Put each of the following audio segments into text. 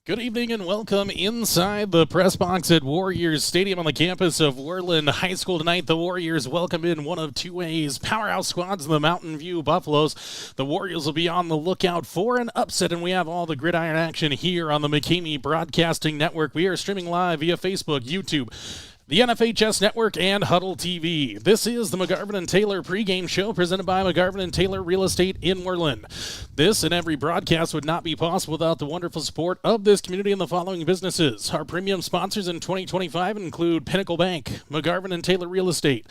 Good evening and welcome inside the press box at Warriors Stadium on the campus of Worland High School tonight. The Warriors welcome in one of two A's powerhouse squads, the Mountain View Buffaloes. The Warriors will be on the lookout for an upset, and we have all the gridiron action here on the McGarvin Broadcasting Network. We are streaming live via Facebook, YouTube, the NFHS Network, and Huddle TV. This is the McGarvin Taylor Pregame Show presented by McGarvin Taylor Real Estate in Worland. This and every broadcast would not be possible without the wonderful support of this community and the following businesses. Our premium sponsors in 2025 include Pinnacle Bank, McGarvin Taylor Real Estate,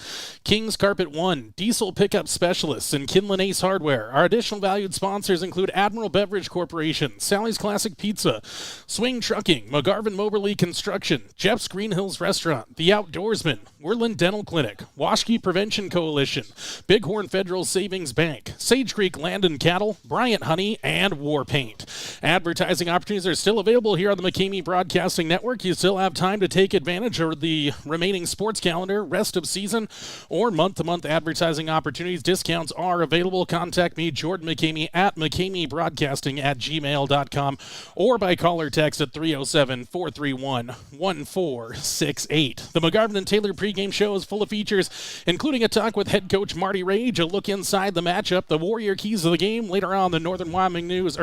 King's Carpet One, Diesel Pickup Specialists, and Kinlan Ace Hardware. Our additional valued sponsors include Admiral Beverage Corporation, Sally's Classic Pizza, Swing Trucking, McGarvin Moberly Construction, Jeff's Green Hills Restaurant, The Outdoorsman, Worland Dental Clinic, Washkey Prevention Coalition, Bighorn Federal Savings Bank, Sage Creek Land and Cattle, Bryant Honey, and War Paint. Advertising opportunities are still available here on the McGarvin Broadcasting Network. You still have time to take advantage of the remaining sports calendar, rest of season, or month-to-month advertising opportunities. Discounts are available. Contact me, Jordan McCamey, at McCameyBroadcasting@gmail.com, or by call or text at 307-431-1468. The McGarvin Taylor Pregame Show is full of features, including a talk with head coach Marty Rage, a look inside the matchup, the Warrior keys of the game, later on the Northern Wyoming News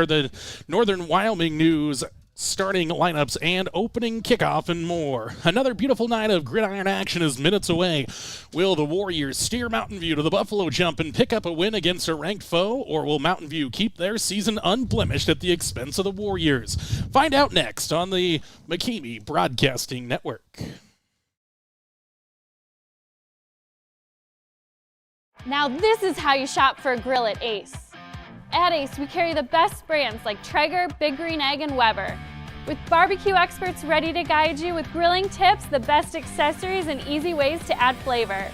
starting lineups and opening kickoff, and more. Another beautiful night of gridiron action is minutes away. Will the Warriors steer Mountain View to the Buffalo Jump and pick up a win against a ranked foe, or will Mountain View keep their season unblemished at the expense of the Warriors? Find out next on the McGarvin Broadcasting Network. Now this is how you shop for a grill at Ace. At Ace, we carry the best brands like Traeger, Big Green Egg, and Weber. With barbecue experts ready to guide you with grilling tips, the best accessories, and easy ways to add flavor.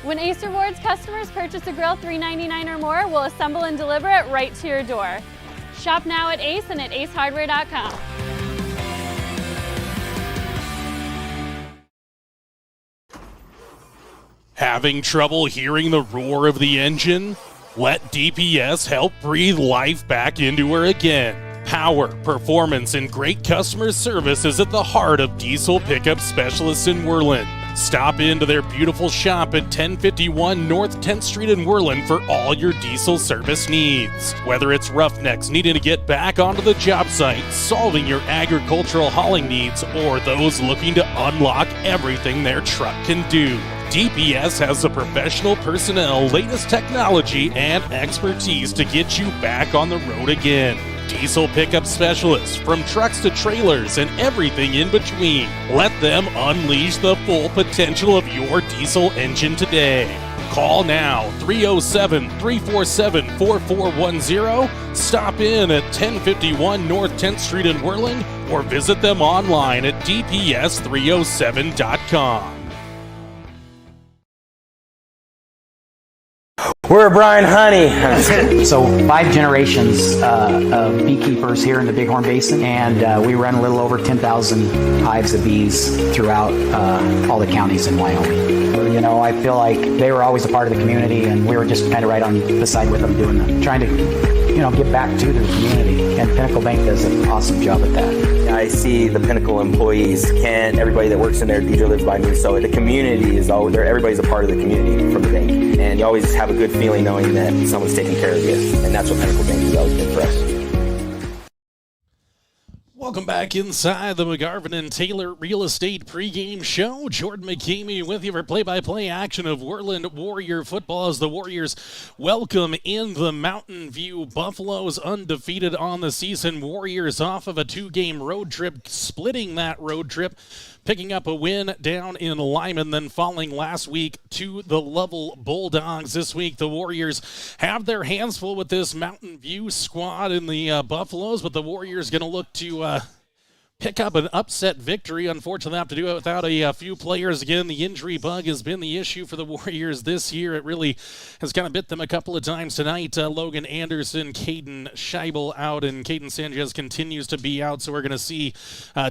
When Ace Rewards customers purchase a grill $3.99 or more, we'll assemble and deliver it right to your door. Shop now at Ace and at acehardware.com. Having trouble hearing the roar of the engine? Let DPS help breathe life back into her again. Power, performance, and great customer service is at the heart of Diesel Pickup Specialists in Worland. Stop into their beautiful shop at 1051 North 10th Street in Worland for all your diesel service needs. Whether it's roughnecks needing to get back onto the job site, solving your agricultural hauling needs, or those looking to unlock everything their truck can do, DPS has the professional personnel, latest technology, and expertise to get you back on the road again. Diesel Pickup Specialists, from trucks to trailers and everything in between. Let them unleash the full potential of your diesel engine today. Call now, 307-347-4410. Stop in at 1051 North 10th Street in Worland, or visit them online at dps307.com. We're Brian Honey. So 5 generations of beekeepers here in the Bighorn Basin, and we run a little over 10,000 hives of bees throughout all the counties in Wyoming. You know, I feel like they were always a part of the community, and we were just kind of right on the side with them, trying to, give back to the community. And Pinnacle Bank does an awesome job at that. I see the Pinnacle employees, everybody that works in there, Deidre lives by me, so the community is always there. Everybody's a part of the community from the bank, and you always have a good feeling knowing that someone's taking care of you, and that's what Pinnacle Bank has always been for us. Welcome back inside the McGarvin Taylor Real Estate Pregame Show. Jordan McCamey with you for play-by-play action of Worland Warrior football as the Warriors welcome in the Mountain View Buffaloes, undefeated on the season. Warriors off of a 2-game road trip, splitting that road trip, picking up a win down in Lyman, then falling last week to the Lovell Bulldogs. This week, the Warriors have their hands full with this Mountain View squad in the Buffaloes, but the Warriors going to look to pick up an upset victory. Unfortunately, have to do it without a few players again. The injury bug has been the issue for the Warriors this year. It really has kind of bit them a couple of times tonight. Logan Anderson, Caden Scheibel out, and Caden Sanchez continues to be out, so we're going to see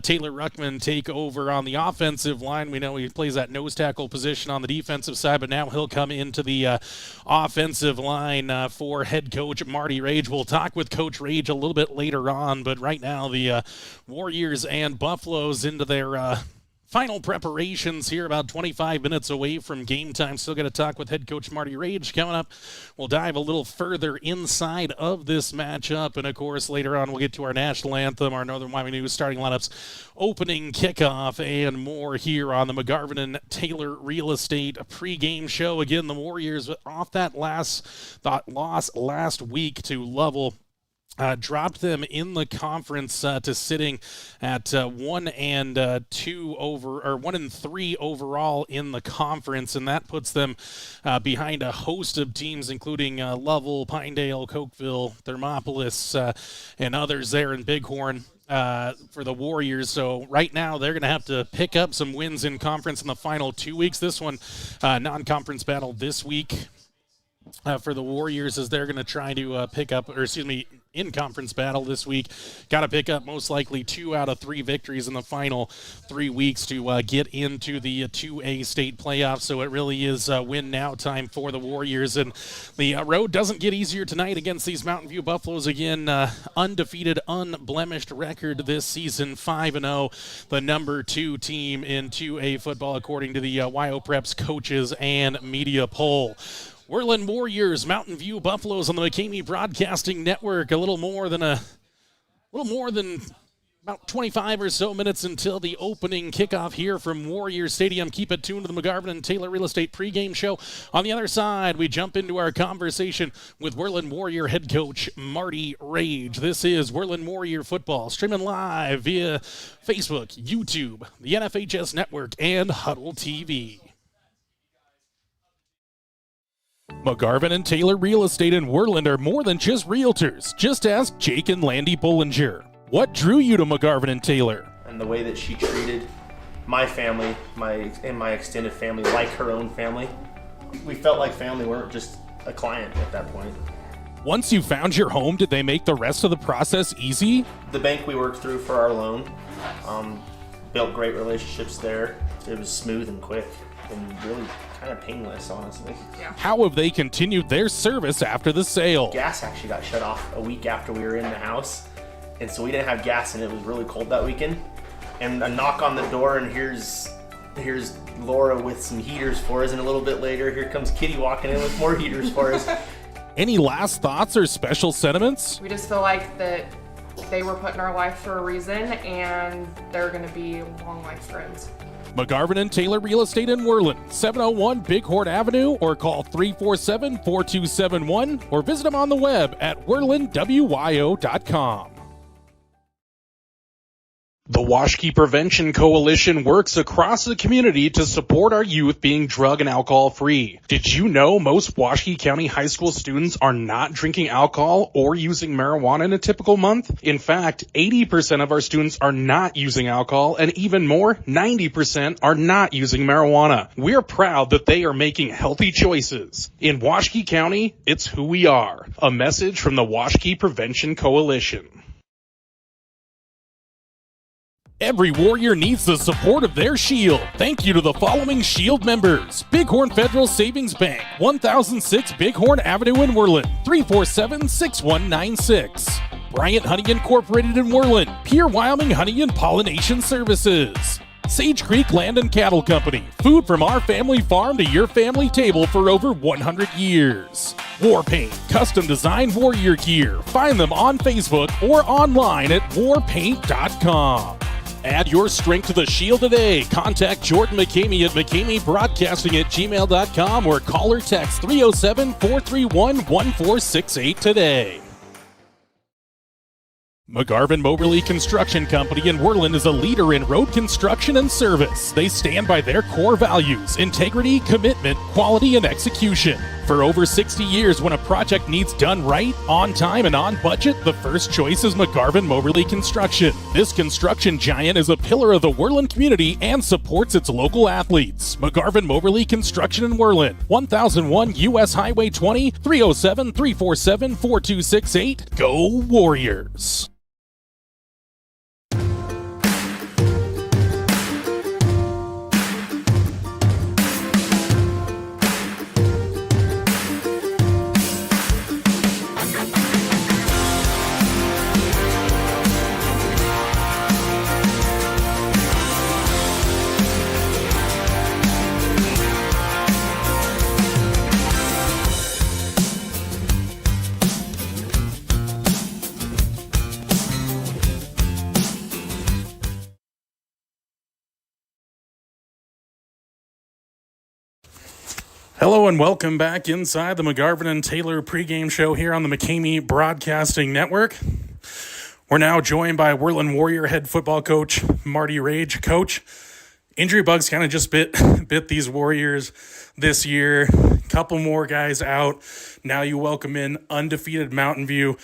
Taylor Ruckman take over on the offensive line. We know he plays that nose tackle position on the defensive side, but now he'll come into the offensive line for head coach Marty Rage. We'll talk with Coach Rage a little bit later on, but right now the Warriors and Buffaloes into their final preparations here, about 25 minutes away from game time. Still got to talk with head coach Marty Rage coming up. We'll dive a little further inside of this matchup, and of course later on we'll get to our national anthem, our Northern Wyoming News starting lineups, opening kickoff, and more here on the McGarvin and Taylor Real Estate pregame show. Again, the Warriors off that loss last week to Lovell. Dropped them in the conference to sitting at 1-3 overall in the conference, and that puts them behind a host of teams, including Lovell, Pinedale, Cokeville, Thermopolis, and others there in Bighorn. For the Warriors. So right now they're going to have to pick up some wins in conference in the final 2 weeks. This one, non-conference battle this week for the Warriors, as they're going to try to pick up, in conference battle this week. Got to pick up most likely 2 out of 3 victories in the final 3 weeks to get into the 2A state playoffs. So it really is win now time for the Warriors. And the road doesn't get easier tonight against these Mountain View Buffaloes. Again, undefeated, unblemished record this season, 5-0, the number 2 team in 2A football according to the WyoPreps coaches and media poll. Worland Warriors, Mountain View Buffaloes on the McCamey Broadcasting Network. A little more than about 25 or so minutes until the opening kickoff here from Warriors Stadium. Keep it tuned to the McGarvin and Taylor Real Estate pregame show. On the other side, we jump into our conversation with Worland Warrior head coach Marty Rage. This is Worland Warrior football, streaming live via Facebook, YouTube, the NFHS Network, and Huddle TV. McGarvin and Taylor Real Estate in Worland are more than just realtors. Just ask Jake and Landy Bollinger. What drew you to McGarvin and Taylor? And the way that she treated my family, my extended family, like her own family. We felt like family. We weren't just a client at that point. Once you found your home, did they make the rest of the process easy? The bank we worked through for our loan, built great relationships there. It was smooth and quick and really kind of painless, honestly. Yeah. How have they continued their service after the sale? Gas actually got shut off a week after we were in the house, and so we didn't have gas, and it was really cold that weekend. And a knock on the door, and here's Laura with some heaters for us, and a little bit later, here comes Kitty walking in with more heaters for us. Any last thoughts or special sentiments? We just feel like that they were put in our life for a reason, and they're going to be long life friends. McGarvin and Taylor Real Estate in Worland, 701 Bighorn Avenue, or call 347-4271, or visit them on the web at worlandwyo.com. The Washkey Prevention Coalition works across the community to support our youth being drug and alcohol free. Did you know most Washkey County high school students are not drinking alcohol or using marijuana in a typical month? In fact, 80% of our students are not using alcohol, and even more, 90% are not using marijuana. We're proud that they are making healthy choices. In Washkey County, it's who we are. A message from the Washkey Prevention Coalition. Every Warrior needs the support of their Shield. Thank you to the following Shield members: Bighorn Federal Savings Bank, 1006 Bighorn Avenue in Worland, 347-6196. Bryant Honey Incorporated in Worland, Pure Wyoming Honey and Pollination Services. Sage Creek Land and Cattle Company, food from our family farm to your family table for over 100 years. War Paint, custom design warrior gear. Find them on Facebook or online at warpaint.com. Add your strength to the Shield today. Contact Jordan McCamey at McCameyBroadcasting@gmail.com or call or text 307-431-1468 today. McGarvin Moberly Construction Company in Worland is a leader in road construction and service. They stand by their core values: integrity, commitment, quality, and execution. For over 60 years, when a project needs done right, on time, and on budget, the first choice is McGarvin Moberly Construction. This construction giant is a pillar of the Worland community and supports its local athletes. McGarvin Moberly Construction in Worland, 1001 US Highway 20, 307-347-4268. Go Warriors! Hello and welcome back inside the McGarvin and Taylor Pregame Show here on the McCamey Broadcasting Network. We're now joined by Worland Warrior head football coach Marty Rage. Coach, injury bugs kind of just bit these Warriors this year. Couple more guys out. Now you welcome in undefeated Mountain View.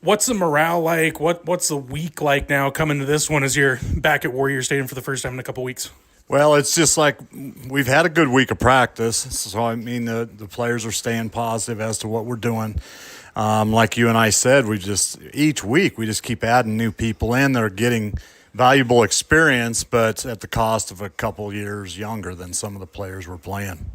What's the morale like? What's the week like now coming to this one as you're back at Warrior Stadium for the first time in a couple weeks? Well, it's just like we've had a good week of practice. So, I mean, the players are staying positive as to what we're doing. Like you and I said, each week we just keep adding new people in that are getting valuable experience, but at the cost of a couple years younger than some of the players we're playing.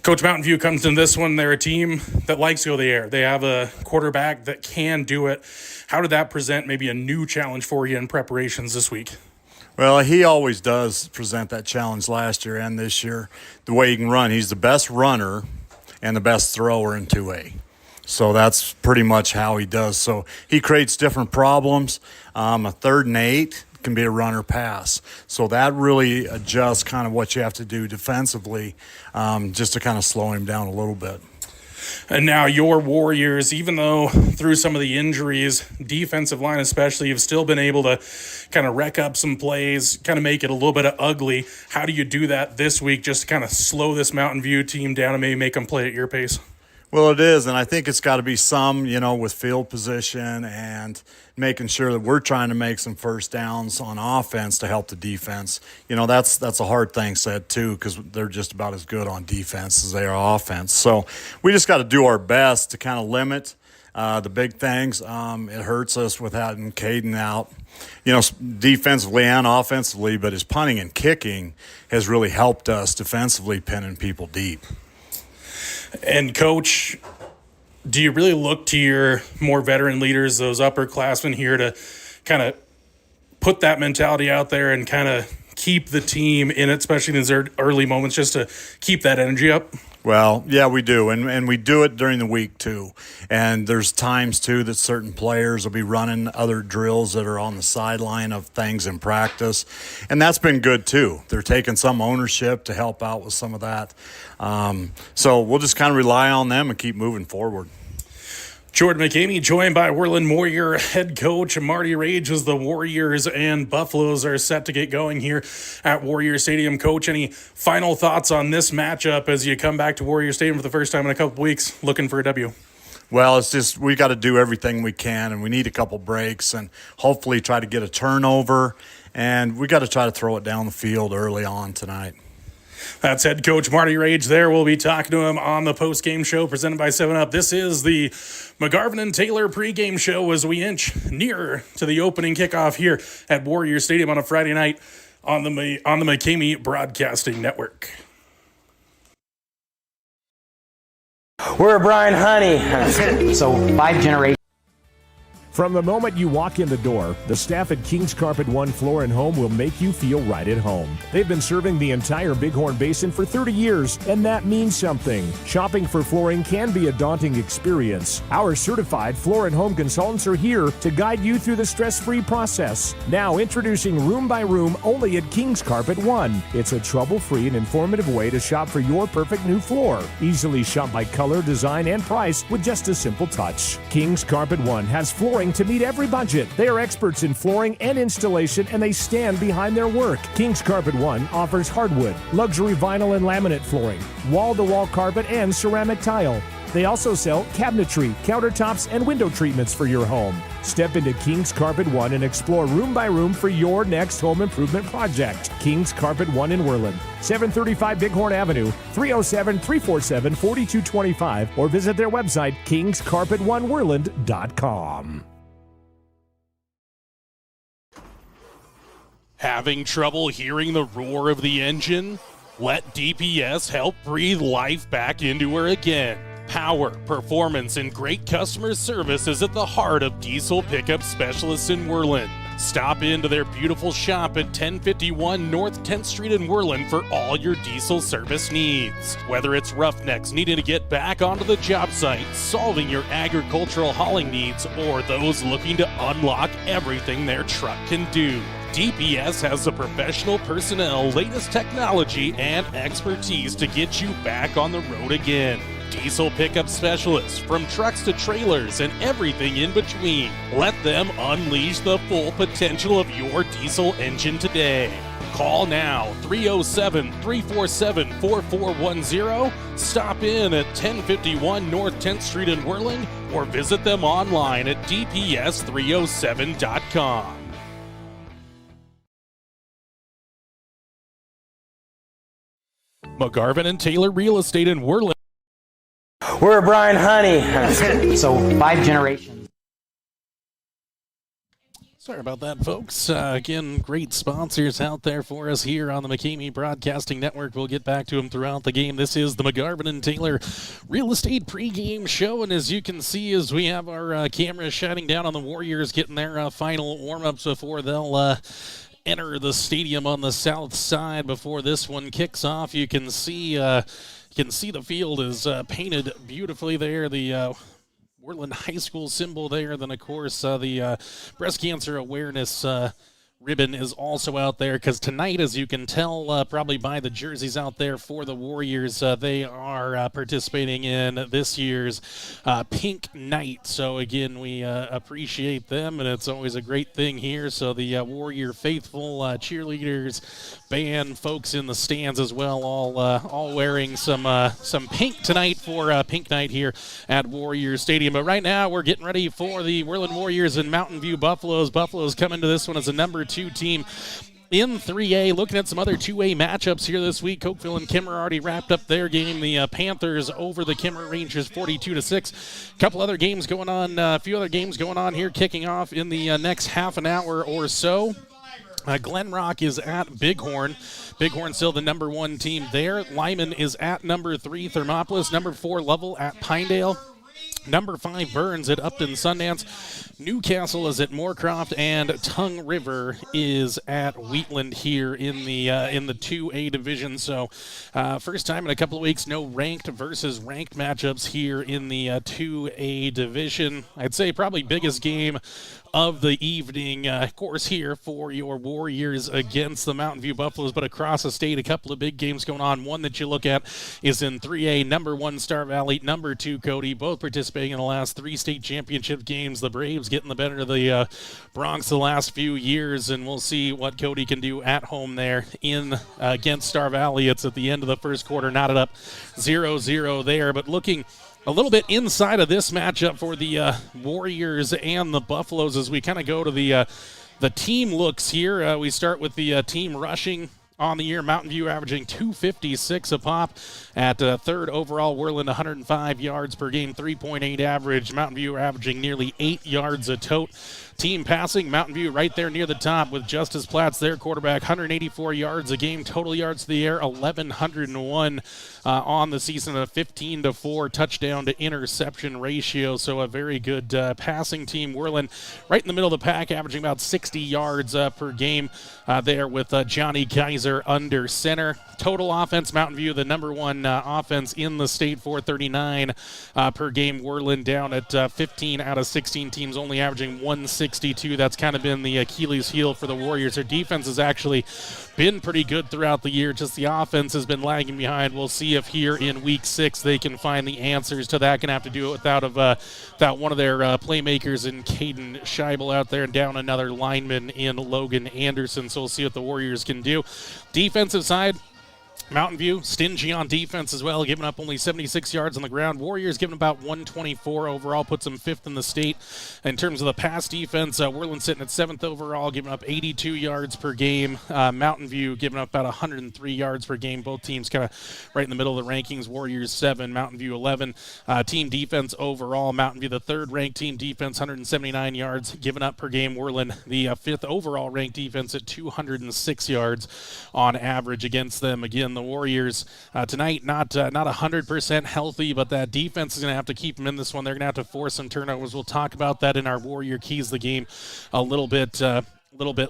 Coach, Mountain View comes in this one. They're a team that likes to go the air. They have a quarterback that can do it. How did that present maybe a new challenge for you in preparations this week? Well, he always does present that challenge last year and this year. The way he can run, he's the best runner and the best thrower in 2A. So that's pretty much how he does. So he creates different problems. A 3rd and 8 can be a runner pass. So that really adjusts kind of what you have to do defensively just to kind of slow him down a little bit. And now your Warriors, even though through some of the injuries, defensive line especially, you've still been able to kind of wreck up some plays, kind of make it a little bit ugly. How do you do that this week just to kind of slow this Mountain View team down and maybe make them play at your pace? Well, it is, and I think it's got to be some, with field position and making sure that we're trying to make some first downs on offense to help the defense. That's a hard thing said, too, because they're just about as good on defense as they are offense. So we just got to do our best to kind of limit the big things. It hurts us with having Caden out, defensively and offensively, but his punting and kicking has really helped us defensively, pinning people deep. And, Coach, do you really look to your more veteran leaders, those upperclassmen here, to kind of put that mentality out there and kind of keep the team in it, especially in these early moments, just to keep that energy up? Well, yeah, we do, and we do it during the week, too. And there's times, too, that certain players will be running other drills that are on the sideline of things in practice, and that's been good, too. They're taking some ownership to help out with some of that. So we'll just kind of rely on them and keep moving forward. Jordan McCamey, joined by Worland Warrior head coach Marty Rage, as the Warriors and Buffaloes are set to get going here at Warrior Stadium. Coach, any final thoughts on this matchup as you come back to Warrior Stadium for the first time in a couple weeks, looking for a W? Well, it's just we got to do everything we can, and we need a couple breaks and hopefully try to get a turnover, and we got to try to throw it down the field early on tonight. That's head coach Marty Rage there. We'll be talking to him on the post-game show presented by 7-Up. This is the McGarvin and Taylor pregame show as we inch nearer to the opening kickoff here at Warrior Stadium on a Friday night on the McCamey Broadcasting Network. We're a Brian Honey. So 5 generations. From the moment you walk in the door, the staff at King's Carpet One Floor & Home will make you feel right at home. They've been serving the entire Bighorn Basin for 30 years, and that means something. Shopping for flooring can be a daunting experience. Our certified floor and home consultants are here to guide you through the stress-free process. Now introducing Room by Room only at King's Carpet One. It's a trouble-free and informative way to shop for your perfect new floor. Easily shop by color, design, and price with just a simple touch. King's Carpet One has floor flooring to meet every budget. They are experts in flooring and installation, and they stand behind their work. King's Carpet One offers hardwood, luxury vinyl and laminate flooring, wall-to-wall carpet, and ceramic tile. They also sell cabinetry, countertops, and window treatments for your home. Step into King's Carpet One and explore room by room for your next home improvement project. King's Carpet One in Worland, 735 Bighorn Avenue, 307-347-4225, or visit their website, kingscarpetoneworland.com. Having trouble hearing the roar of the engine? Let DPS help breathe life back into her again. Power, performance, and great customer service is at the heart of diesel pickup specialists in Worland. Stop into their beautiful shop at 1051 North 10th Street in Worland for all your diesel service needs. Whether it's roughnecks needing to get back onto the job site, solving your agricultural hauling needs, or those looking to unlock everything their truck can do, DPS has the professional personnel, latest technology, and expertise to get you back on the road again. Diesel pickup specialists, from trucks to trailers and everything in between. Let them unleash the full potential of your diesel engine today. Call now, 307-347-4410. Stop in at 1051 North 10th Street in Worland, or visit them online at dps307.com. McGarvin and Taylor Real Estate in Worland. We're Brian Honey. So 5 generations. Sorry about that, folks. Again, great sponsors out there for us here on the McCamey Broadcasting Network. We'll get back to them throughout the game. This is the McGarvin and Taylor Real Estate Pregame Show, and as you can see, as we have our cameras shining down on the Warriors, getting their final warm-ups before they'll enter the stadium on the south side before this one kicks off. You can see the field is painted beautifully there. The Worland High School symbol there. Then, of course, the breast cancer awareness ribbon is also out there, because tonight, as you can tell probably by the jerseys out there for the Warriors, they are participating in this year's Pink Night. So again, we appreciate them, and it's always a great thing here. So the Warrior faithful, cheerleaders, band, folks in the stands as well, all wearing some pink tonight for Pink Night here at Warrior Stadium. But right now, we're getting ready for the Worland Warriors and Mountain View Buffaloes. Buffaloes come into this one as a number 2 team in 3A. Looking at some other 2A matchups here this week. Cokeville and Kimmer already wrapped up their game. The Panthers over the Kimmer Rangers 42-6. A couple other games going on, a few other games going on here, kicking off in the next half an hour or so. Glen Rock is at Bighorn. Bighorn still the number 1 team there. Lyman is at number 3. Thermopolis, number 4 Lovell at Pinedale. Number 5 Burns at Upton Sundance. Newcastle is at Moorcroft, and Tongue River is at Wheatland here in the 2A division. So first time in a couple of weeks, no ranked versus ranked matchups here in the 2A division. I'd say probably biggest game of the evening, of course, here for your Warriors against the Mountain View Buffaloes, but across the state, a couple of big games going on. One that you look at is in 3A, number 1 Star Valley, number 2 Cody, both participating in the last 3 state championship games. The Braves getting the better of the Bronx the last few years, and we'll see what Cody can do at home there in against Star Valley. It's at the end of the first quarter, knotted up 0-0 there, but looking a little bit inside of this matchup for the Warriors and the Buffaloes as we kind of go to the team looks here. We start with the team rushing on the year. Mountain View averaging 256 a pop at third overall. Worland 105 yards per game, 3.8 average. Mountain View averaging nearly 8 yards a tote. Team passing, Mountain View right there near the top with Justice Platts, their quarterback, 184 yards a game. Total yards to the air, 1,101 on the season, a 15-4 touchdown to interception ratio. So a very good passing team. Worland right in the middle of the pack, averaging about 60 yards per game there with Johnny Kaiser under center. Total offense, Mountain View, the number 1 offense in the state, 439 per game. Worland down at 15 out of 16 teams, only averaging 160 162. That's kind of been the Achilles heel for the Warriors. Their defense has actually been pretty good throughout the year. Just the offense has been lagging behind. We'll see if here in week 6 they can find the answers to that. Going to have to do it without one of their playmakers in Caden Scheibel out there, and down another lineman in Logan Anderson. So we'll see what the Warriors can do. Defensive side, Mountain View, stingy on defense as well, giving up only 76 yards on the ground. Warriors giving about 124 overall, puts them 5th in the state. In terms of the pass defense, Worland sitting at 7th overall, giving up 82 yards per game. Mountain View giving up about 103 yards per game. Both teams kind of right in the middle of the rankings. Warriors 7, Mountain View 11. Team defense overall, Mountain View the 3rd ranked team defense, 179 yards given up per game. Worland the 5th overall ranked defense at 206 yards on average against them. Again, the Warriors tonight not 100% healthy, but that defense is going to have to keep them in this one. They're going to have to force some turnovers. We'll talk about that in our Warrior Keys of the Game a little bit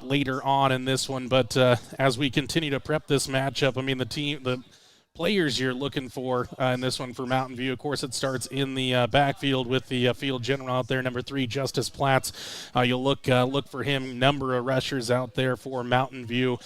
later on in this one. But as we continue to prep this matchup, I mean, the players you're looking for in this one for Mountain View. Of course, it starts in the backfield with the field general out there, number 3, Justice Platts. You'll look for him. Number of rushers out there for Mountain View.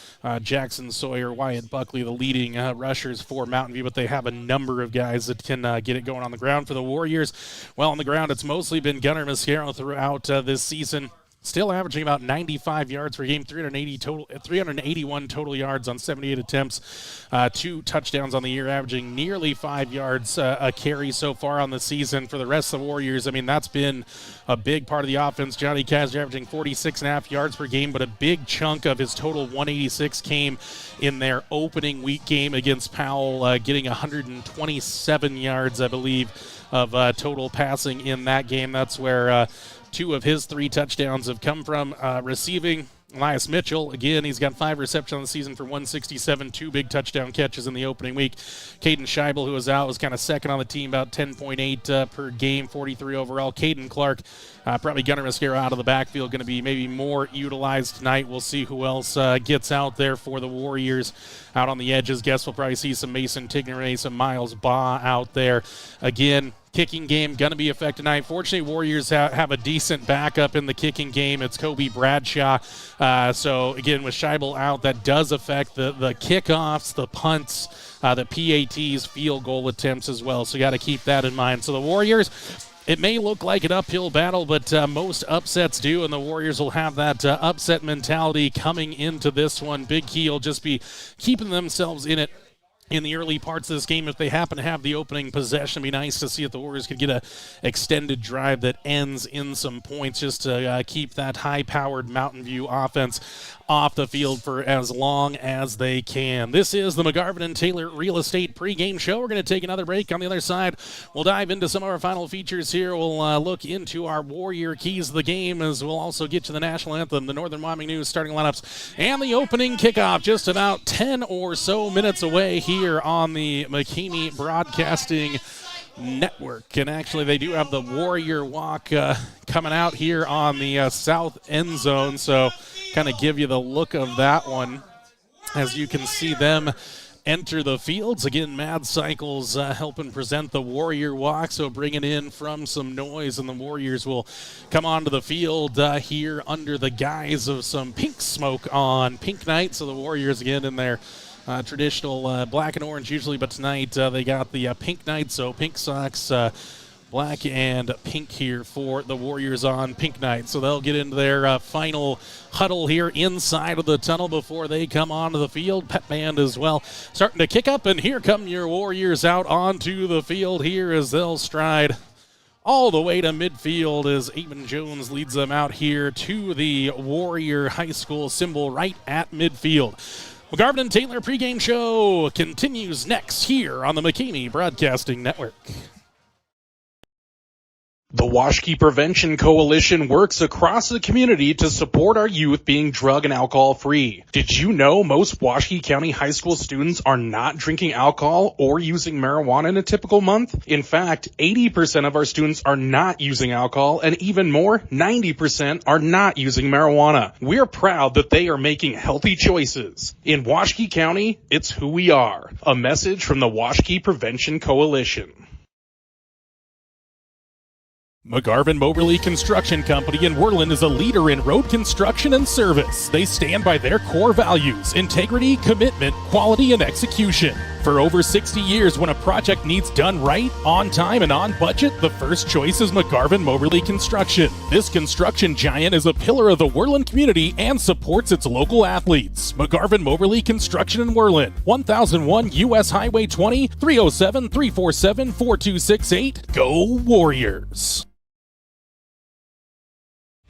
Jackson Sawyer, Wyatt Buckley, the leading rushers for Mountain View, but they have a number of guys that can get it going on the ground for the Warriors. Well, on the ground, it's mostly been Gunnar Mascaro throughout this season. Still averaging about 95 yards per game, 381 total yards on 78 attempts, 2 touchdowns on the year, averaging nearly 5 yards a carry so far on the season. For the rest of the Warriors, I mean, that's been a big part of the offense. Johnny Kaz averaging 46.5 yards per game, but a big chunk of his total 186 came in their opening week game against Powell, getting 127 yards, I believe, of total passing in that game. That's where 2 of his 3 touchdowns have come from. Receiving, Elias Mitchell, again, he's got 5 receptions on the season for 167, 2 big touchdown catches in the opening week. Caden Scheibel, who was out, was kind of second on the team, about 10.8 per game, 43 overall. Caden Clark, probably Gunnar Mascaro out of the backfield, going to be maybe more utilized tonight. We'll see who else gets out there for the Warriors out on the edges. Guess we'll probably see some Mason Tigneray, some Miles Baugh out there. Again, kicking game going to be effective tonight. Fortunately, Warriors have a decent backup in the kicking game. It's Kobe Bradshaw. So, again, with Scheibel out, that does affect the kickoffs, the punts, the PATs, field goal attempts as well. So you got to keep that in mind. So the Warriors, it may look like an uphill battle, but most upsets do, and the Warriors will have that upset mentality coming into this one. Big Key will just be keeping themselves in it in the early parts of this game. If they happen to have the opening possession, it'd be nice to see if the Warriors could get an extended drive that ends in some points, just to keep that high-powered Mountain View offense off the field for as long as they can. This is the McGarvin and Taylor Real Estate Pregame Show. We're going to take another break. On the other side, we'll dive into some of our final features here. We'll look into our Warrior Keys of the Game, as we'll also get to the National Anthem, the Northern Wyoming News starting lineups, and the opening kickoff just about 10 or so minutes away here on the McKamey Broadcasting Network. And actually, they do have the Warrior Walk coming out here on the south end zone, so kind of give you the look of that one as you can see them enter the fields. Again, Mad Cycles helping present the Warrior Walk, so bring it in from some noise, and the Warriors will come onto the field here under the guise of some pink smoke on Pink Night. So the Warriors, again, in their traditional black and orange usually, but tonight they got the pink night, so pink socks, black and pink here for the Warriors on Pink Night. So they'll get into their final huddle here inside of the tunnel before they come onto the field. Pep band as well starting to kick up, and here come your Warriors out onto the field here as they'll stride all the way to midfield as Avon Jones leads them out here to the Warrior High School symbol right at midfield. McGarvin and Taylor Pregame Show continues next here on the McKamey Broadcasting Network. The Washkey Prevention Coalition works across the community to support our youth being drug and alcohol free. Did you know most Washkey County high school students are not drinking alcohol or using marijuana in a typical month? In fact, 80% of our students are not using alcohol, and even more, 90% are not using marijuana. We're proud that they are making healthy choices. In Washkey County, it's who we are. A message from the Washkey Prevention Coalition. McGarvin Moberly Construction Company in Worland is a leader in road construction and service. They stand by their core values: integrity, commitment, quality, and execution. For over 60 years, when a project needs done right, on time, and on budget, the first choice is McGarvin Moberly Construction. This construction giant is a pillar of the Worland community and supports its local athletes. McGarvin Moberly Construction in Worland, 1001 US Highway 20, 307-347-4268. Go Warriors!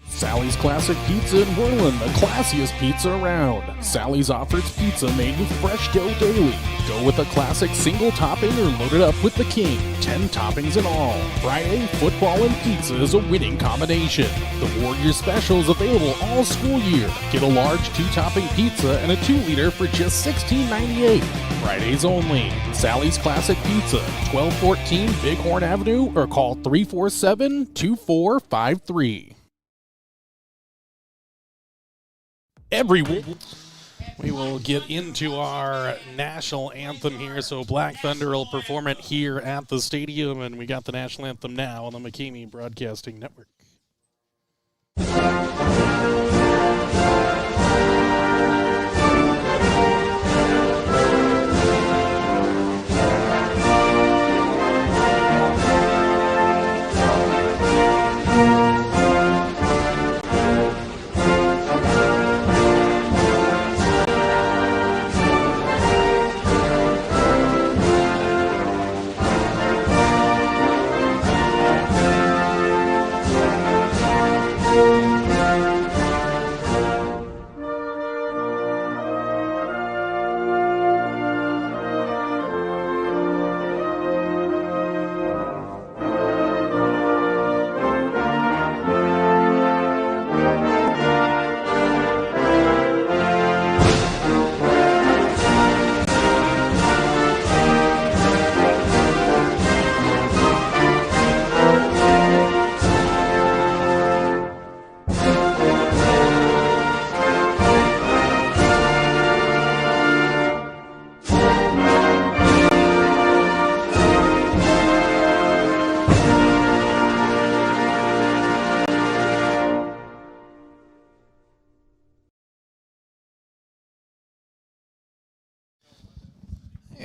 Sally's Classic Pizza in Worland, the classiest pizza around. Sally's offers pizza made with fresh dough daily. Go with a classic single topping or load it up with the king. 10 toppings in all. Friday, football and pizza is a winning combination. The Warriors special is available all school year. Get a large 2-topping pizza and a 2-liter for just $16.98. Fridays only. Sally's Classic Pizza, 1214 Bighorn Avenue, or call 347-2453. We will get into our national anthem here. So Black Thunder will perform it here at the stadium, and we got the national anthem now on the McGarvin Broadcasting Network.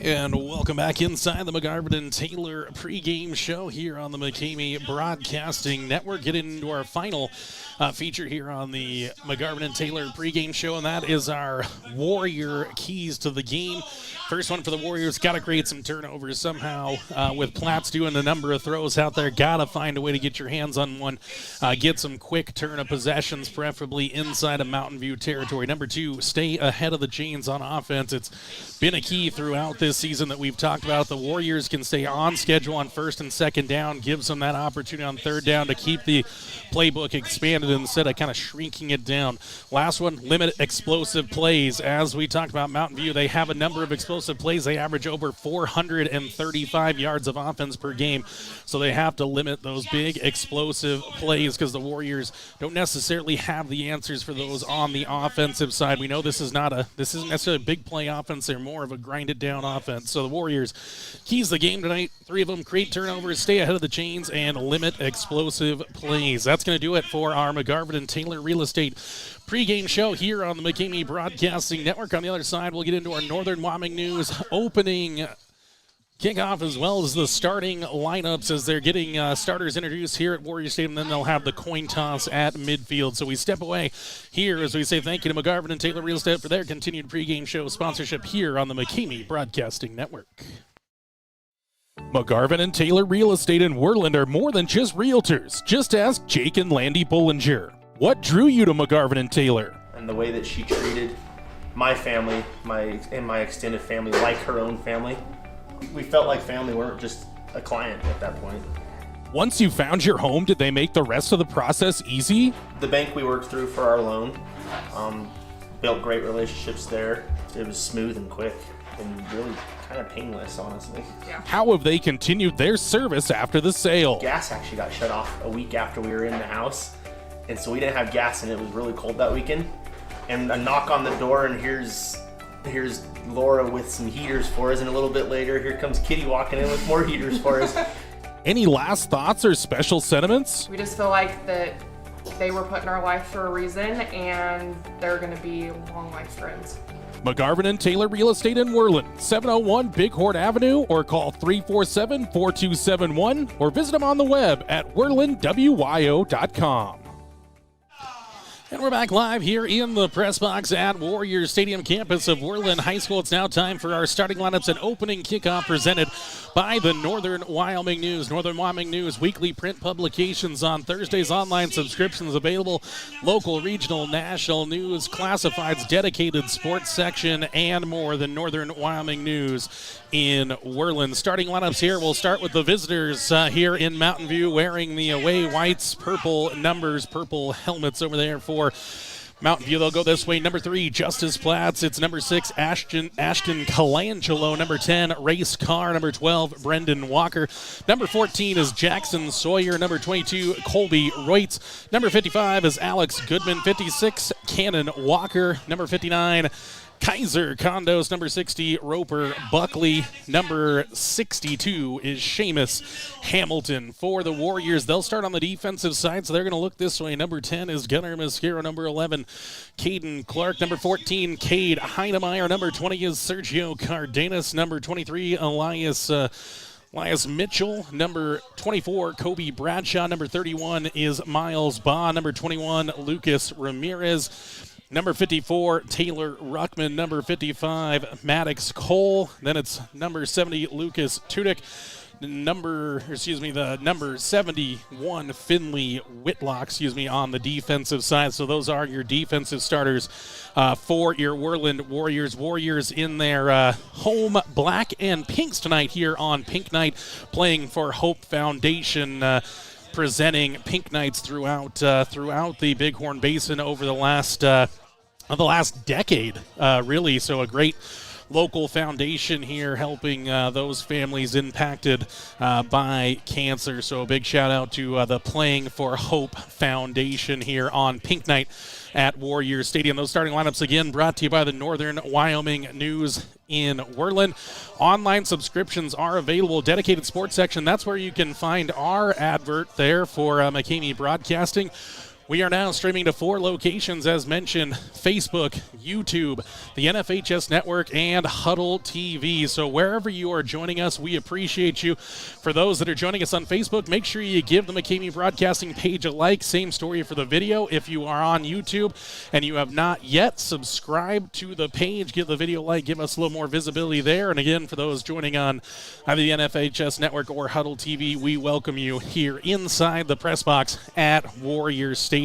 And welcome back inside the McGarvin Taylor Pregame Show here on the McGarvin Broadcasting Network. Getting into our final feature here on the McGarvin Taylor Pregame Show, and that is our Warrior keys to the game. First one for the Warriors, got to create some turnovers somehow. With Platts doing a number of throws out there, got to find a way to get your hands on one. Get some quick turn of possessions, preferably inside of Mountain View territory. Number 2, stay ahead of the chains on offense. It's been a key throughout this season that we've talked about. The Warriors can stay on schedule on first and second down, gives them that opportunity on third down to keep the playbook expanded instead of kind of shrinking it down. Last one, limit explosive plays. As we talked about Mountain View, they have a number of explosive plays. They average over 435 yards of offense per game, so they have to limit those big explosive plays because the Warriors don't necessarily have the answers for those on the offensive side. We know this isn't necessarily a big play offense. They're more of a grinded down offense. So the Warriors keys the game tonight. 3 of them: create turnovers, stay ahead of the chains, and limit explosive plays. That's going to do it for our McGarvin and Taylor Real Estate pregame show here on the McGarvin Broadcasting Network. On the other side, we'll get into our Northern Wyoming News opening kickoff, as well as the starting lineups as they're getting starters introduced here at Warrior Stadium. Then they'll have the coin toss at midfield. So we step away here as we say thank you to McGarvin and Taylor Real Estate for their continued pregame show sponsorship here on the McGarvin Broadcasting Network. McGarvin and Taylor Real Estate in Worland are more than just realtors. Just ask Jake and Landy Bullinger. What drew you to McGarvin and Taylor? And the way that she treated my family, my extended family, like her own family. We felt like family. We weren't just a client at that point. Once you found your home, did they make the rest of the process easy? The bank we worked through for our loan, built great relationships there. It was smooth and quick and really kind of painless, honestly. Yeah. How have they continued their service after the sale? Gas actually got shut off a week after we were in the house, and so we didn't have gas, and it was really cold that weekend. And a knock on the door, and here's Laura with some heaters for us, and a little bit later, here comes Kitty walking in with more heaters for us. Any last thoughts or special sentiments? We just feel like that they were put in our life for a reason, and they're going to be long life friends. McGarvin and Taylor Real Estate in Worland, 701 Bighorn Avenue, or call 347-4271, or visit them on the web at worlandwyo.com. And we're back live here in the press box at Warriors Stadium campus of Worland High School. It's now time for our starting lineups and opening kickoff presented by the Northern Wyoming News. Northern Wyoming News weekly print publications on Thursdays, online subscriptions available, local, regional, national news, classifieds, dedicated sports section, and more. The Northern Wyoming News in Worland. Starting lineups here, we'll start with the visitors here in Mountain View wearing the away whites, purple numbers, purple helmets over there for Mountain View. They'll go this way. Number 3, Justice Platts. It's number 6, Ashton Colangelo. Number 10, Race Carr. Number 12, Brendan Walker. Number 14 is Jackson Sawyer. Number 22, Colby Reutz. Number 55 is Alex Goodman. 56, Cannon Walker. Number 59, Kaiser Condos. Number 60, Roper Buckley. Number 62 is Seamus Hamilton. For the Warriors, they'll start on the defensive side, so they're going to look this way. Number 10 is Gunnar Mascaro. Number 11, Caden Clark. Number 14, Cade Heinemeyer. Number 20 is Sergio Cardenas. Number 23, Elias Mitchell. Number 24, Kobe Bradshaw. Number 31 is Miles Baugh. Number 21, Lucas Ramirez. Number 54, Taylor Ruckman. Number 55, Maddox Cole. Then it's number 70, Lucas Tudyk. The number 71, Finley Whitlock, on the defensive side. So those are your defensive starters for your Worland Warriors. Warriors in their home black and pinks tonight here on Pink Night, playing for Hope Foundation, presenting Pink Nights throughout the Bighorn Basin over the last decade, really. So a great local foundation here helping those families impacted by cancer. So a big shout out to the Playing for Hope Foundation here on Pink Night at Warriors Stadium. Those starting lineups again brought to you by the Northern Wyoming News in Worland. Online subscriptions are available. Dedicated sports section, that's where you can find our advert there for McCamey Broadcasting. We are now streaming to 4 locations, as mentioned: Facebook, YouTube, the NFHS Network, and Huddle TV. So wherever you are joining us, we appreciate you. For those that are joining us on Facebook, make sure you give the McCamey Broadcasting page a like. Same story for the video. If you are on YouTube and you have not yet subscribed to the page, give the video a like. Give us a little more visibility there. And again, for those joining on either the NFHS Network or Huddle TV, we welcome you here inside the press box at Warriors Stadium.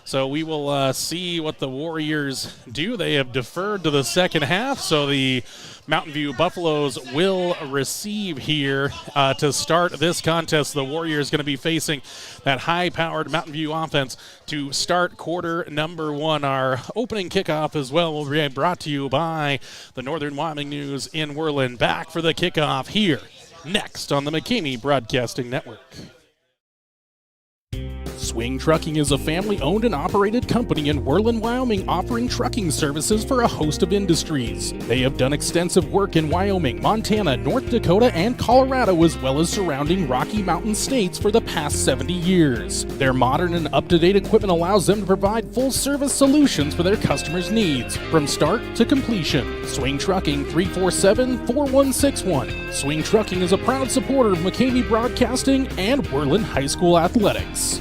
So we will see what the Warriors do. They have deferred to the second half, so the Mountain View Buffaloes will receive here to start this contest. The Warriors going to be facing that high-powered Mountain View offense to start quarter number 1. Our opening kickoff as well will be brought to you by the Northern Wyoming News in Worland. Back for the kickoff here next on the McCamey Broadcasting Network. Swing Trucking is a family-owned and operated company in Worland, Wyoming, offering trucking services for a host of industries. They have done extensive work in Wyoming, Montana, North Dakota, and Colorado, as well as surrounding Rocky Mountain states for the past 70 years. Their modern and up-to-date equipment allows them to provide full-service solutions for their customers' needs, from start to completion. Swing Trucking, 347-4161. Swing Trucking is a proud supporter of McCamey Broadcasting and Worland High School athletics.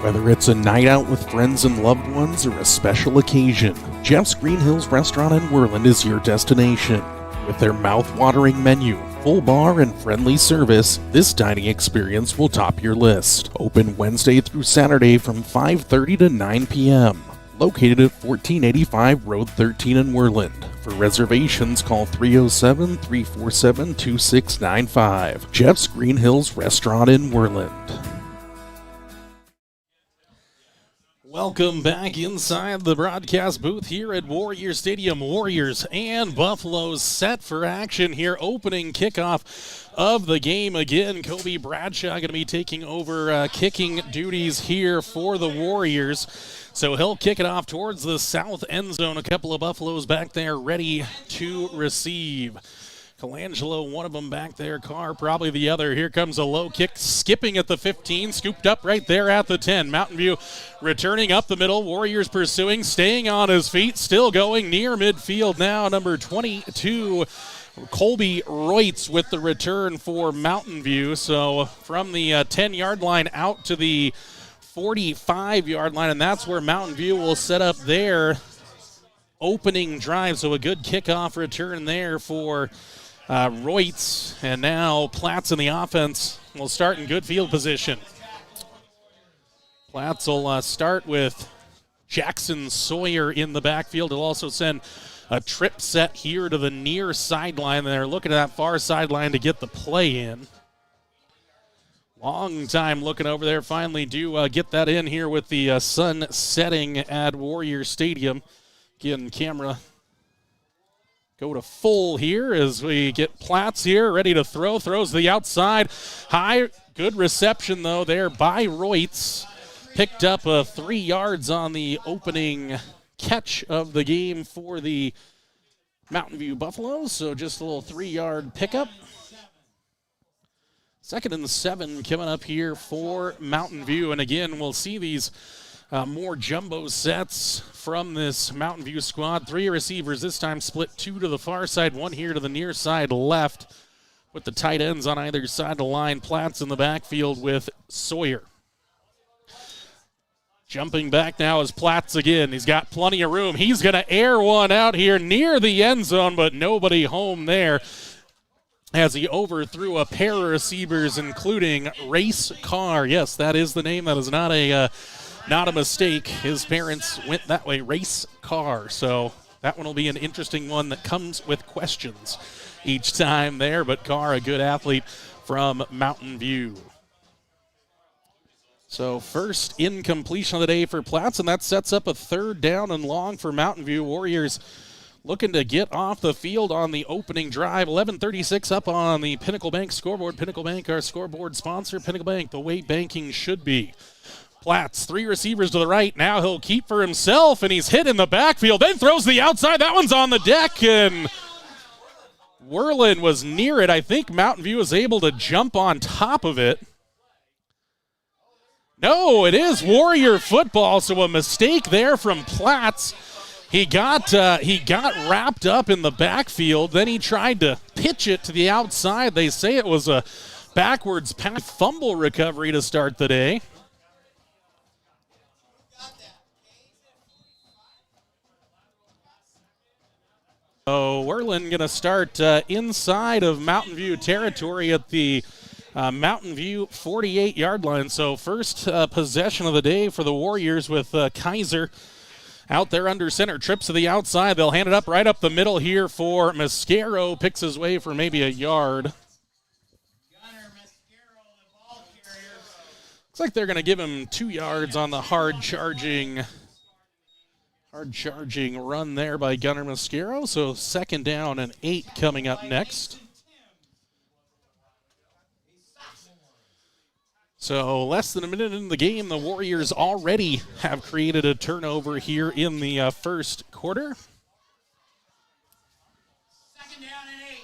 Whether it's a night out with friends and loved ones or a special occasion, Jeff's Green Hills Restaurant in Worland is your destination. With their mouth-watering menu, full bar, and friendly service, this dining experience will top your list. Open Wednesday through Saturday from 5:30 to 9 p.m. Located at 1485 Road 13 in Worland. For reservations, call 307-347-2695. Jeff's Green Hills Restaurant in Worland. Welcome back inside the broadcast booth here at Warriors Stadium. Warriors and Buffaloes set for action here. Opening kickoff of the game. Again, Kobe Bradshaw going to be taking over kicking duties here for the Warriors. So he'll kick it off towards the south end zone. A couple of Buffaloes back there ready to receive. Colangelo, one of them back there. Carr, probably the other. Here comes a low kick, skipping at the 15, scooped up right there at the 10. Mountain View returning up the middle. Warriors pursuing, staying on his feet, still going near midfield now. Number 22, Colby Reutz with the return for Mountain View. So from the 10-yard line out to the 45-yard line, and that's where Mountain View will set up their opening drive. So a good kickoff return there for Reutz, and now Platts in the offense will start in good field position. Platts will start with Jackson Sawyer in the backfield. He'll also send a trip set here to the near sideline. They're looking at that far sideline to get the play in. Long time looking over there. Finally do get that in here with the sun setting at Warrior Stadium. Again, camera go to full here as we get Platts here, ready to throw. Throws the outside. High, good reception, though, there by Reutz. Picked up 3 yards on the opening catch of the game for the Mountain View Buffaloes. So just a little 3-yard pickup. 2nd and 7 coming up here for Mountain View. And again, we'll see these more jumbo sets from this Mountain View squad. 3 receivers, this time split 2 to the far side, 1 here to the near side left, with the tight ends on either side of the line. Platts in the backfield with Sawyer. Jumping back now is Platts again. He's got plenty of room. He's going to air one out here near the end zone, but nobody home there as he overthrew a pair of receivers, including Race Carr. Yes, that is the name. That is not a mistake. His parents went that way, Race Carr. So that one will be an interesting one that comes with questions each time there. But Carr, a good athlete from Mountain View. So first incompletion of the day for Platts, and that sets up a 3rd down and long for Mountain View. Warriors looking to get off the field on the opening drive. 11:36 up on the Pinnacle Bank scoreboard. Pinnacle Bank, our scoreboard sponsor. Pinnacle Bank, the way banking should be. Platts, 3 receivers to the right. Now he'll keep for himself, and he's hit in the backfield. Then throws the outside. That one's on the deck, and Worland was near it. I think Mountain View was able to jump on top of it. No, it is Warrior football, so a mistake there from Platts. He got wrapped up in the backfield. Then he tried to pitch it to the outside. They say it was a backwards pass fumble recovery to start the day. So Worland going to start inside of Mountain View territory at the Mountain View 48-yard line. So first possession of the day for the Warriors with Kaiser out there under center. Trips to the outside. They'll hand it up right up the middle here for Mascaro. Picks his way for maybe a yard. Looks like they're going to give him 2 yards on the hard charging run there by Gunnar Mascaro. So 2nd down and 8 coming up next. So less than a minute in the game, the Warriors already have created a turnover here in the first quarter. 2nd down and 8.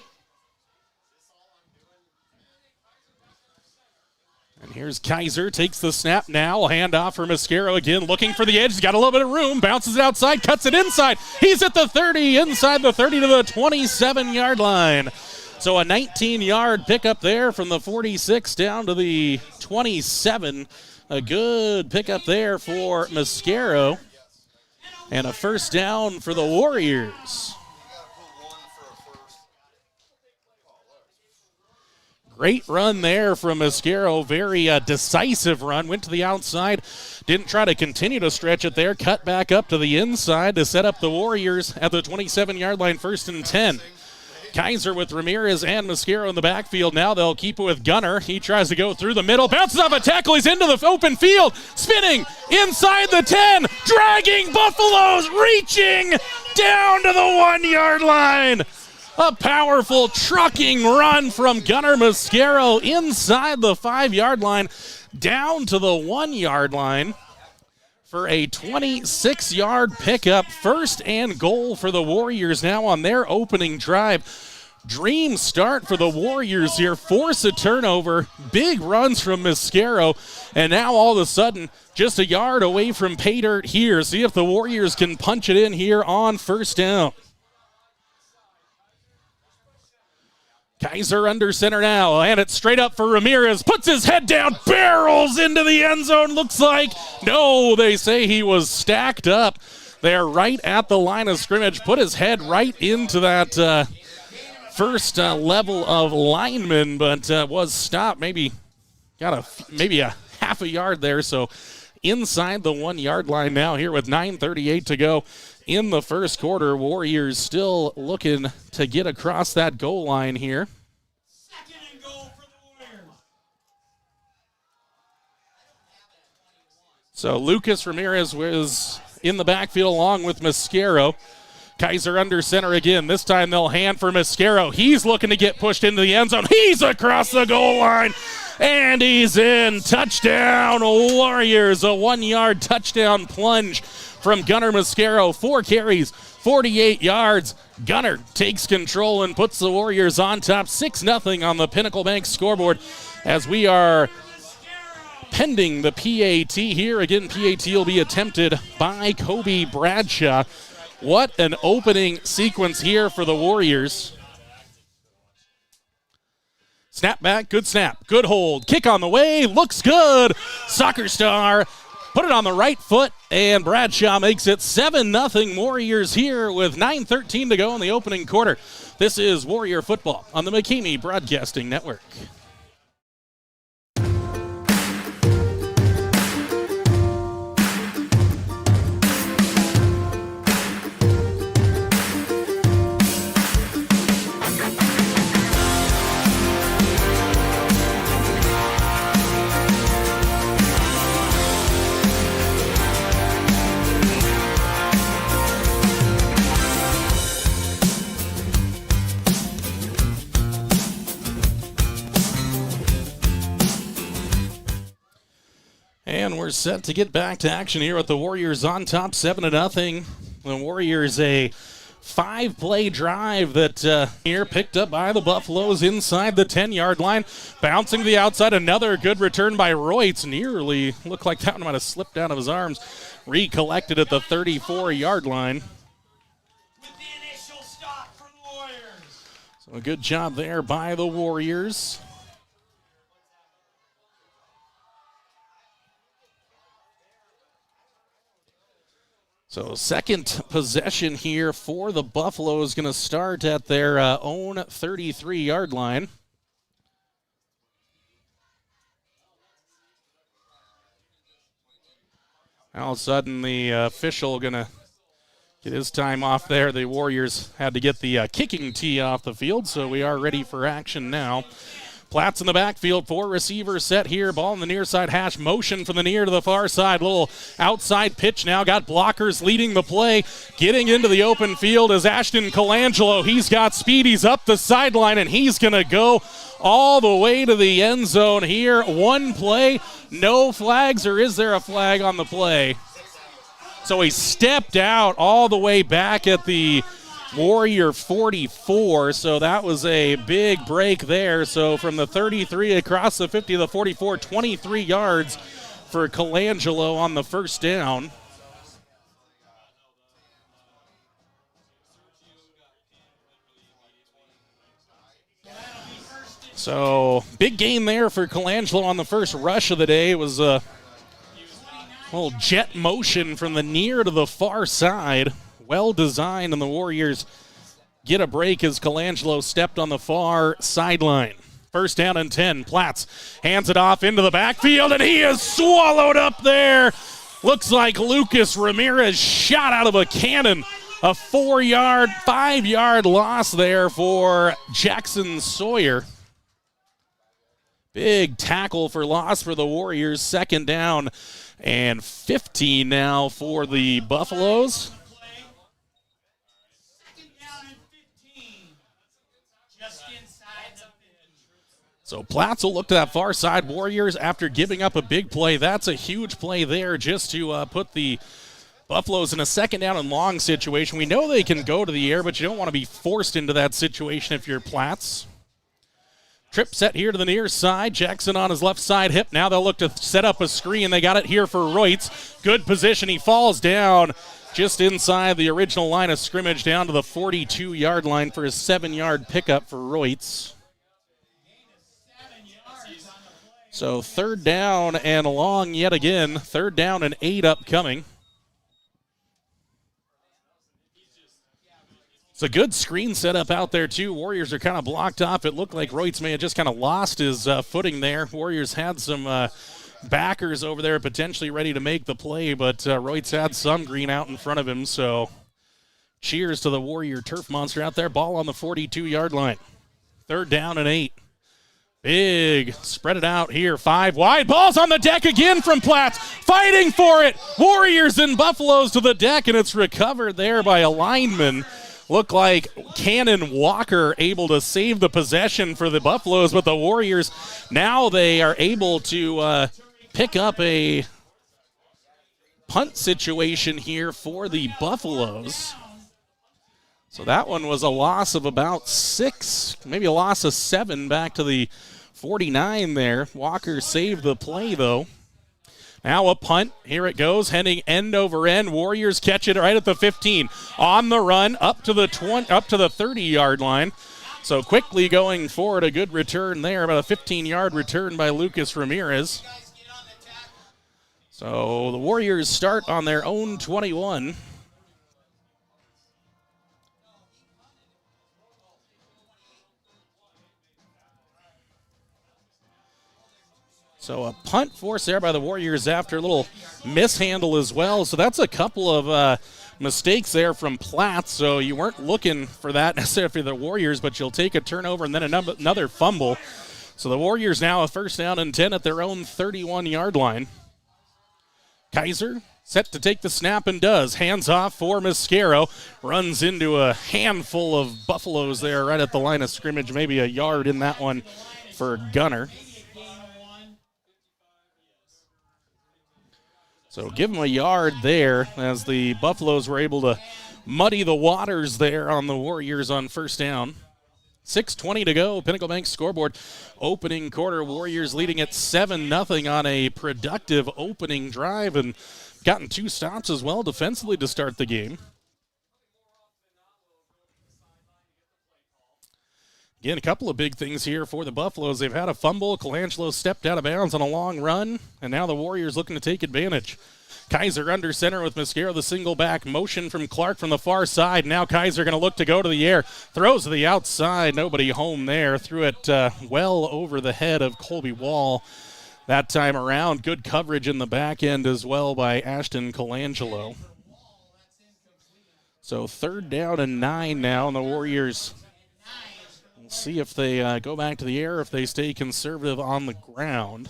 And here's Kaiser, takes the snap now. Handoff for Mascaro again, looking for the edge. He's got a little bit of room, bounces it outside, cuts it inside. He's at the 30, inside the 30 to the 27-yard line. So a 19-yard pickup there from the 46 down to the 27. A good pickup there for Mascaro. And a 1st down for the Warriors. Great run there from Mascaro. Very decisive run. Went to the outside. Didn't try to continue to stretch it there. Cut back up to the inside to set up the Warriors at the 27-yard line, 1st and 10. Kaiser with Ramirez and Mascaro in the backfield. Now they'll keep it with Gunnar. He tries to go through the middle. Bounces off a tackle. He's into the open field. Spinning inside the 10. Dragging Buffaloes. Reaching down to the 1-yard line. A powerful trucking run from Gunnar Mascaro inside the 5-yard line. Down to the 1-yard line for a 26-yard pickup. 1st and goal for the Warriors now on their opening drive. Dream start for the Warriors here. Force a turnover. Big runs from Mascaro. And now all of a sudden, just a yard away from pay dirt here. See if the Warriors can punch it in here on first down. Kaiser under center now, and it's straight up for Ramirez. Puts his head down, barrels into the end zone. Looks like, no, they say he was stacked up there right at the line of scrimmage. Put his head right into that first level of lineman, but was stopped. Maybe a half a yard there. So inside the 1 yard line now here with 9:38 to go in the first quarter. Warriors still looking to get across that goal line here. Second and goal for the Warriors. So Lucas Ramirez was in the backfield along with Mascaro. Kaiser under center again. This time they'll hand for Mascaro. He's looking to get pushed into the end zone. He's across the goal line, and he's in. Touchdown, Warriors. A 1 yard touchdown plunge from Gunnar Mascaro. 4 carries, 48 yards. Gunnar takes control and puts the Warriors on top 6-0 on the Pinnacle Bank scoreboard as we are pending the PAT here. Again, PAT will be attempted by Kobe Bradshaw. What an opening sequence here for the Warriors. Snap back, good snap, good hold. Kick on the way, looks good. Soccer star put it on the right foot, and Bradshaw makes it 7-0 Warriors here with 9:13 to go in the opening quarter. This is Warrior football on the McKamey Broadcasting Network. And we're set to get back to action here with the Warriors on top 7-0. The Warriors a 5-play drive that here picked up by the Buffaloes inside the 10-yard line. Bouncing to the outside, another good return by Royts. Nearly looked like that one might have slipped out of his arms. Recollected at the 34-yard line. With the initial stop for the Warriors. So a good job there by the Warriors. So second possession here for the Buffaloes going to start at their own 33-yard line. All of a sudden the official going to get his time off there. The Warriors had to get the kicking tee off the field, so we are ready for action now. Platts in the backfield, 4 receivers set here. Ball in the near side hash. Motion from the near to the far side. Little outside pitch now. Got blockers leading the play. Getting into the open field is Ashton Colangelo. He's got speed. He's up the sideline, and he's going to go all the way to the end zone here. One play, no flags, or is there a flag on the play? So he stepped out all the way back at the Warrior 44, so that was a big break there. So from the 33 across the 50 to the 44, 23 yards for Colangelo on the first down. So big gain there for Colangelo on the first rush of the day. It was a little jet motion from the near to the far side. Well designed, and the Warriors get a break as Colangelo stepped on the far sideline. First down and 10. Platts hands it off into the backfield, and he is swallowed up there. Looks like Lucas Ramirez shot out of a cannon. A 5-yard loss there for Jackson Sawyer. Big tackle for loss for the Warriors. Second down and 15 now for the Buffaloes. So Platts will look to that far side. Warriors, after giving up a big play, that's a huge play there just to put the Buffalo's in a second down and long situation. We know they can go to the air, but you don't want to be forced into that situation if you're Platts. Trip set here to the near side. Jackson on his left side hip. Now they'll look to set up a screen. They got it here for Reutz. Good position. He falls down just inside the original line of scrimmage down to the 42-yard line for his 7-yard pickup for Reutz. So 3rd down and long yet again. 3rd down and 8 upcoming. It's a good screen setup out there, too. Warriors are kind of blocked off. It looked like Reutz may have just kind of lost his footing there. Warriors had some backers over there potentially ready to make the play, but Reutz had some green out in front of him. So cheers to the Warrior turf monster out there. Ball on the 42-yard line. 3rd down and 8. Big, spread it out here. 5 wide. Ball's on the deck again from Platts. Fighting for it. Warriors and Buffaloes to the deck, and it's recovered there by a lineman. Looked like Cannon Walker able to save the possession for the Buffaloes, but the Warriors, now they are able to pick up a punt situation here for the Buffaloes. So that one was a loss of about 6, maybe a loss of 7 back to the 49 there. Walker saved the play, though. Now a punt. Here it goes, heading end over end. Warriors catch it right at the 15. On the run, up to the 30-yard line. So quickly going forward, a good return there, about a 15-yard return by Lucas Ramirez. So the Warriors start on their own 21. So a punt force there by the Warriors after a little mishandle as well. So that's a couple of mistakes there from Platts. So you weren't looking for that necessarily for the Warriors, but you'll take a turnover and then another fumble. So the Warriors now a 1st down and 10 at their own 31-yard line. Kaiser set to take the snap and does. Hands off for Mascaro. Runs into a handful of Buffaloes there right at the line of scrimmage. Maybe a yard in that one for Gunner. So give him a yard there as the Buffaloes were able to muddy the waters there on the Warriors on 1st down. 6:20 to go. Pinnacle Bank scoreboard. Opening quarter, Warriors leading at 7-0 on a productive opening drive and gotten 2 stops as well defensively to start the game. Again, a couple of big things here for the Buffaloes. They've had a fumble. Colangelo stepped out of bounds on a long run, and now the Warriors looking to take advantage. Kaiser under center with Mascaro, the single back motion from Clark from the far side. Now Kaiser going to look to go to the air. Throws to the outside. Nobody home there. Threw it well over the head of Colby Wall that time around. Good coverage in the back end as well by Ashton Colangelo. So 3rd down and 9 now, and the Warriors will see if they go back to the air, if they stay conservative on the ground.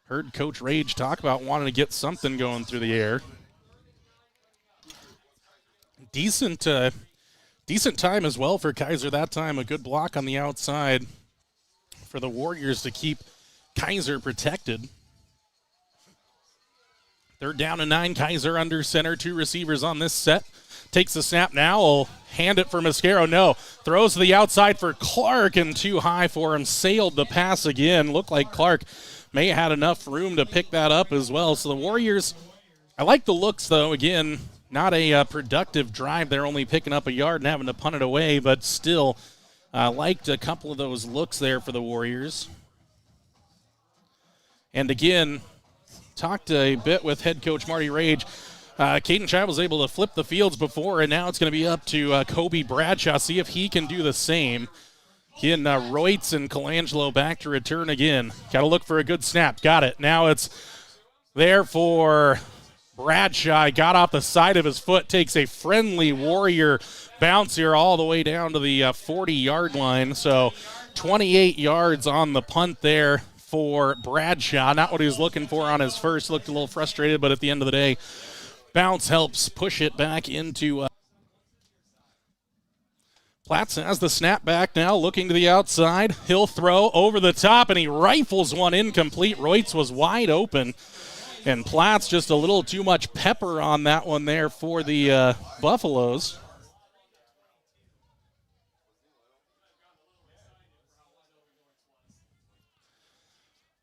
Heard Coach Rage talk about wanting to get something going through the air. Decent time as well for Kaiser that time. A good block on the outside for the Warriors to keep Kaiser protected. 3rd down and 9. Kaiser under center. 2 receivers on this set. Takes the snap now. Will hand it for Mascaro. No. Throws to the outside for Clark and too high for him. Sailed the pass again. Looked like Clark may have had enough room to pick that up as well. So the Warriors, I like the looks though. Again, not a productive drive. They're only picking up a yard and having to punt it away, but still liked a couple of those looks there for the Warriors. And again, talked a bit with head coach Marty Rage. Caden Child was able to flip the fields before, and now it's going to be up to Kobe Bradshaw, see if he can do the same. Again, Reutz and Colangelo back to return again. Got to look for a good snap. Got it. Now it's there for Bradshaw. Got off the side of his foot, takes a friendly Warrior bounce here all the way down to the 40-yard line. So 28 yards on the punt there for Bradshaw. Not what he was looking for on his first. Looked a little frustrated, but at the end of the day, bounce helps push it back into Platts has the snap back now, looking to the outside. He'll throw over the top, and he rifles one incomplete. Reutz was wide open. And Platt's just a little too much pepper on that one there for the Buffaloes.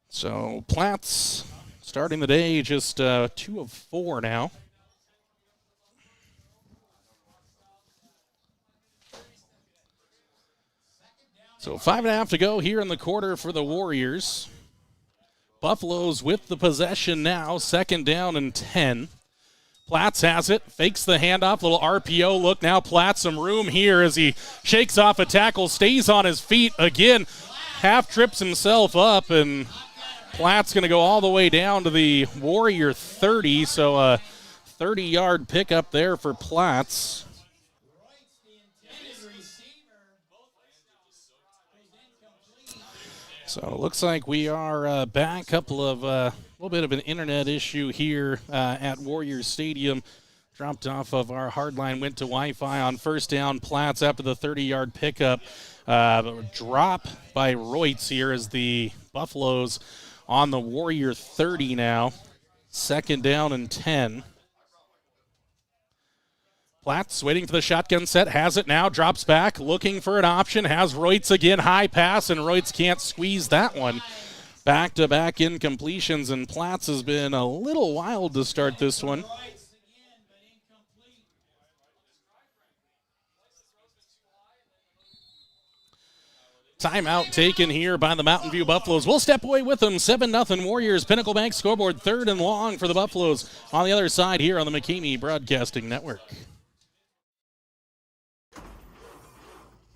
So Platt's starting the day just 2 of 4 now. So 5.5 to go here in the quarter for the Warriors. Buffaloes with the possession now, 2nd down and 10. Platts has it, fakes the handoff, little RPO look. Now Platts some room here as he shakes off a tackle, stays on his feet again, half trips himself up, and Platt's going to go all the way down to the Warrior 30, so a 30-yard pickup there for Platts. So it looks like we are back. Couple of little bit of an internet issue here at Warriors Stadium. Dropped off of our hard line, went to Wi-Fi on 1st down. Platts after the 30-yard pickup. Drop by Reutz here as the Buffaloes on the Warrior 30 now. 2nd down and 10. Platts waiting for the shotgun set, has it now, drops back, looking for an option, has Reutz again, high pass, and Reutz can't squeeze that one. Back-to-back incompletions, and Platts has been a little wild to start this one. Timeout taken here by the Mountain View Buffaloes. We'll step away with them. 7-0 Warriors. Pinnacle Bank scoreboard, 3rd and long for the Buffaloes on the other side here on the McKamey Broadcasting Network.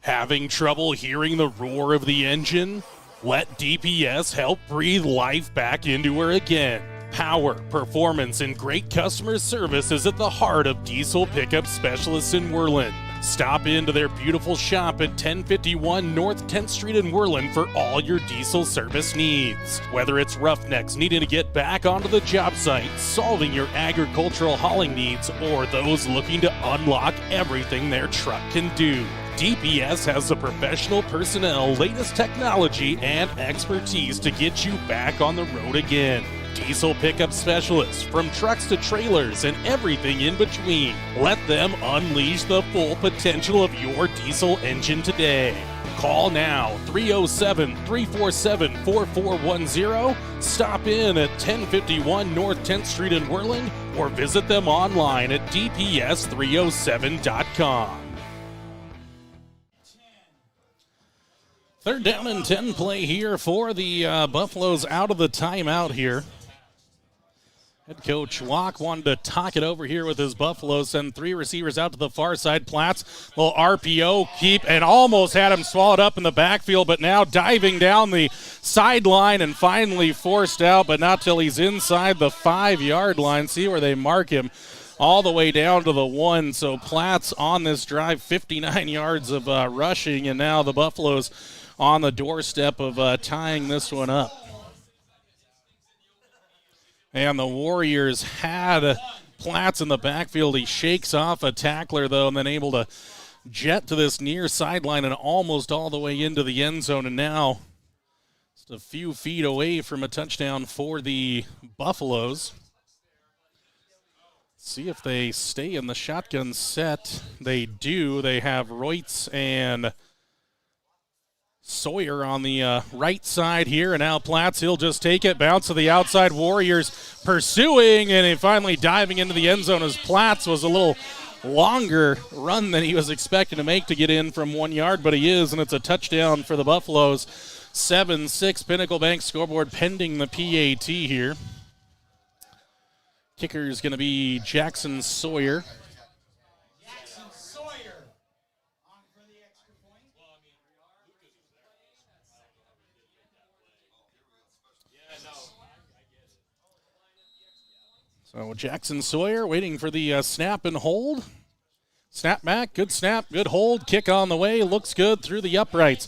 Having trouble hearing the roar of the engine? Let DPS help breathe life back into her again. Power, performance, and great customer service is at the heart of diesel pickup specialists in Worland. Stop into their beautiful shop at 1051 North 10th Street in Worland for all your diesel service needs. Whether it's roughnecks needing to get back onto the job site, solving your agricultural hauling needs, or those looking to unlock everything their truck can do, DPS has the professional personnel, latest technology, and expertise to get you back on the road again. Diesel pickup specialists, from trucks to trailers and everything in between. Let them unleash the full potential of your diesel engine today. Call now, 307-347-4410. Stop in at 1051 North 10th Street in Worland, or visit them online at dps307.com. 3rd down and 10 play here for the Buffaloes out of the timeout here. Head coach Locke wanted to talk it over here with his Buffaloes, send 3 receivers out to the far side. Platts, little RPO keep, and almost had him swallowed up in the backfield, but now diving down the sideline and finally forced out, but not till he's inside the 5-yard line. See where they mark him. All the way down to the 1. So Platts on this drive, 59 yards of rushing, and now the Buffaloes on the doorstep of tying this one up. And the Warriors had Platts in the backfield. He shakes off a tackler, though, and then able to jet to this near sideline and almost all the way into the end zone. And now just a few feet away from a touchdown for the Buffaloes. See if they stay in the shotgun set. They do. They have Reutz and Sawyer on the right side here, and now Platts, he'll just take it, bounce to the outside. Warriors pursuing, and finally diving into the end zone as Platts was a little longer run than he was expecting to make to get in from 1 yard, but he is, and it's a touchdown for the Buffaloes. 7-6 Pinnacle Bank scoreboard pending the PAT here. Kicker is going to be Jackson Sawyer. So Jackson Sawyer waiting for the snap and hold. Snap back, good snap, good hold, kick on the way, looks good through the uprights.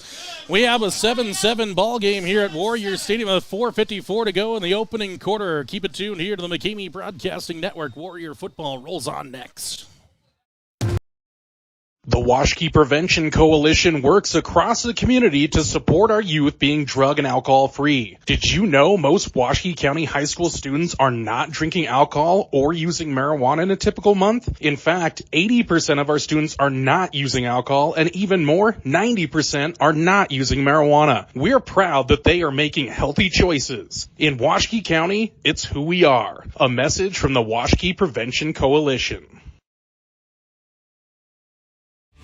We have a 7-7 ball game here at Warriors Stadium with 4:54 to go in the opening quarter. Keep it tuned here to the McKamey Broadcasting Network. Warrior football rolls on next. The Washkey Prevention Coalition works across the community to support our youth being drug and alcohol free. Did you know most Washkey County high school students are not drinking alcohol or using marijuana in a typical month? In fact, 80% of our students are not using alcohol, and even more, 90% are not using marijuana. We're proud that they are making healthy choices. In Washkey County, it's who we are. A message from the Washkey Prevention Coalition.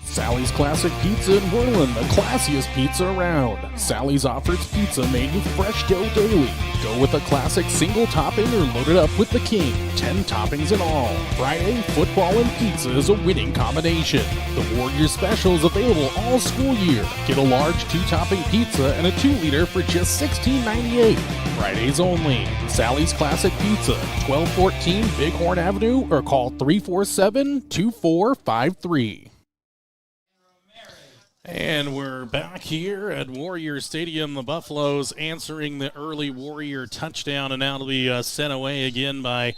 Sally's Classic Pizza in Worland, the classiest pizza around. Sally's offers pizza made with fresh dough daily. Go with a classic single topping or load it up with the king. 10 toppings in all. Friday, football and pizza is a winning combination. The Warriors special is available all school year. Get a large 2-topping pizza and a 2-liter for just $16.98. Fridays only. Sally's Classic Pizza, 1214 Bighorn Avenue, or call 347-2453. And we're back here at Warrior Stadium. The Buffaloes answering the early Warrior touchdown, and now it'll be sent away again by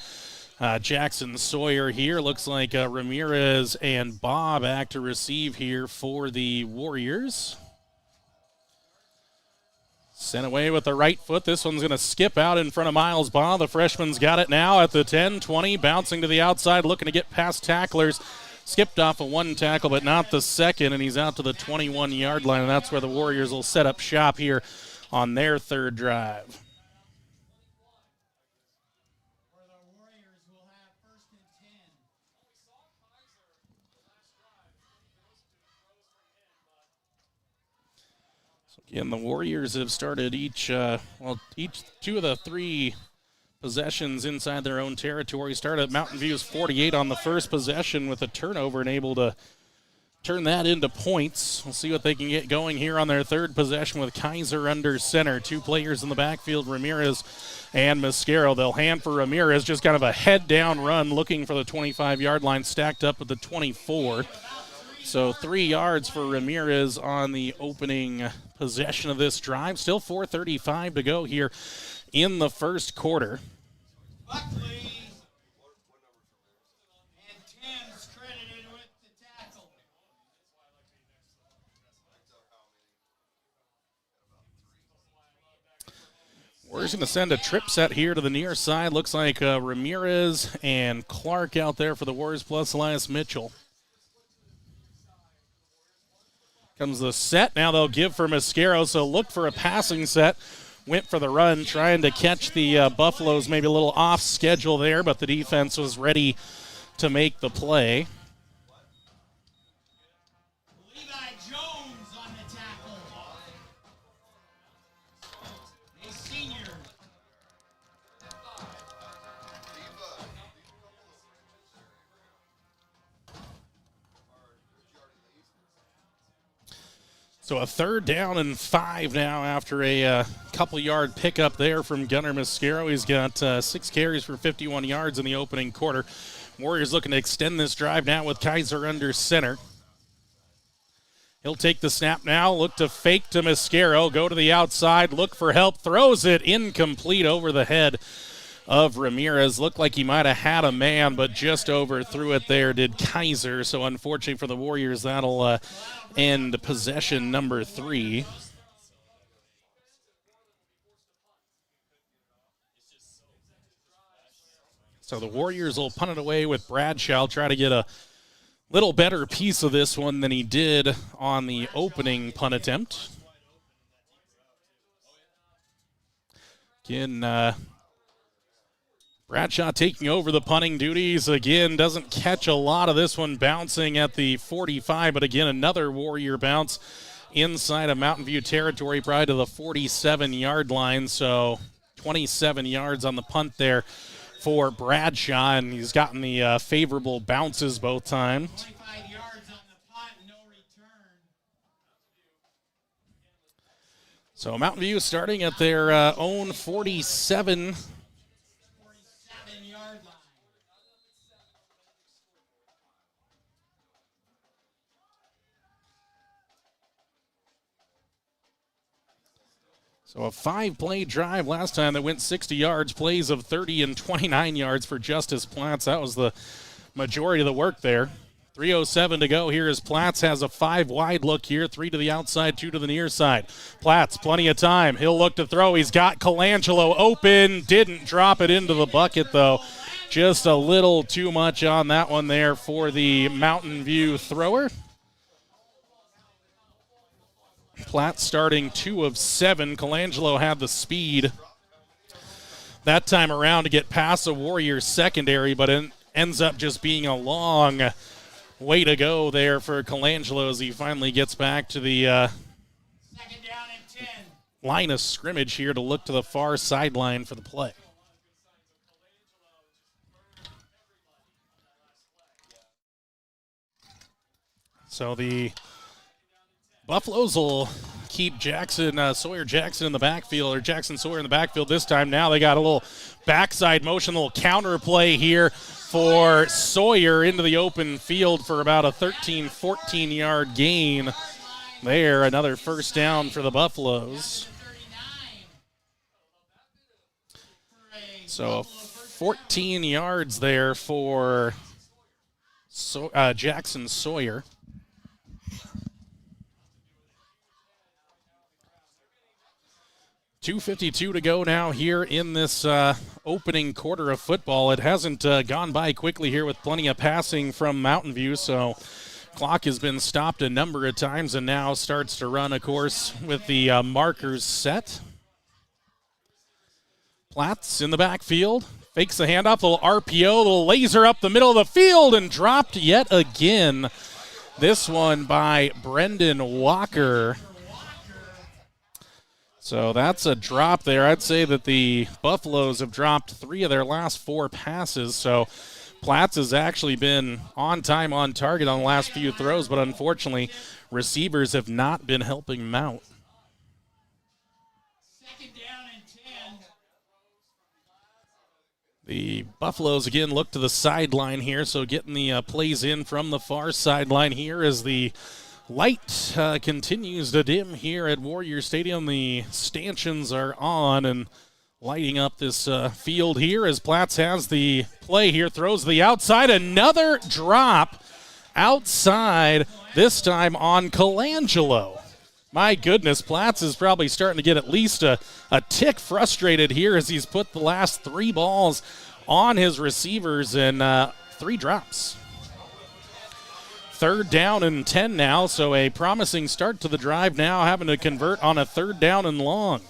Jackson Sawyer here. Looks like Ramirez and Bob act to receive here for the Warriors. Sent away with the right foot. This one's going to skip out in front of Miles Baugh. The freshman's got it now at the 10, 20, bouncing to the outside, looking to get past tacklers. Skipped off of one tackle, but not the second, and he's out to the 21-yard line, and that's where the Warriors will set up shop here on their third drive. So again, the Warriors have started each 2 of the 3 possessions inside their own territory. Started at Mountain View's 48 on the first possession with a turnover and able to turn that into points. We'll see what they can get going here on their third possession with Kaiser under center. 2 players in the backfield, Ramirez and Mascaro. They'll hand for Ramirez, just kind of a head-down run looking for the 25-yard line, stacked up at the 24. So 3 yards for Ramirez on the opening possession of this drive. Still 4:35 to go here in the first quarter. Buckley and Tim's credited with the tackle. We're just going to send a trip set here to the near side. Looks like Ramirez and Clark out there for the Warriors, plus Elias Mitchell. Comes the set. Now they'll give for Mascaro, so look for a passing set. Went for the run, trying to catch the Buffaloes maybe a little off schedule there, but the defense was ready to make the play. Levi Jones on the tackle. A senior. So a 3rd down and 5 now after a couple-yard pickup there from Gunnar Mascaro. He's got 6 carries for 51 yards in the opening quarter. Warriors looking to extend this drive now with Kaiser under center. He'll take the snap now, look to fake to Mascaro, go to the outside, look for help, throws it incomplete over the head of Ramirez. Looked like he might have had a man, but just overthrew it there did Kaiser. So unfortunately for the Warriors, that'll end possession number 3. So the Warriors will punt it away with Bradshaw, try to get a little better piece of this one than he did on the opening punt attempt. Again, Bradshaw taking over the punting duties. Again, doesn't catch a lot of this one, bouncing at the 45, but again, another Warrior bounce inside of Mountain View territory, probably to the 47-yard line. So 27 yards on the punt there for Bradshaw, and he's gotten the favorable bounces both times. 25 yards on the punt, no return. So Mountain View starting at their own 47. 47-yard line. So a 5-play drive last time that went 60 yards, plays of 30 and 29 yards for Justice Platts. That was the majority of the work there. 3:07 to go here as Platts has a 5-wide look here, 3 to the outside, 2 to the near side. Platts, plenty of time. He'll look to throw. He's got Colangelo open. Didn't drop it into the bucket, though. Just a little too much on that one there for the Mountain View thrower. Platts starting 2 of 7. Colangelo had the speed that time around to get past the Warriors secondary, but it ends up just being a long way to go there for Colangelo as he finally gets back to the Second down and 10. line of scrimmage here to look to the far sideline for the play. So the Buffaloes will keep Sawyer Jackson in the backfield, or Jackson Sawyer in the backfield this time. Now they got a little backside motion, a little counter play here for Sawyer into the open field for about a 13, 14-yard gain there. Another first down for the Buffaloes. So 14 yards there for Jackson Sawyer. .252 to go now here in this opening quarter of football. It hasn't gone by quickly here with plenty of passing from Mountain View, so clock has been stopped a number of times and now starts to run, of course, with the markers set. Platts in the backfield, fakes the handoff, little RPO, little laser up the middle of the field, and dropped yet again. This one by Brendan Walker. So that's a drop there. I'd say that the Buffaloes have dropped 3 of their last 4 passes. So Platts has actually been on time, on target on the last few throws, but unfortunately, receivers have not been helping him out. Second down and 10. The Buffaloes again look to the sideline here, so getting the plays in from the far sideline here as the light continues to dim here at Warrior Stadium. The stanchions are on and lighting up this field here as Platts has the play here, throws to the outside. Another drop outside, this time on Colangelo. My goodness, Platts is probably starting to get at least a tick frustrated here as he's put the last 3 balls on his receivers and 3 drops. Third down and 10 now, so a promising start to the drive now, having to convert on a 3rd down and long.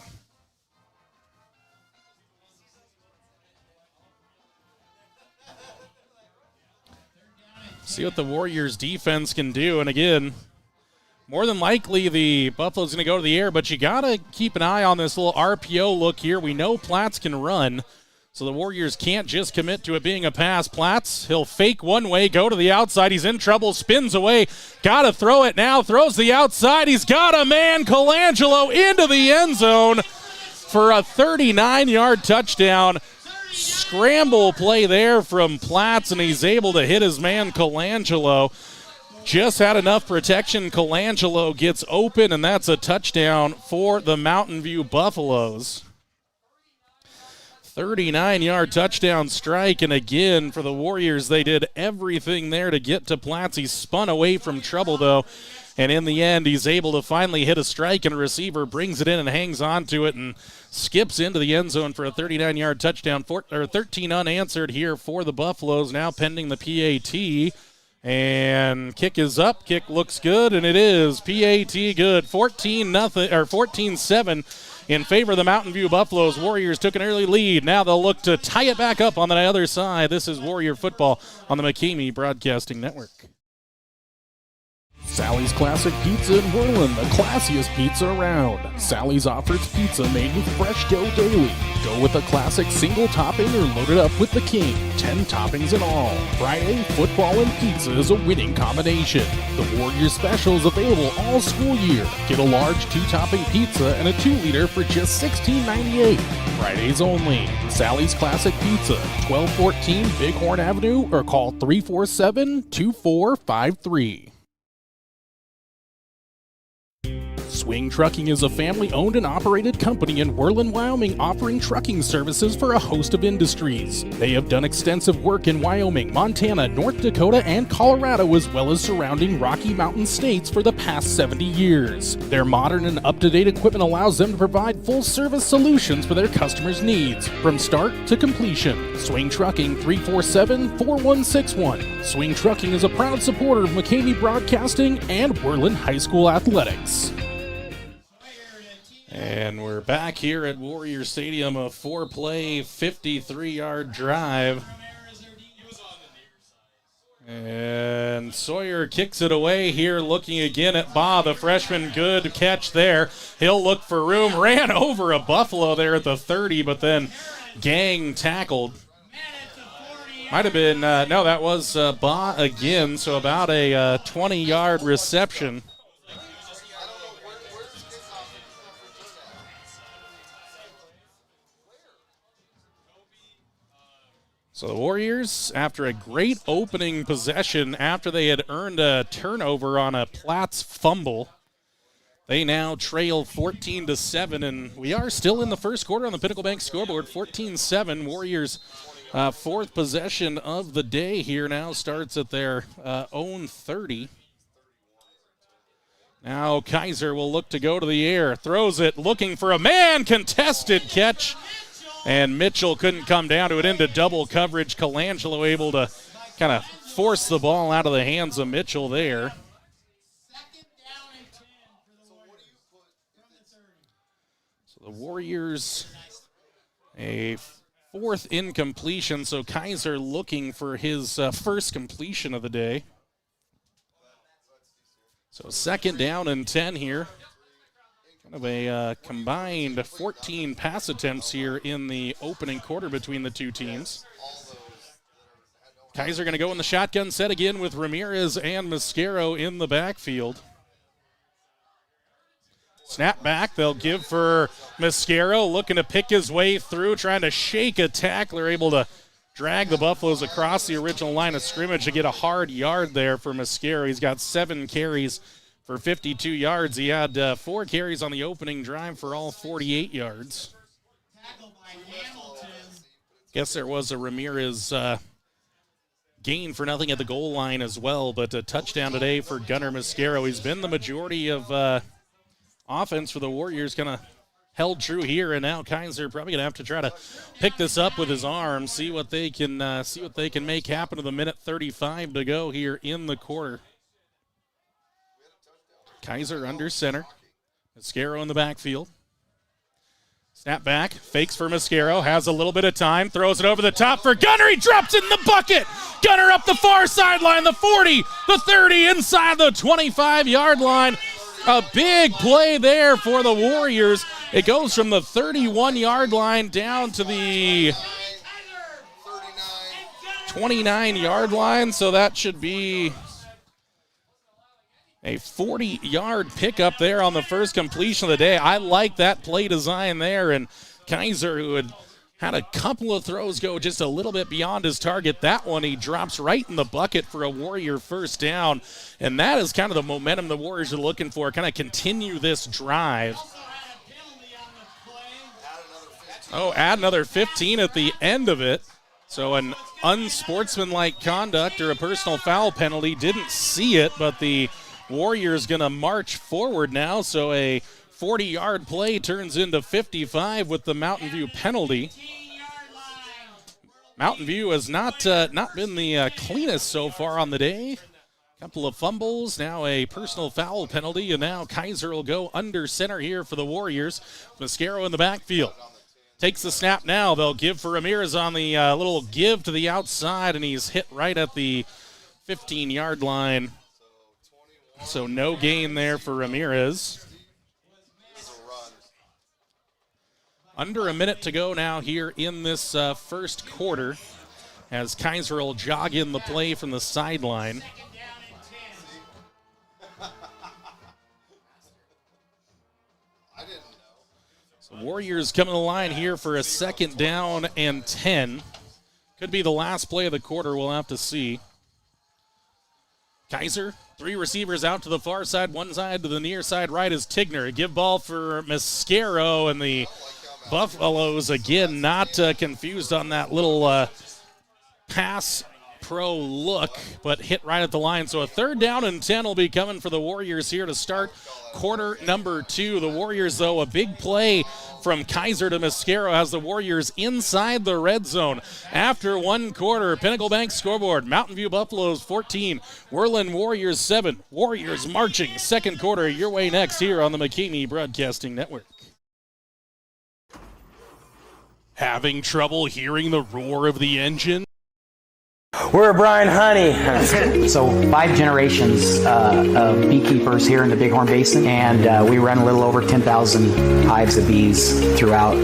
See what the Warriors defense can do, and again, more than likely the Buffalo's going to go to the air, but you got to keep an eye on this little RPO look here. We know Platts can run, so the Warriors can't just commit to it being a pass. Platts, he'll fake one way, go to the outside. He's in trouble, spins away. Got to throw it now, throws the outside. He's got a man, Colangelo, into the end zone for a 39-yard touchdown. Scramble play there from Platts, and he's able to hit his man, Colangelo. Just had enough protection. Colangelo gets open, and that's a touchdown for the Mountain View Buffaloes. 39-yard touchdown strike, and again, for the Warriors, they did everything there to get to Platts. He spun away from trouble, though, and in the end, he's able to finally hit a strike, and a receiver brings it in and hangs on to it and skips into the end zone for a 39-yard touchdown. 13 unanswered here for the Buffaloes, now pending the PAT. And kick is up, kick looks good, and it is PAT good. 14-7 in favor of the Mountain View Buffaloes. Warriors took an early lead. Now they'll look to tie it back up on the other side. This is Warrior football on the McKamey Broadcasting Network. Sally's Classic Pizza in Worland, the classiest pizza around. Sally's offers pizza made with fresh dough daily. Go with a classic single topping or load it up with the king. 10 toppings in all. Friday, football and pizza is a winning combination. The Warrior Special is available all school year. Get a large 2-topping pizza and a 2-liter for just $16.98. Fridays only. Sally's Classic Pizza, 1214 Bighorn Avenue, or call 347-2453. Swing Trucking is a family-owned and operated company in Worland, Wyoming, offering trucking services for a host of industries. They have done extensive work in Wyoming, Montana, North Dakota, and Colorado, as well as surrounding Rocky Mountain states for the past 70 years. Their modern and up-to-date equipment allows them to provide full-service solutions for their customers' needs, from start to completion. Swing Trucking, 347-4161. Swing Trucking is a proud supporter of McCamey Broadcasting and Worland High School Athletics. And we're back here at Warrior Stadium, a 4-play, 53-yard drive. And Sawyer kicks it away here, looking again at Ba, the freshman. Good catch there. He'll look for room. Ran over a Buffalo there at the 30, but then Gang tackled. Might have been, no, that was Ba again, so about a 20-yard reception. So the Warriors, after a great opening possession, after they had earned a turnover on a Platts fumble, they now trail 14-7, and we are still in the first quarter on the Pinnacle Bank scoreboard. 14-7. Warriors' fourth possession of the day here now starts at their own 30. Now Kaiser will look to go to the air, throws it, looking for a man, contested catch. And Mitchell couldn't come down to it into double coverage. Colangelo able to kind of force the ball out of the hands of Mitchell there. So the Warriors, a fourth incompletion. So Kaiser looking for his first completion of the day. So 2nd down and 10 here. Kind of a combined 14 pass attempts here in the opening quarter between the two teams. Kaiser going to go in the shotgun set again with Ramirez and Mascaro in the backfield. Snap back, they'll give for Mascaro, looking to pick his way through, trying to shake a tackler, able to drag the Buffaloes across the original line of scrimmage to get a hard yard there for Mascaro. He's got 7 carries for 52 yards. He had 4 carries on the opening drive for all 48 yards. Guess there was a Ramirez gain for nothing at the goal line as well, but a touchdown today for Gunnar Mascaro. He's been the majority of offense for the Warriors, kind of held true here, and now Kaiser probably going to have to try to pick this up with his arm, see what they can make happen with a minute 35 to go here in the quarter. Kaiser under center. Mascaro in the backfield. Snap back, fakes for Mascaro, has a little bit of time, throws it over the top for Gunnar. He drops it in the bucket. Gunnar up the far sideline, the 40, the 30, inside the 25-yard line. A big play there for the Warriors. It goes from the 31-yard line down to the 29-yard line, so that should be a 40-yard pickup there on the first completion of the day. I like that play design there, and Kaiser, who had a couple of throws go just a little bit beyond his target, that one he drops right in the bucket for a Warrior first down, and that is kind of the momentum the Warriors are looking for, kind of continue this drive. Oh, add another 15 at the end of it. So an unsportsmanlike conduct or a personal foul penalty, didn't see it, but the Warriors going to march forward now, so a 40-yard play turns into 55 with the Mountain View penalty. Mountain View has not been the cleanest so far on the day. Couple of fumbles, now a personal foul penalty, and now Kaiser will go under center here for the Warriors. Mascaro in the backfield. Takes the snap now. They'll give for Ramirez on the little give to the outside, and he's hit right at the 15-yard line. So no gain there for Ramirez. Under a minute to go now here in this first quarter as Kaiser will jog in the play from the sideline. So Warriors coming to the line here for a 2nd down and 10. Could be the last play of the quarter, we'll have to see. Kaiser, 3 receivers out to the far side, one side to the near side right is Tigner. A give ball for Mascaro, and the Buffaloes again not confused on that little pass pro look, but hit right at the line. So a 3rd down and 10 will be coming for the Warriors here to start quarter number 2. The Warriors, though, a big play from Kaiser to Mascaro has the Warriors inside the red zone. After 1 quarter, Pinnacle Bank scoreboard, Mountain View Buffaloes 14, Worland Warriors 7. Warriors marching. 2nd quarter your way next here on the McKamey Broadcasting Network. Having trouble hearing the roar of the engine? We're a Brian Honey. So 5 generations of beekeepers here in the Bighorn Basin, and we run a little over 10,000 hives of bees throughout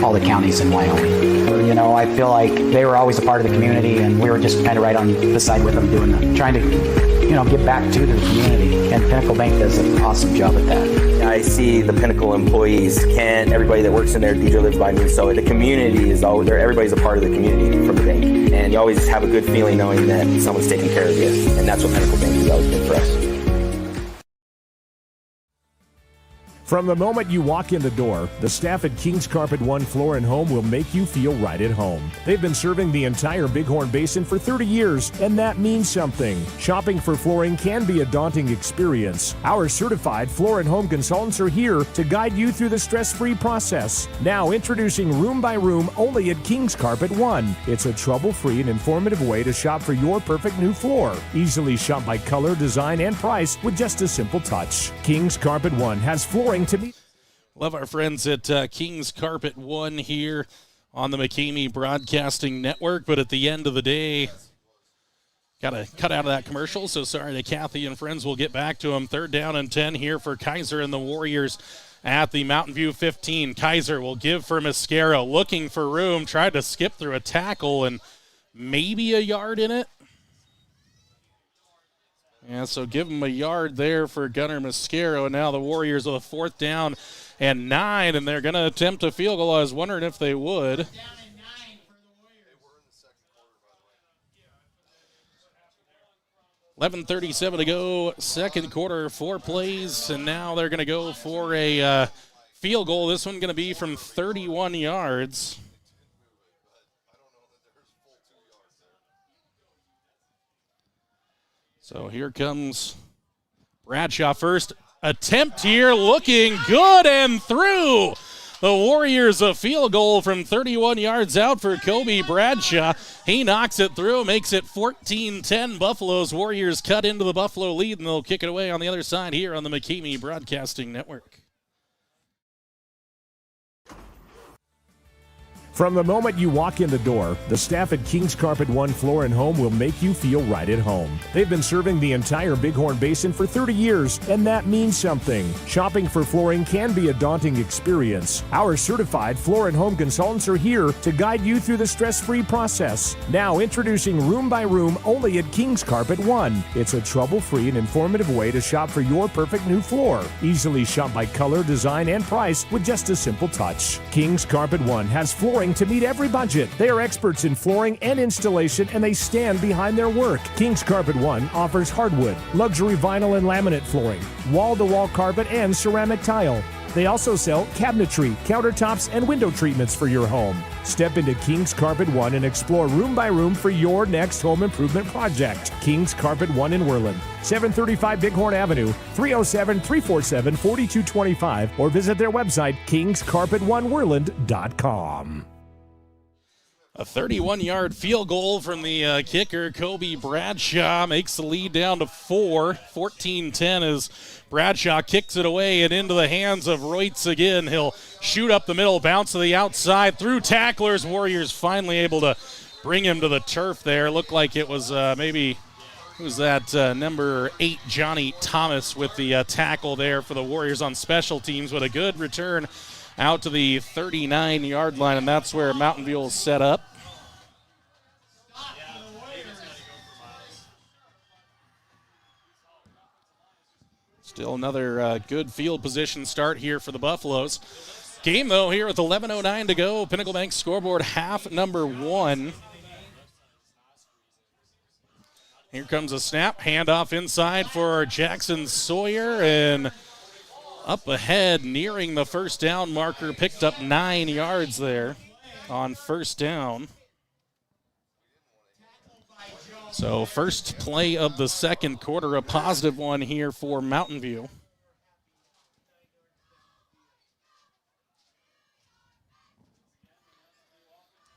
all the counties in Wyoming. You know, I feel like they were always a part of the community, and we were just kind of right on the side with them, trying to, give back to the community. And Pinnacle Bank does an awesome job at that. I see the Pinnacle employees, everybody that works in there, DJ lives by me, so the community is always there. Everybody's a part of the community from the bank, and you always have a good feeling knowing that someone's taking care of you, and that's what Pinnacle Bank has always been for us. From the moment you walk in the door, the staff at King's Carpet One Floor and Home will make you feel right at home. They've been serving the entire Bighorn Basin for 30 years, and that means something. Shopping for flooring can be a daunting experience. Our certified floor and home consultants are here to guide you through the stress-free process. Now introducing Room by Room only at King's Carpet One. It's a trouble-free and informative way to shop for your perfect new floor. Easily shop by color, design, and price with just a simple touch. King's Carpet One has flooring to meet. Love our friends at King's Carpet One here on the McKamey Broadcasting Network, but at the end of the day, got to cut out of that commercial, so sorry to Kathy and friends. We'll get back to them. 3rd down and 10 here for Kaiser and the Warriors at the Mountain View 15. Kaiser will give for Mascaro, looking for room, tried to skip through a tackle and maybe a yard in it. Yeah, so give him a yard there for Gunnar Mascaro. And now the Warriors with a 4th down and 9, and they're going to attempt a field goal. I was wondering if they would. 11:37 to go, 2nd quarter, 4 plays, and now they're going to go for a field goal. This one going to be from 31 yards. So here comes Bradshaw. First attempt here, looking good and through. The Warriors a field goal from 31 yards out for Kobe Bradshaw. He knocks it through, makes it 14-10. Buffaloes. Warriors cut into the Buffalo lead, and they'll kick it away on the other side here on the McKamey Broadcasting Network. From the moment you walk in the door, the staff at King's Carpet One Floor and Home will make you feel right at home. They've been serving the entire Bighorn Basin for 30 years, and that means something. Shopping for flooring can be a daunting experience. Our certified floor and home consultants are here to guide you through the stress-free process. Now introducing Room by Room only at King's Carpet One. It's a trouble-free and informative way to shop for your perfect new floor. Easily shop by color, design, and price with just a simple touch. King's Carpet One has flooring to meet every budget. They are experts in flooring and installation, and they stand behind their work. King's Carpet One offers hardwood, luxury vinyl and laminate flooring, wall-to-wall carpet, and ceramic tile. They also sell cabinetry, countertops, and window treatments for your home. Step into King's Carpet One and explore room by room for your next home improvement project. King's Carpet One in Worland, 735 Bighorn Avenue, 307-347-4225, or visit their website, kingscarpetoneworland.com. A 31-yard field goal from the kicker, Kobe Bradshaw, makes the lead down to 4. 14-10 as Bradshaw kicks it away and into the hands of Reutz again. He'll shoot up the middle, bounce to the outside, through tacklers. Warriors finally able to bring him to the turf there. Looked like it was number 8, Johnny Thomas, with the tackle there for the Warriors on special teams, with a good return out to the 39-yard line, and that's where Mountain View will set up. Still another good field position start here for the Buffaloes. Game, though, here with 11:09 to go. Pinnacle Bank scoreboard, half number 1. Here comes a snap, handoff inside for Jackson Sawyer, and up ahead, nearing the first down marker, picked up 9 yards there on first down. So first play of the second quarter, a positive one here for Mountain View.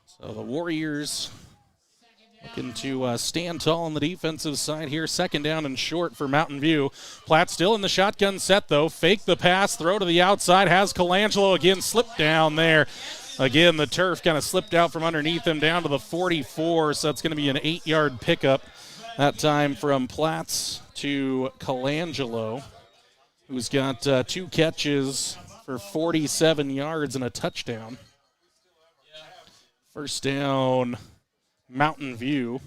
So the Warriors looking to stand tall on the defensive side here. Second down and short for Mountain View. Platt still in the shotgun set, though. Fake the pass, throw to the outside. Has Colangelo again slipped down there. Again, the turf kind of slipped out from underneath him down to the 44, so that's going to be an 8-yard pickup. That time from Platts to Colangelo, who's got 2 catches for 47 yards and a touchdown. First down, Mountain View.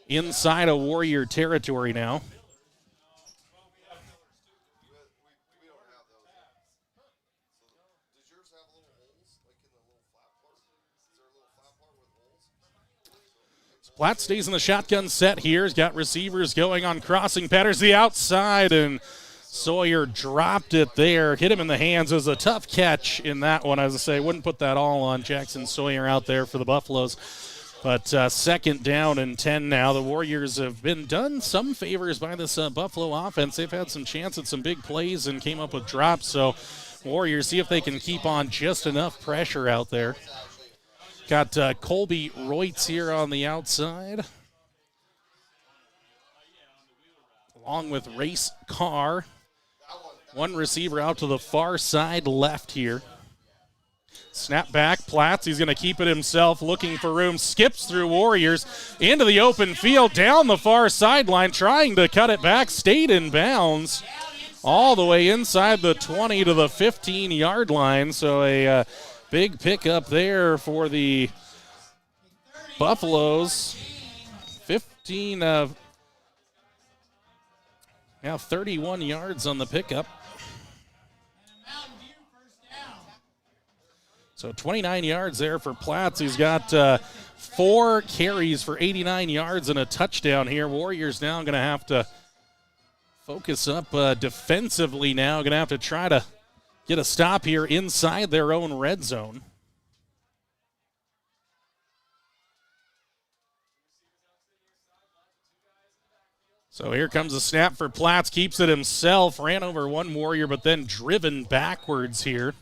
Inside of Warrior territory now. Platt stays in the shotgun set here. He's got receivers going on crossing patterns the outside, and Sawyer dropped it there. Hit him in the hands. It was a tough catch in that one. As I say, wouldn't put that all on Jackson Sawyer out there for the Buffaloes. But second down and 10 now. The Warriors have been done some favors by this Buffalo offense. They've had some chance at some big plays and came up with drops. So Warriors see if they can keep on just enough pressure out there. Got Colby Reutz here on the outside, along with Race Carr. One receiver out to the far side left here. Snap back, Platts. He's going to keep it himself, looking for room. Skips through Warriors into the open field, down the far sideline, trying to cut it back. Stayed in bounds all the way inside the 20 to the 15-yard line. So a big pickup there for the Buffaloes. 31 yards on the pickup. So 29 yards there for Platts. He's got 4 carries for 89 yards and a touchdown here. Warriors now going to have to focus up defensively now. Going to have to try to get a stop here inside their own red zone. So here comes a snap for Platts. Keeps it himself. Ran over one Warrior, but then driven backwards here.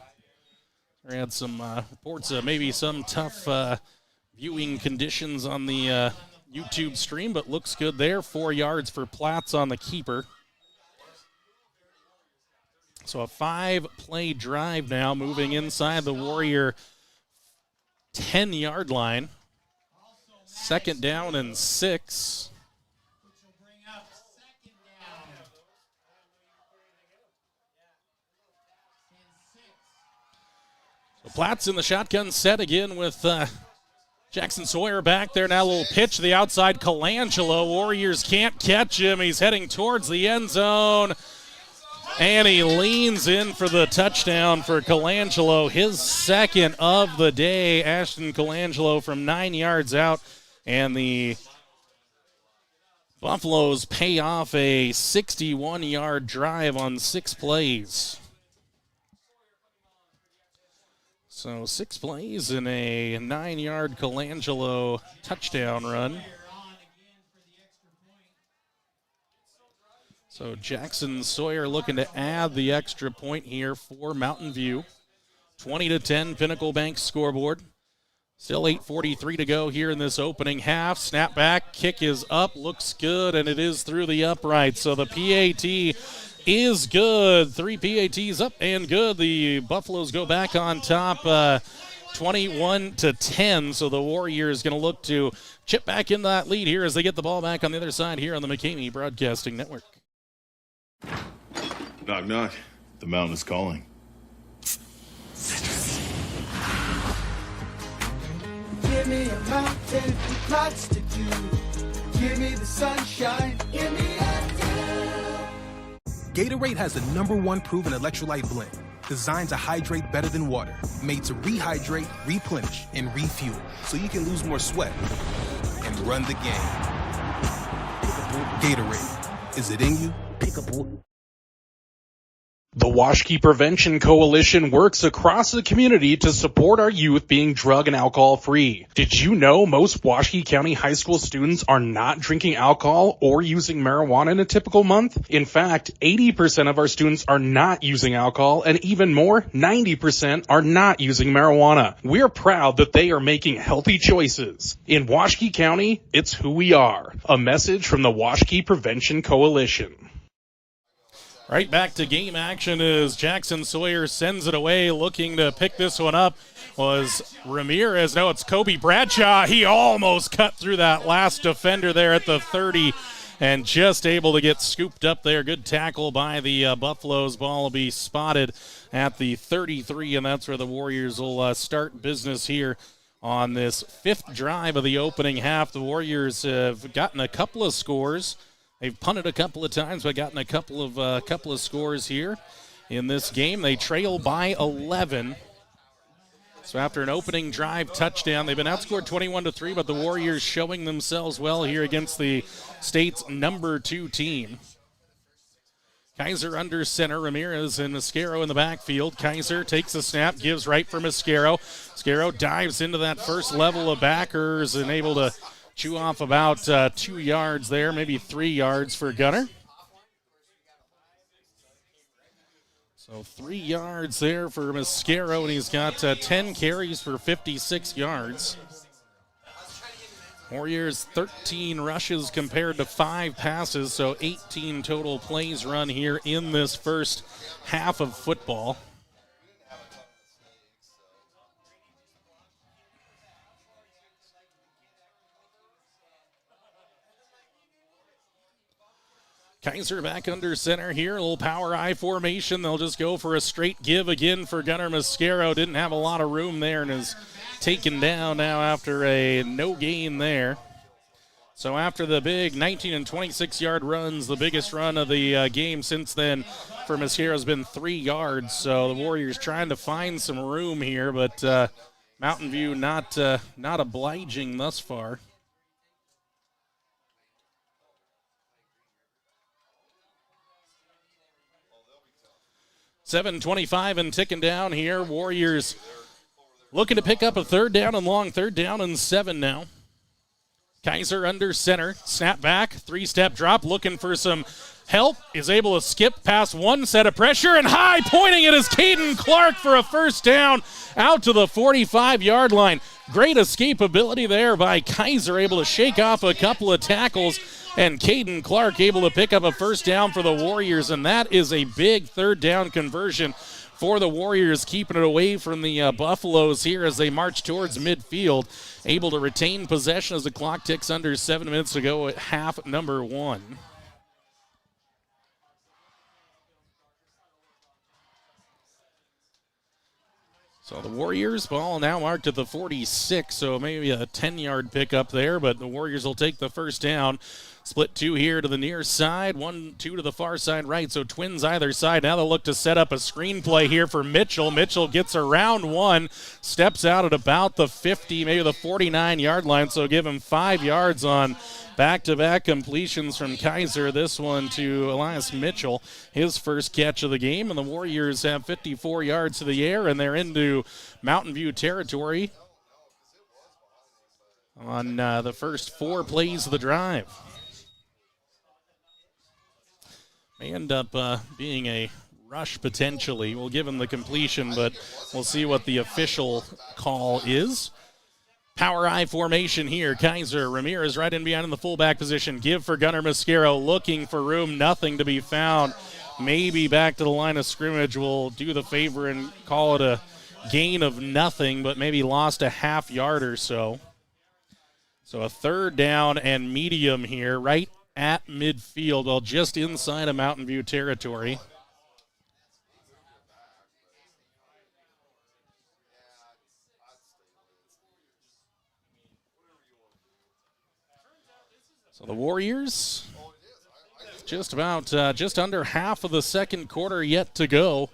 We had some reports of maybe some tough viewing conditions on the YouTube stream, but looks good there. 4 yards for Platts on the keeper. So a 5-play drive now, moving inside the Warrior 10-yard line. Second down and 6. So Platts in the shotgun set again with Jackson Sawyer back there. Now a little pitch to the outside. Colangelo. Warriors can't catch him. He's heading towards the end zone. And he leans in for the touchdown for Colangelo. His second of the day. Ashton Colangelo from 9 yards out. And the Buffaloes pay off a 61-yard drive on 6 plays. So 6 plays and a 9-yard Colangelo touchdown run. So Jackson Sawyer looking to add the extra point here for Mountain View. 20-10 Pinnacle Bank scoreboard. Still 8:43 to go here in this opening half. Snap back, kick is up, looks good, and it is through the upright. So the PAT is good. 3 PATs up and good. The Buffaloes go back on top 21-10. So the Warriors going to look to chip back in that lead here as they get the ball back on the other side here on the McCamey Broadcasting Network. Knock, knock. The mountain is calling. Give me a mountain with lots to do. Give me the sunshine. Give me a Gatorade has the #1 proven electrolyte blend, designed to hydrate better than water, made to rehydrate, replenish, and refuel, so you can lose more sweat and run the game. Gatorade. Is it in you? The Washkey Prevention Coalition works across the community to support our youth being drug and alcohol free. Did you know most Washkey County high school students are not drinking alcohol or using marijuana in a typical month? In fact, 80% of our students are not using alcohol, and even more, 90% are not using marijuana. We're proud that they are making healthy choices. In Washkey County, it's who we are. A message from the Washkey Prevention Coalition. Right back to game action as Jackson Sawyer sends it away. Looking to pick this one up was Ramirez. No, it's Kobe Bradshaw. He almost cut through that last defender there at the 30 and just able to get scooped up there. Good tackle by the Buffaloes. Ball will be spotted at the 33, and that's where the Warriors will start business here on this fifth drive of the opening half. The Warriors have gotten a couple of scores. They've punted a couple of times, but gotten a couple of scores here in this game. They trail by 11. So after an opening drive touchdown, they've been outscored 21-3, but the Warriors showing themselves well here against the state's number 2 team. Kaiser under center, Ramirez and Mascaro in the backfield. Kaiser takes a snap, gives right for Mascaro. Mascaro dives into that first level of backers and able to chew off about 2 yards there, maybe 3 yards for Gunner. So 3 yards there for Mascaro, and he's got 10 carries for 56 yards. Warriors 13 rushes compared to 5 passes, so 18 total plays run here in this first half of football. Kaiser back under center here. A little power I formation. They'll just go for a straight give again for Gunnar Mascaro. Didn't have a lot of room there and is taken down now after a no gain there. So after the big 19 and 26 yard runs, the biggest run of the game since then for Mascaro has been 3 yards. So the Warriors trying to find some room here, but Mountain View not obliging thus far. .7:25 and ticking down here. Warriors looking to pick up a third down and long. 3rd down and 7 now. Kaiser under center. Snap back. 3-step drop. Looking for some help. Is able to skip past one set of pressure. And high pointing it is Caden Clark for a first down out to the 45-yard line. Great escapability there by Kaiser. Able to shake off a couple of tackles. And Caden Clark able to pick up a first down for the Warriors, and that is a big 3rd down conversion for the Warriors, keeping it away from the Buffaloes here as they march towards midfield, able to retain possession as the clock ticks under 7 minutes to go at half number 1. So the Warriors, ball now marked at the 46, so maybe a 10-yard pickup there, but the Warriors will take the first down. Split 2 here to the near side, 1-2 to the far side right, so twins either side. Now they'll look to set up a screenplay here for Mitchell. Mitchell gets around 1, steps out at about the 50, maybe the 49-yard line, so give him 5 yards on back-to-back completions from Kaiser. This one to Elias Mitchell, his first catch of the game, and the Warriors have 54 yards to the air, and they're into Mountain View territory on the first 4 plays of the drive. May end up being a rush potentially. We'll give him the completion, but we'll see what the official call is. Power I formation here. Kaiser, Ramirez right in behind in the fullback position. Give for Gunnar Mascaro, looking for room, nothing to be found. Maybe back to the line of scrimmage. We'll do the favor and call it a gain of nothing, but maybe lost a half yard or so. So a 3rd down and medium here, right at midfield, well, just inside of Mountain View territory. So the Warriors, just under half of the second quarter yet to go.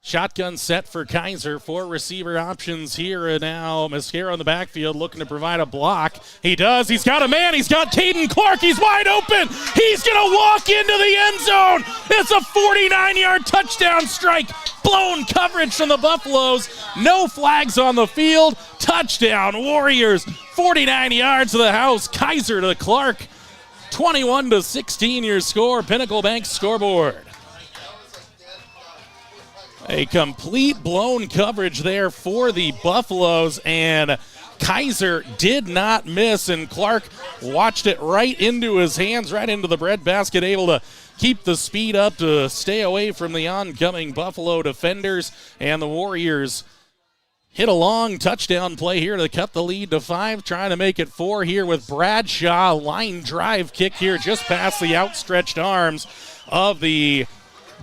Shotgun set for Kaiser. 4 receiver options here, and now Mascaro in the backfield looking to provide a block. He does. He's got a man. He's got Caden Clark. He's wide open. He's going to walk into the end zone. It's a 49-yard touchdown strike. Blown coverage from the Buffaloes. No flags on the field. Touchdown, Warriors. 49 yards to the house. Kaiser to Clark. 21-16 your score. Pinnacle Bank scoreboard. A complete blown coverage there for the Buffaloes, and Kaiser did not miss, and Clark watched it right into his hands, right into the breadbasket, able to keep the speed up to stay away from the oncoming Buffalo defenders, and the Warriors hit a long touchdown play here to cut the lead to 5, trying to make it 4 here with Bradshaw. Line drive kick here just past the outstretched arms of the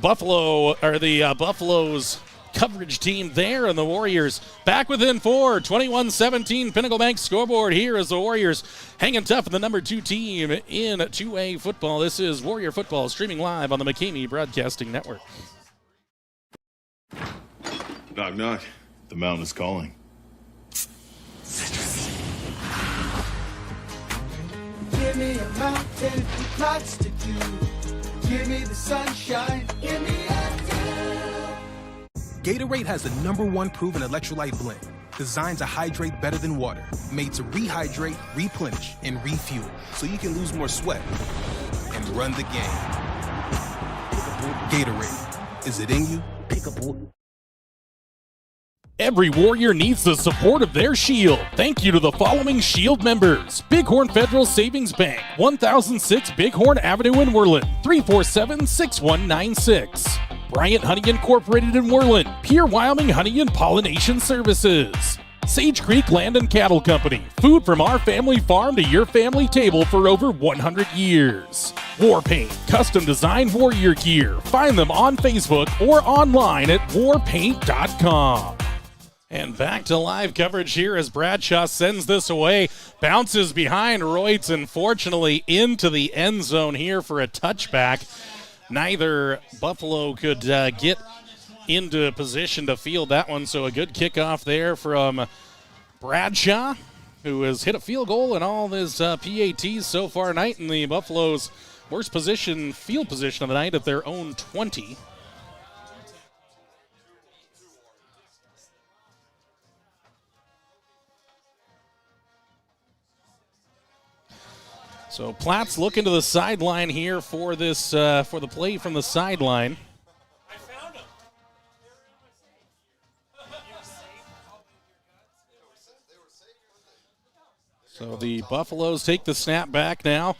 Buffalo's coverage team there, and the Warriors back within 4. 21-17 Pinnacle Bank scoreboard here as the Warriors hanging tough with the number 2 team in 2A football. This is Warrior Football streaming live on the McCamey Broadcasting Network. Knock, knock. The mountain is calling. Give me a mountain with lots to do. Give me the sunshine. Give me a Gatorade has the #1 proven electrolyte blend, designed to hydrate better than water, made to rehydrate, replenish, and refuel, so you can lose more sweat and run the game. Gatorade, is it in you? Every Warrior needs the support of their Shield. Thank you to the following Shield members: Bighorn Federal Savings Bank, 1006 Bighorn Avenue in Worland, 347-6196. Bryant Honey Incorporated in Worland, Pure Wyoming Honey and Pollination Services. Sage Creek Land and Cattle Company, food from our family farm to your family table for over 100 years. War Paint, custom designed warrior gear. Find them on Facebook or online at warpaint.com. And back to live coverage here as Bradshaw sends this away. Bounces behind Royts, unfortunately, into the end zone here for a touchback. Neither Buffalo could get into position to field that one, so a good kickoff there from Bradshaw, who has hit a field goal in all of his PATs so far tonight, and the Buffalo's worst field position of the night at their own 20. So Platt's looking to the sideline here for this for the play from the sideline. I found him. So the Buffaloes take the snap back now.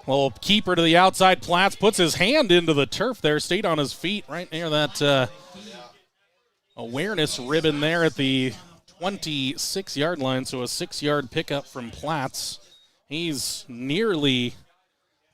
Well, keeper to the outside. Platts puts his hand into the turf there, stayed on his feet right near that awareness ribbon there at the 26-yard line. So a 6-yard pickup from Platts. He's nearly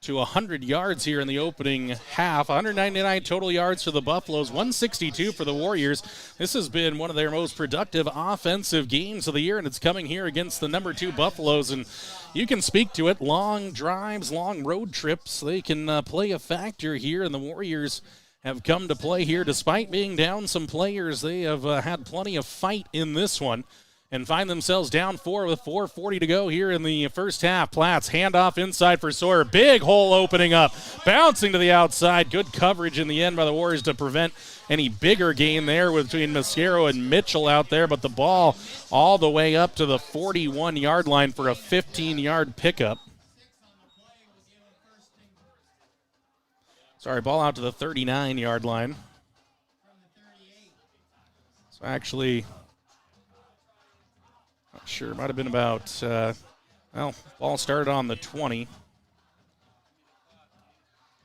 to 100 yards here in the opening half. 199 total yards for the Buffaloes, 162 for the Warriors. This has been one of their most productive offensive games of the year, and it's coming here against the number 2 Buffaloes. And you can speak to it. Long drives, long road trips, they can play a factor here, and the Warriors have come to play here. Despite being down some players, they have had plenty of fight in this one and find themselves down 4 with 4:40 to go here in the first half. Platts, handoff inside for Sawyer. Big hole opening up. Bouncing to the outside. Good coverage in the end by the Warriors to prevent any bigger gain there between Mascaro and Mitchell out there, but the ball all the way up to the 41-yard line for a 15-yard pickup. Sorry, ball out to the 39-yard line. So actually, not sure, it might have been about, ball started on the 20.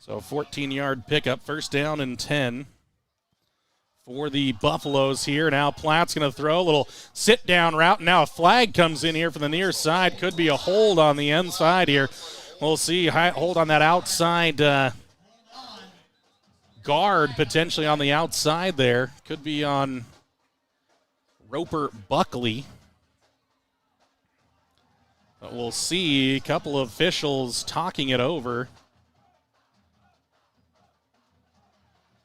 So 14-yard pickup, first down and 10 for the Buffaloes here. Now Platt's going to throw a little sit-down route. Now a flag comes in here from the near side. Could be a hold on the inside here. We'll see. Hold on that outside guard, potentially on the outside there. Could be on Roper Buckley. But we'll see. A couple of officials talking it over.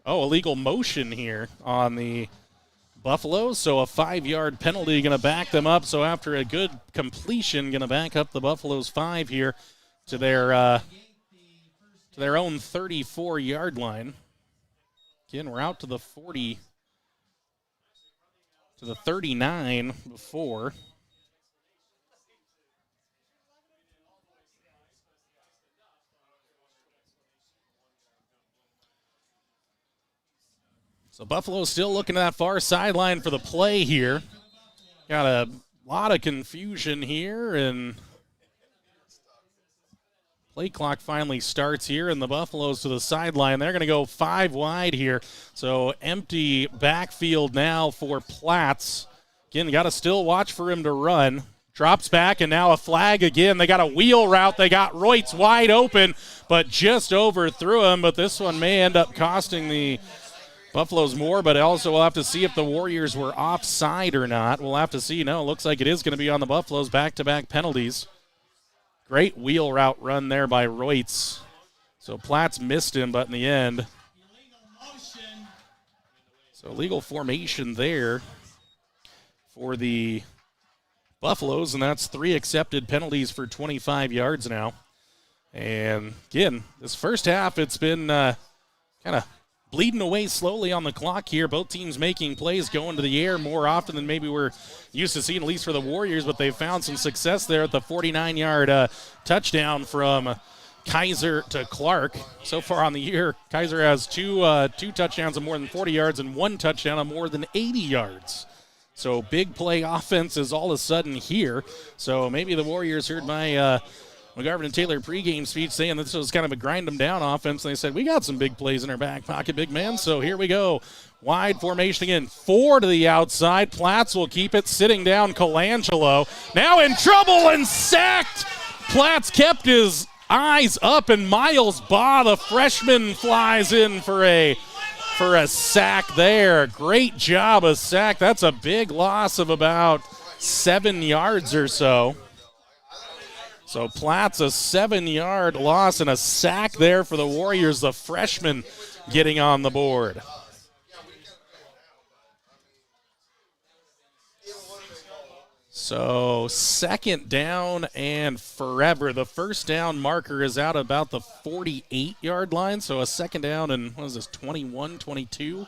Oh, illegal motion here on the Buffaloes, so a 5-yard penalty going to back them up. So after a good completion, going to back up the Buffaloes 5 here to their own 34-yard line. Again, we're out to the 40, to the 39 before. So Buffalo still looking at that far sideline for the play here. Got a lot of confusion here, and play clock finally starts here, and the Buffaloes to the sideline. They're going to go 5 wide here. So empty backfield now for Platts. Again, got to still watch for him to run. Drops back, and now a flag again. They got a wheel route. They got Reutz wide open, but just overthrew him. But this one may end up costing the Buffaloes more, but also we'll have to see if the Warriors were offside or not. We'll have to see. No, it looks like it is going to be on the Buffaloes. Back-to-back penalties. Great wheel route run there by Reutz. So Platts missed him, but in the end. So legal formation there for the Buffaloes, and that's 3 accepted penalties for 25 yards now. And again, this first half, it's been kind of bleeding away slowly on the clock here. Both teams making plays, going to the air more often than maybe we're used to seeing, at least for the Warriors, but they've found some success there at the 49-yard touchdown from Kaiser to Clark. So far on the year, Kaiser has two touchdowns of more than 40 yards and 1 touchdown of more than 80 yards. So big play offense is all of a sudden here. So maybe the Warriors heard my McGarvin Taylor pregame speech saying this was kind of a grind them down offense. And they said, we got some big plays in our back pocket, big man. So here we go. Wide formation again. 4 to the outside. Platts will keep it. Sitting down Colangelo. Now in trouble and sacked. Platts kept his eyes up, and Miles Baugh, the freshman, flies in for a sack there. Great job, a sack. That's a big loss of about 7 yards or so. So Platts, a 7-yard loss and a sack there for the Warriors, the freshman getting on the board. So 2nd down and forever. The first down marker is out about the 48-yard line, so a 2nd down and, 21, 22?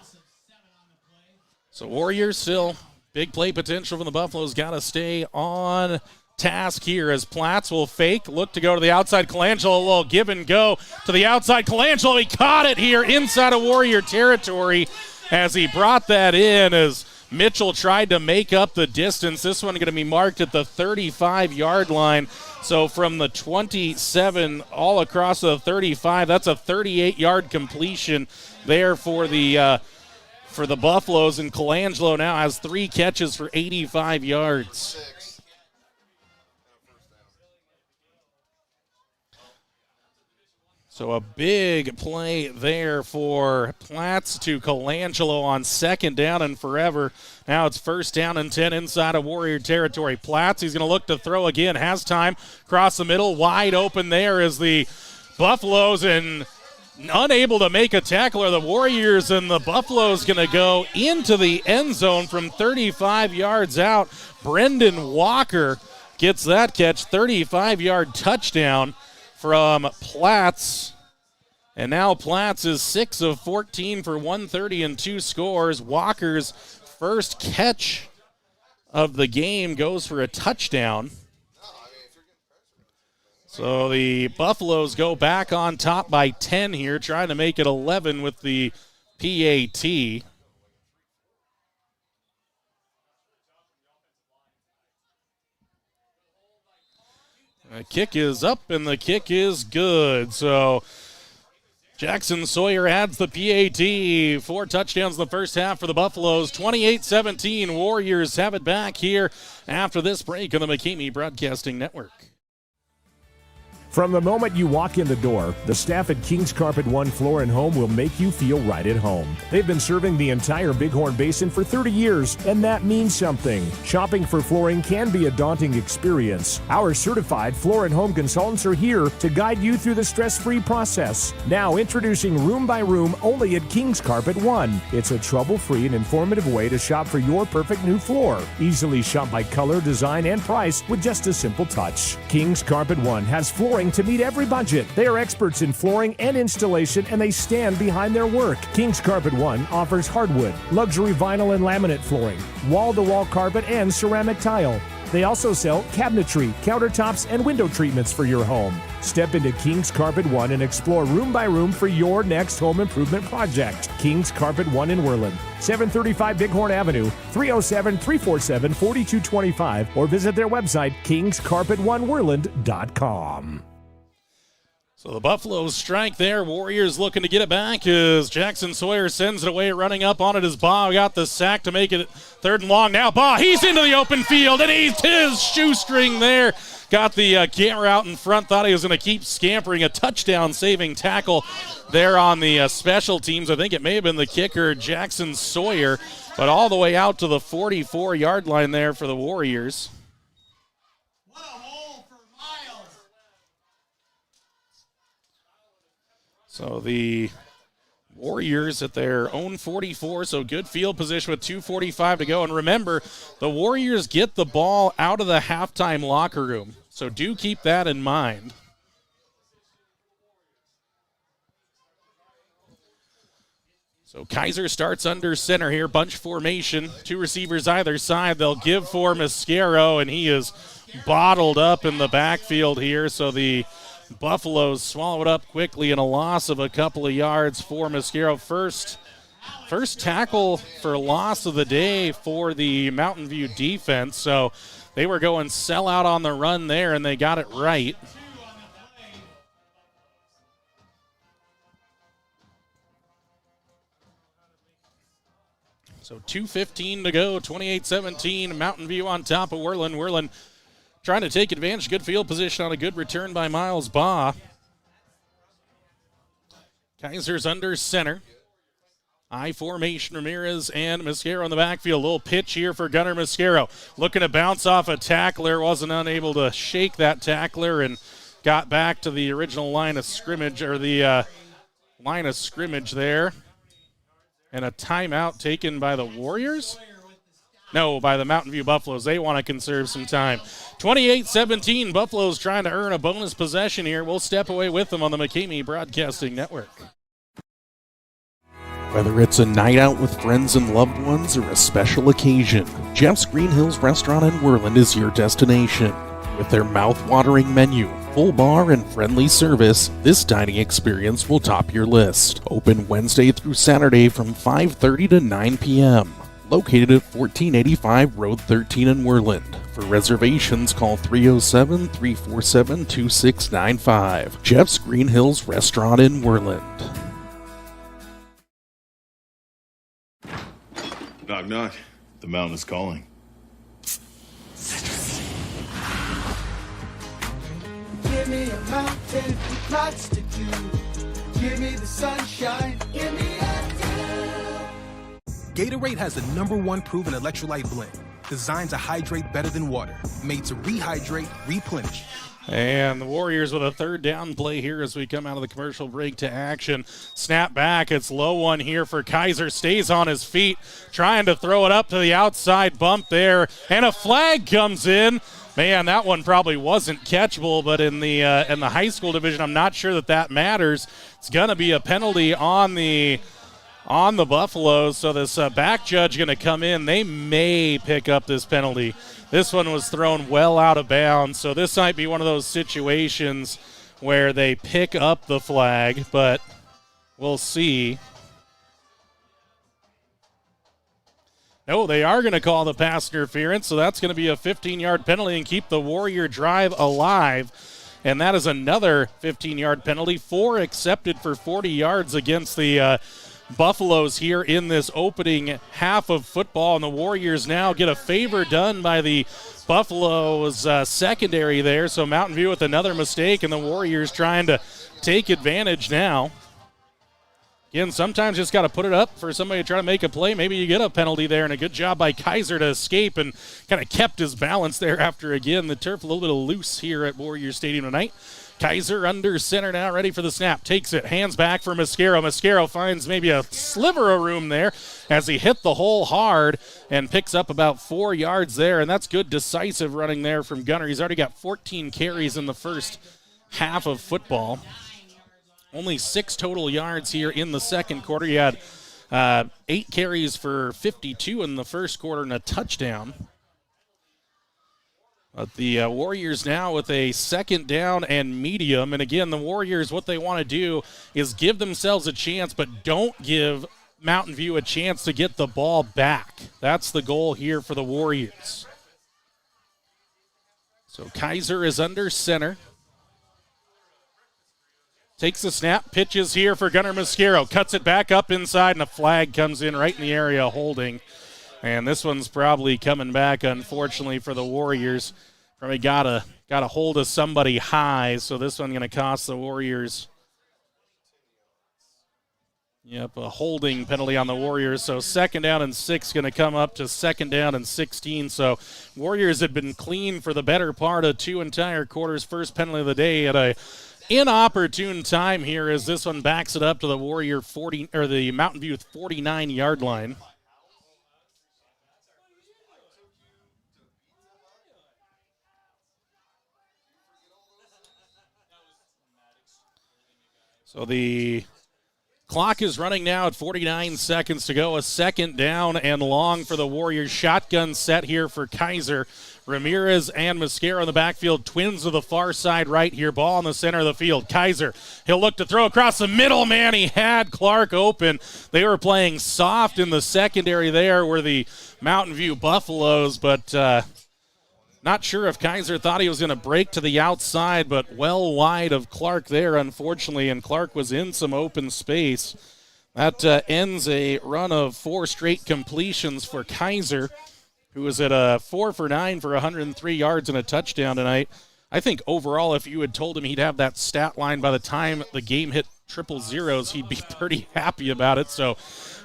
So Warriors still big play potential from the Buffaloes. Got to stay on task here as Platts will fake, look to go to the outside. Colangelo, a little give and go to the outside. Colangelo, he caught it here inside of Warrior territory as he brought that in as Mitchell tried to make up the distance. This one going to be marked at the 35-yard line. So from the 27 all across the 35, that's a 38-yard completion there for the Buffaloes. And Colangelo now has 3 catches for 85 yards. So a big play there for Platts to Colangelo on 2nd down and forever. Now it's 1st down and 10 inside of Warrior territory. Platts, he's going to look to throw again, has time, cross the middle, wide open there is the Buffaloes, and unable to make a tackle are the Warriors, and the Buffaloes going to go into the end zone from 35 yards out. Brendan Walker gets that catch, 35-yard touchdown from Platts. And now Platts is 6 of 14 for 130 and 2 scores. Walker's first catch of the game goes for a touchdown. So the Buffaloes go back on top by 10 here, trying to make it 11 with the PAT. The kick is up, and the kick is good. So Jackson Sawyer adds the PAT. 4 touchdowns in the first half for the Buffaloes. 28-17. Warriors have it back here after this break on the McKamey Broadcasting Network. From the moment you walk in the door, the staff at King's Carpet One Floor and Home will make you feel right at home. They've been serving the entire Bighorn Basin for 30 years, and that means something. Shopping for flooring can be a daunting experience. Our certified floor and home consultants are here to guide you through the stress-free process. Now introducing Room by Room only at King's Carpet One. It's a trouble-free and informative way to shop for your perfect new floor. Easily shop by color, design, and price with just a simple touch. King's Carpet One has flooring to meet every budget. They are experts in flooring and installation, and they stand behind their work. King's Carpet One offers hardwood, luxury vinyl and laminate flooring, wall-to-wall carpet, and ceramic tile. They also sell cabinetry, countertops, and window treatments for your home. Step into King's Carpet One and explore room by room for your next home improvement project. King's Carpet One in Worland, 735 Bighorn Avenue, 307-347-4225, or visit their website, kingscarpetoneworland.com. So the Buffaloes strike there. Warriors looking to get it back as Jackson Sawyer sends it away. Running up on it is Baugh. Got the sack to make it 3rd and long. Now Baugh, he's into the open field, and he's his shoestring there. Got the camera out in front. Thought he was going to keep scampering. A touchdown-saving tackle there on the special teams. I think it may have been the kicker, Jackson Sawyer, but all the way out to the 44-yard line there for the Warriors. So the Warriors at their own 44, so good field position with 2:45 to go. And remember, the Warriors get the ball out of the halftime locker room, so do keep that in mind. So Kaiser starts under center here, bunch formation, 2 receivers either side. They'll give for Mascaro, and he is bottled up in the backfield here, so the Buffaloes swallow it up quickly and a loss of a couple of yards for Mascaro. First tackle for loss of the day for the Mountain View defense. So they were going sell out on the run there, and they got it right. So 2:15 to go, 28-17. Mountain View on top of Worland. Worland trying to take advantage. Good field position on a good return by Miles Baugh. Kaiser's under center. I formation, Ramirez and Mascaro in the backfield. Little pitch here for Gunnar Mascaro. Looking to bounce off a tackler. Wasn't unable to shake that tackler and got back to the original line of scrimmage, or the line of scrimmage there. And a timeout taken by the Warriors? No, by the Mountain View Buffaloes. They want to conserve some time. 28-17, Buffaloes trying to earn a bonus possession here. We'll step away with them on the McCamey Broadcasting Network. Whether it's a night out with friends and loved ones or a special occasion, Jeff's Green Hills Restaurant in Worland is your destination. With their mouth-watering menu, full bar, and friendly service, this dining experience will top your list. Open Wednesday through Saturday from 5:30 to 9 p.m. Located at 1485 Road 13 in Worland. For reservations, call 307-347-2695. Jeff's Green Hills Restaurant in Worland. Knock, knock. The mountain is calling. Give me a mountain with lots to do. Give me the sunshine. Give me a Gatorade has the #1 proven electrolyte blend, designed to hydrate better than water, made to rehydrate, replenish. And the Warriors with a 3rd down play here as we come out of the commercial break to action. Snap back. It's low one here for Kaiser. Stays on his feet, trying to throw it up to the outside bump there. And a flag comes in. Man, that one probably wasn't catchable, but in the high school division, I'm not sure that matters. It's going to be a penalty on the Buffaloes, so this back judge going to come in. They may pick up this penalty. This one was thrown well out of bounds, so this might be one of those situations where they pick up the flag, but we'll see. No, they are going to call the pass interference, so that's going to be a 15-yard penalty and keep the Warrior drive alive. And that is another 15-yard penalty. 4 accepted for 40 yards against the Buffaloes here in this opening half of football, and the Warriors now get a favor done by the Buffaloes secondary there. So Mountain View with another mistake, and the Warriors trying to take advantage now. Again, sometimes just got to put it up for somebody to try to make a play. Maybe you get a penalty there, and a good job by Kaiser to escape and kind of kept his balance there after, again, the turf a little bit loose here at Warrior Stadium tonight. Kaiser under center now, ready for the snap. Takes it, hands back for Mascaro. Mascaro finds maybe a sliver of room there as he hit the hole hard and picks up about 4 yards there, and that's good decisive running there from Gunner. He's already got 14 carries in the first half of football. Only 6 total yards here in the second quarter. He had 8 carries for 52 in the first quarter and a touchdown. But the Warriors now with a second down and medium. And again, the Warriors, what they want to do is give themselves a chance, but don't give Mountain View a chance to get the ball back. That's the goal here for the Warriors. So Kaiser is under center. Takes the snap, pitches here for Gunnar Mascaro. Cuts it back up inside, and a flag comes in right in the area holding. And this one's probably coming back, unfortunately, for the Warriors. Probably got a hold of somebody high, so this one going to cost the Warriors. Yep, a holding penalty on the Warriors. So second down and 6 going to come up to second down and 16. So Warriors had been clean for the better part of 2 entire quarters. First penalty of the day at a inopportune time here as this one backs it up to the Warrior 40 or the Mountain View 49-yard line. So the clock is running now at 49 seconds to go. A second down and long for the Warriors. Shotgun set here for Kaiser. Ramirez and Mascaro in the backfield. Twins to the far side right here. Ball in the center of the field. Kaiser, he'll look to throw across the middle. Man, he had Clark open. They were playing soft in the secondary there were the Mountain View Buffaloes, but not sure if Kaiser thought he was going to break to the outside, but well wide of Clark there, unfortunately, and Clark was in some open space. That ends a run of 4 straight completions for Kaiser, who was at 4 for 9 for 103 yards and a touchdown tonight. I think overall, if you had told him he'd have that stat line by the time the game hit triple zeros, he'd be pretty happy about it. So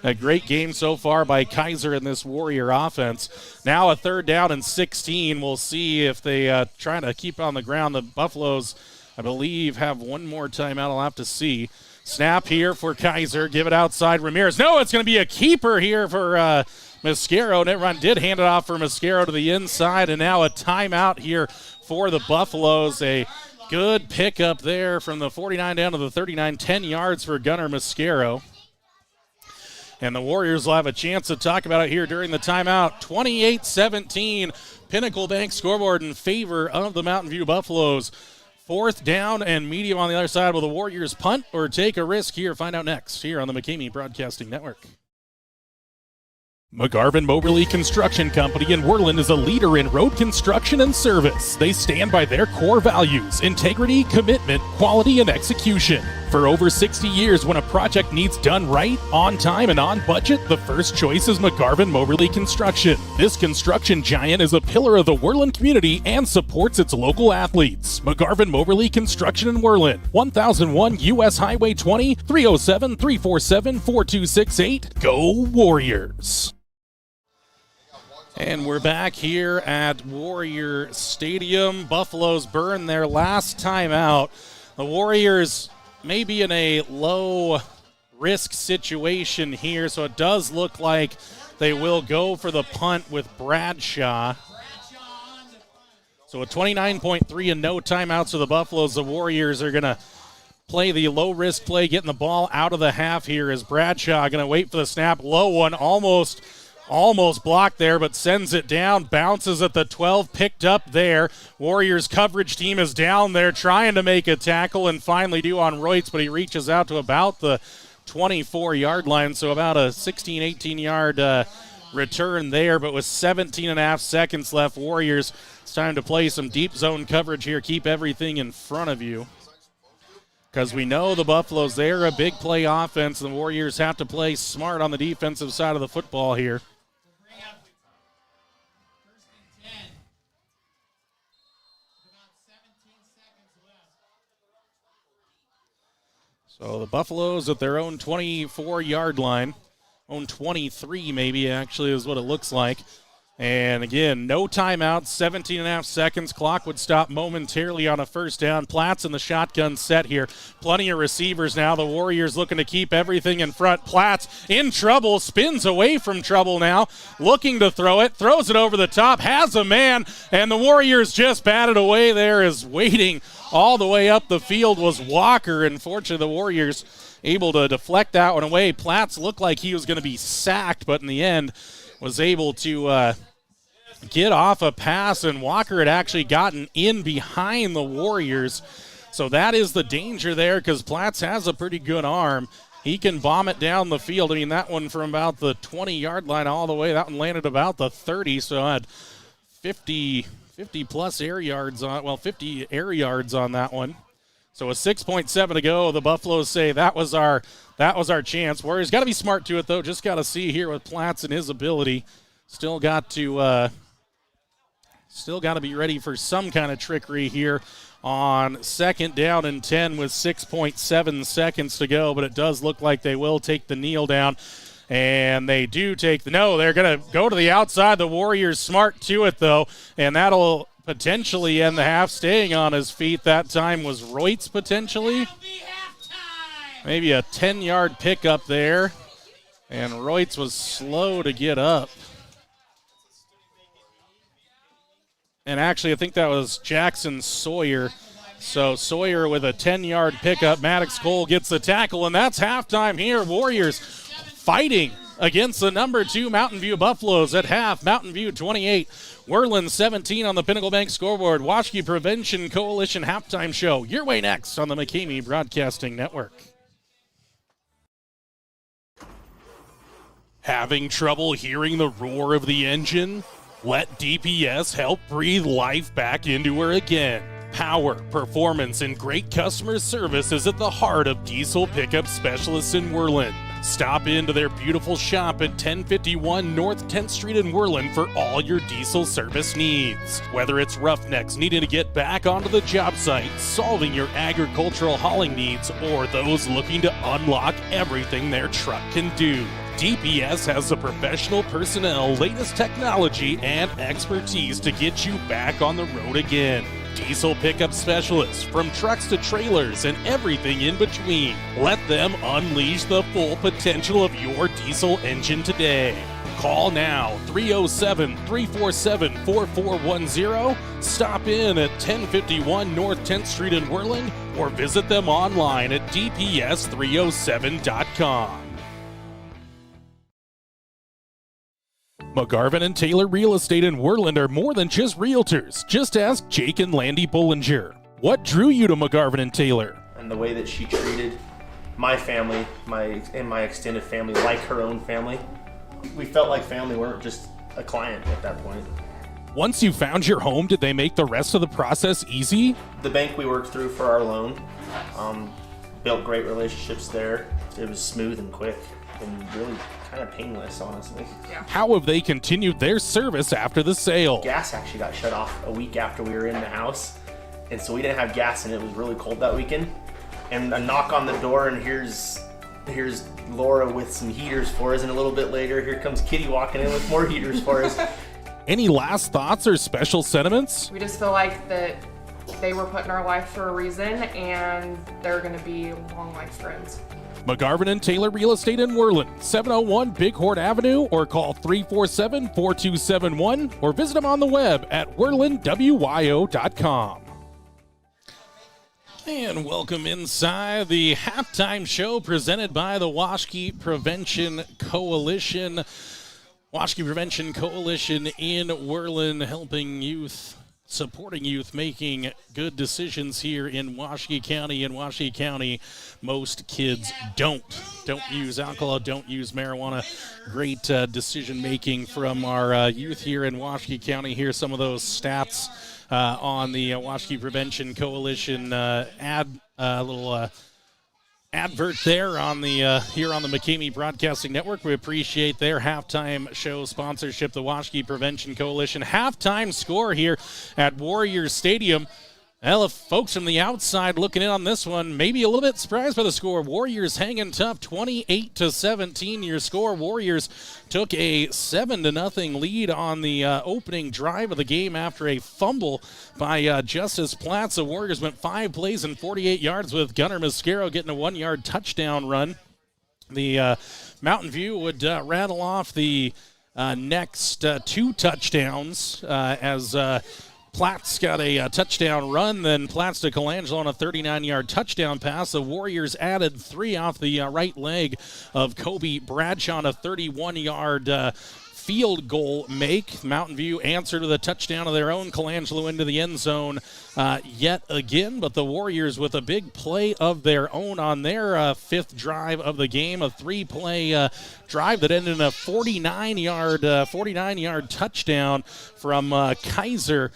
a great game so far by Kaiser in this Warrior offense. Now a third down and 16. We'll see if they try to keep on the ground. The Buffaloes, I believe, have one more timeout. I'll have to see. Snap here for Kaiser. Give it outside Ramirez. No, it's going to be a keeper here for Mascaro. Never mind, did hand it off for Mascaro to the inside, and now a timeout here for the Buffaloes. A good pickup there from the 49 down to the 39, 10 yards for Gunnar Mascaro. And the Warriors will have a chance to talk about it here during the timeout. 28-17, Pinnacle Bank scoreboard in favor of the Mountain View Buffaloes. Fourth down and medium on the other side. Will the Warriors punt or take a risk here? Find out next here on the McCamey Broadcasting Network. McGarvin Moberly Construction Company in Worland is a leader in road construction and service. They stand by their core values: integrity, commitment, quality, and execution. For over 60 years, when a project needs done right, on time, and on budget, the first choice is McGarvin Moberly Construction. This construction giant is a pillar of the Worland community and supports its local athletes. McGarvin Moberly Construction in Worland, 1001 U.S. Highway 20, 307-347-4268. Go Warriors! And we're back here at Warrior Stadium. Buffaloes burn their last timeout. The Warriors may be in a low-risk situation here, so it does look like they will go for the punt with Bradshaw. So a 29.3 and no timeouts for the Buffaloes. The Warriors are going to play the low-risk play, getting the ball out of the half here as Bradshaw going to wait for the snap. Low one, almost blocked there, but sends it down, bounces at the 12, picked up there. Warriors coverage team is down there trying to make a tackle and finally do on Reutz, but he reaches out to about the 24-yard line, so about a 16, 18-yard return there, but with 17 and a half seconds left, Warriors, it's time to play some deep zone coverage here, keep everything in front of you. because we know the Buffaloes, they're a big play offense, and the Warriors have to play smart on the defensive side of the football here. So the Buffaloes at their own 24-yard line, own 23 maybe actually is what it looks like. And again, no timeouts, 17.5 seconds. Clock would stop momentarily on a first down. Platt's in the shotgun set here. Plenty of receivers now. The Warriors looking to keep everything in front. Platt's in trouble, spins away from trouble now, looking to throw it, throws it over the top, has a man, and the Warriors just batted away there as waiting all the way up the field was Walker. Unfortunately, the Warriors able to deflect that one away. Platt's looked like he was going to be sacked, but in the end was able to get off a pass, and Walker had actually gotten in behind the Warriors. So that is the danger there, because Platts has a pretty good arm. He can bomb it down the field. I mean, that one from about the 20-yard line all the way, that one landed about the 30, so had 50-plus air yards on, 50 air yards on that one. So a 6.7 to go. The Buffaloes say that was our chance. Warriors got to be smart to it, though. Just got to see here with Platts and his ability. Still got to be ready for some kind of trickery here on second down and 10 with 6.7 seconds to go. But it does look like they will take the kneel down. And they do take they're going to go to the outside. The Warriors smart to it, though. And that'll potentially end the half. Staying on his feet that time was Reutz potentially. Maybe a 10-yard pickup there. And Reutz was slow to get up. And actually, I think that was Jackson Sawyer. So Sawyer with a 10-yard pickup. Maddox Cole gets the tackle, and that's halftime here. Warriors fighting against the number 2 Mountain View Buffaloes at half. Mountain View 28, Worland 17 on the Pinnacle Bank scoreboard. Washakie Prevention Coalition halftime show. Your way next on the McCamey Broadcasting Network. Having trouble hearing the roar of the engine? Let DPS help breathe life back into her again. Power, performance, and great customer service is at the heart of diesel pickup specialists in Worland. Stop into their beautiful shop at 1051 North 10th Street in Worland for all your diesel service needs. Whether it's roughnecks needing to get back onto the job site, solving your agricultural hauling needs, or those looking to unlock everything their truck can do, DPS has the professional personnel, latest technology, and expertise to get you back on the road again. Diesel pickup specialists, from trucks to trailers and everything in between. Let them unleash the full potential of your diesel engine today. Call now, 307-347-4410. Stop in at 1051 North 10th Street in Worland, or visit them online at dps307.com. McGarvin Taylor Real Estate in Worland are more than just realtors. Just ask Jake and Landy Bollinger. What drew you to McGarvin Taylor? And the way that she treated my family, my extended family, like her own family. We felt like family. We weren't just a client at that point. Once you found your home, did they make the rest of the process easy? The bank we worked through for our loan, built great relationships there. It was smooth and quick and really kind of painless, honestly. Yeah. How have they continued their service after the sale? Gas actually got shut off a week after we were in the house, and so we didn't have gas, and it was really cold that weekend. And a knock on the door, and here's Laura with some heaters for us, and a little bit later, here comes Kitty walking in with more heaters for us. Any last thoughts or special sentiments? We just feel like that they were put in our life for a reason, and they're going to be long life friends. McGarvin Taylor Real Estate in Worland, 701 Bighorn Avenue, or call 347-4271, or visit them on the web at worlandwyo.com. And welcome inside the halftime show presented by the Washakie Prevention Coalition. Washakie Prevention Coalition in Worland, helping youth, supporting youth, making good decisions here in Washakie County. In Washakie County, most kids don't use alcohol, don't use marijuana. Great decision-making from our youth here in Washakie County. Here's some of those stats on the Washakie Prevention Coalition ad little advert there on the here on the McCamey Broadcasting Network. We appreciate their halftime show sponsorship, the Washakie Prevention Coalition. Halftime score here at Warriors Stadium. Well, if folks from the outside looking in on this one, maybe a little bit surprised by the score. Warriors hanging tough, 28-17. Your score. Warriors took a 7-0 lead on the opening drive of the game after a fumble by Justice Platts. The Warriors went 5 plays and 48 yards with Gunnar Mascaro getting a 1-yard touchdown run. The Mountain View would rattle off the next 2 touchdowns as Platts got a touchdown run, then Platts to Colangelo on a 39-yard touchdown pass. The Warriors added 3 off the right leg of Kobe Bradshaw on a 31-yard field goal make. Mountain View answered with a touchdown of their own. Colangelo into the end zone yet again, but the Warriors with a big play of their own on their 5th drive of the game, a 3-play drive that ended in a 49-yard touchdown from Kaiser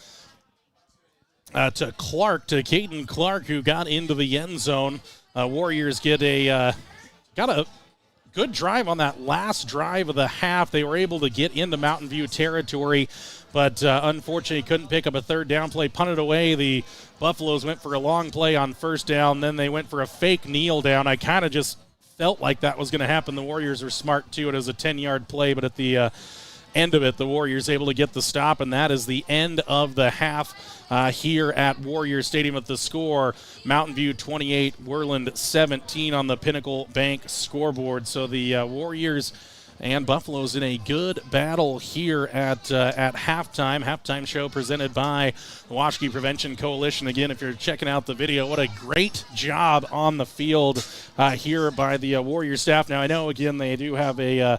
to Clark, to Caden Clark, who got into the end zone. Warriors got a good drive on that last drive of the half. They were able to get into Mountain View territory, but unfortunately couldn't pick up a 3rd down play, punted away. The Buffaloes went for a long play on 1st down, then they went for a fake kneel down. I kind of just felt like that was going to happen. The Warriors were smart too. It was a 10-yard play, but at the end of it, the Warriors able to get the stop, and that is the end of the half here at Warriors Stadium with the score. Mountain View 28, Worland 17 on the Pinnacle Bank scoreboard. So the Warriors and Buffaloes in a good battle here at halftime. Halftime show presented by the Washakie Prevention Coalition. Again, if you're checking out the video, what a great job on the field here by the Warriors staff. Now, I know, again, they do have a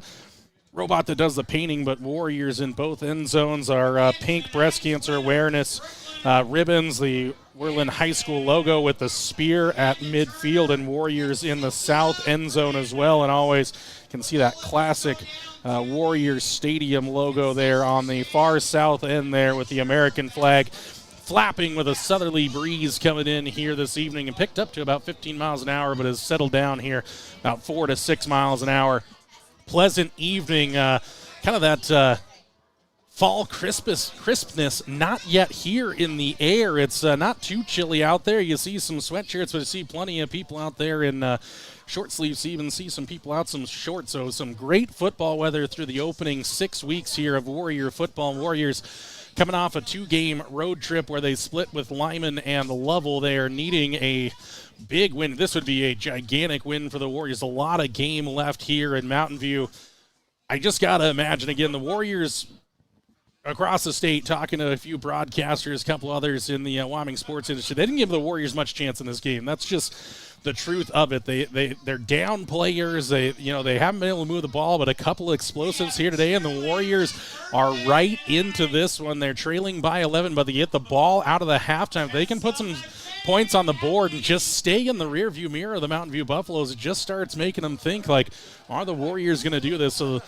robot that does the painting, but Warriors in both end zones are pink breast cancer awareness ribbons, the Worland High School logo with the spear at midfield, and Warriors in the south end zone as well. And always can see that classic Warriors Stadium logo there on the far south end there with the American flag flapping with a southerly breeze coming in here this evening, and picked up to about 15 miles an hour, but has settled down here about 4 to 6 miles an hour. Pleasant evening, kind of that fall crispness not yet here in the air. It's not too chilly out there. You see some sweatshirts, but you see plenty of people out there in short sleeves. You even see some people out some shorts. So some great football weather through the opening 6 weeks here of Warrior football. Warriors coming off a 2-game road trip where they split with Lyman and Lovell. They are needing a big win. This would be a gigantic win for the Warriors. A lot of game left here in Mountain View. I just got to imagine, again, the Warriors across the state, talking to a few broadcasters, a couple others in the Wyoming sports industry, they didn't give the Warriors much chance in this game. That's just the truth of it. They're down players. They haven't been able to move the ball, but a couple of explosives here today, and the Warriors are right into this one. They're trailing by 11, but they get the ball out of the halftime. They can put some points on the board and just stay in the rearview mirror of the Mountain View Buffaloes. It just starts making them think, like, are the Warriors going to do this? So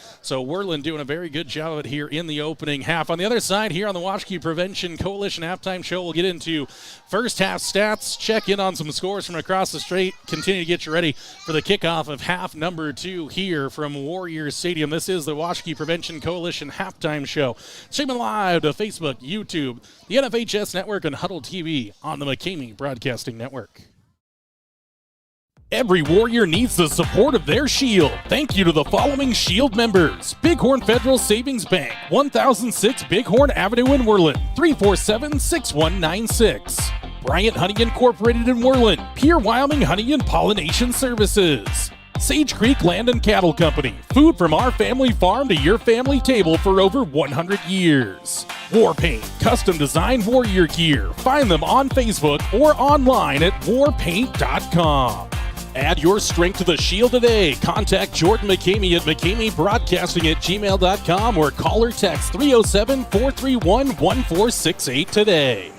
Worland doing a very good job of it here in the opening half. On the other side here on the Washakie Prevention Coalition halftime show, we'll get into first half stats, check in on some scores from across the state, continue to get you ready for the kickoff of half number 2 here from Warriors Stadium. This is the Washakie Prevention Coalition halftime show. Streaming live to Facebook, YouTube, the NFHS Network, and Huddle TV on the McCamey Broadcasting Network. Every Warrior needs the support of their Shield. Thank you to the following Shield members: Bighorn Federal Savings Bank, 1006 Bighorn Avenue in Worland, 347-6196. Bryant Honey Incorporated in Worland, Pure Wyoming Honey and Pollination Services. Sage Creek Land and Cattle Company, food from our family farm to your family table for over 100 years. War Paint, custom design warrior gear. Find them on Facebook or online at warpaint.com. Add your strength to the Shield today. Contact Jordan McCamey at McCameyBroadcasting@gmail.com or call or text 307-431-1468 today.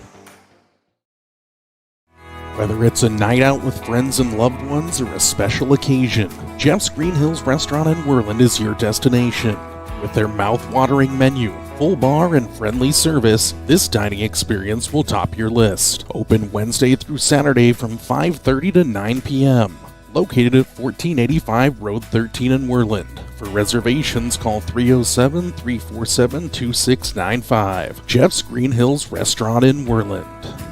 Whether it's a night out with friends and loved ones or a special occasion, Jeff's Green Hills Restaurant in Worland is your destination. With their mouth-watering menu, full bar, and friendly service, this dining experience will top your list. Open Wednesday through Saturday from 5:30 to 9 p.m. Located at 1485 Road 13 in Worland. For reservations, call 307-347-2695. Jeff's Green Hills Restaurant in Worland.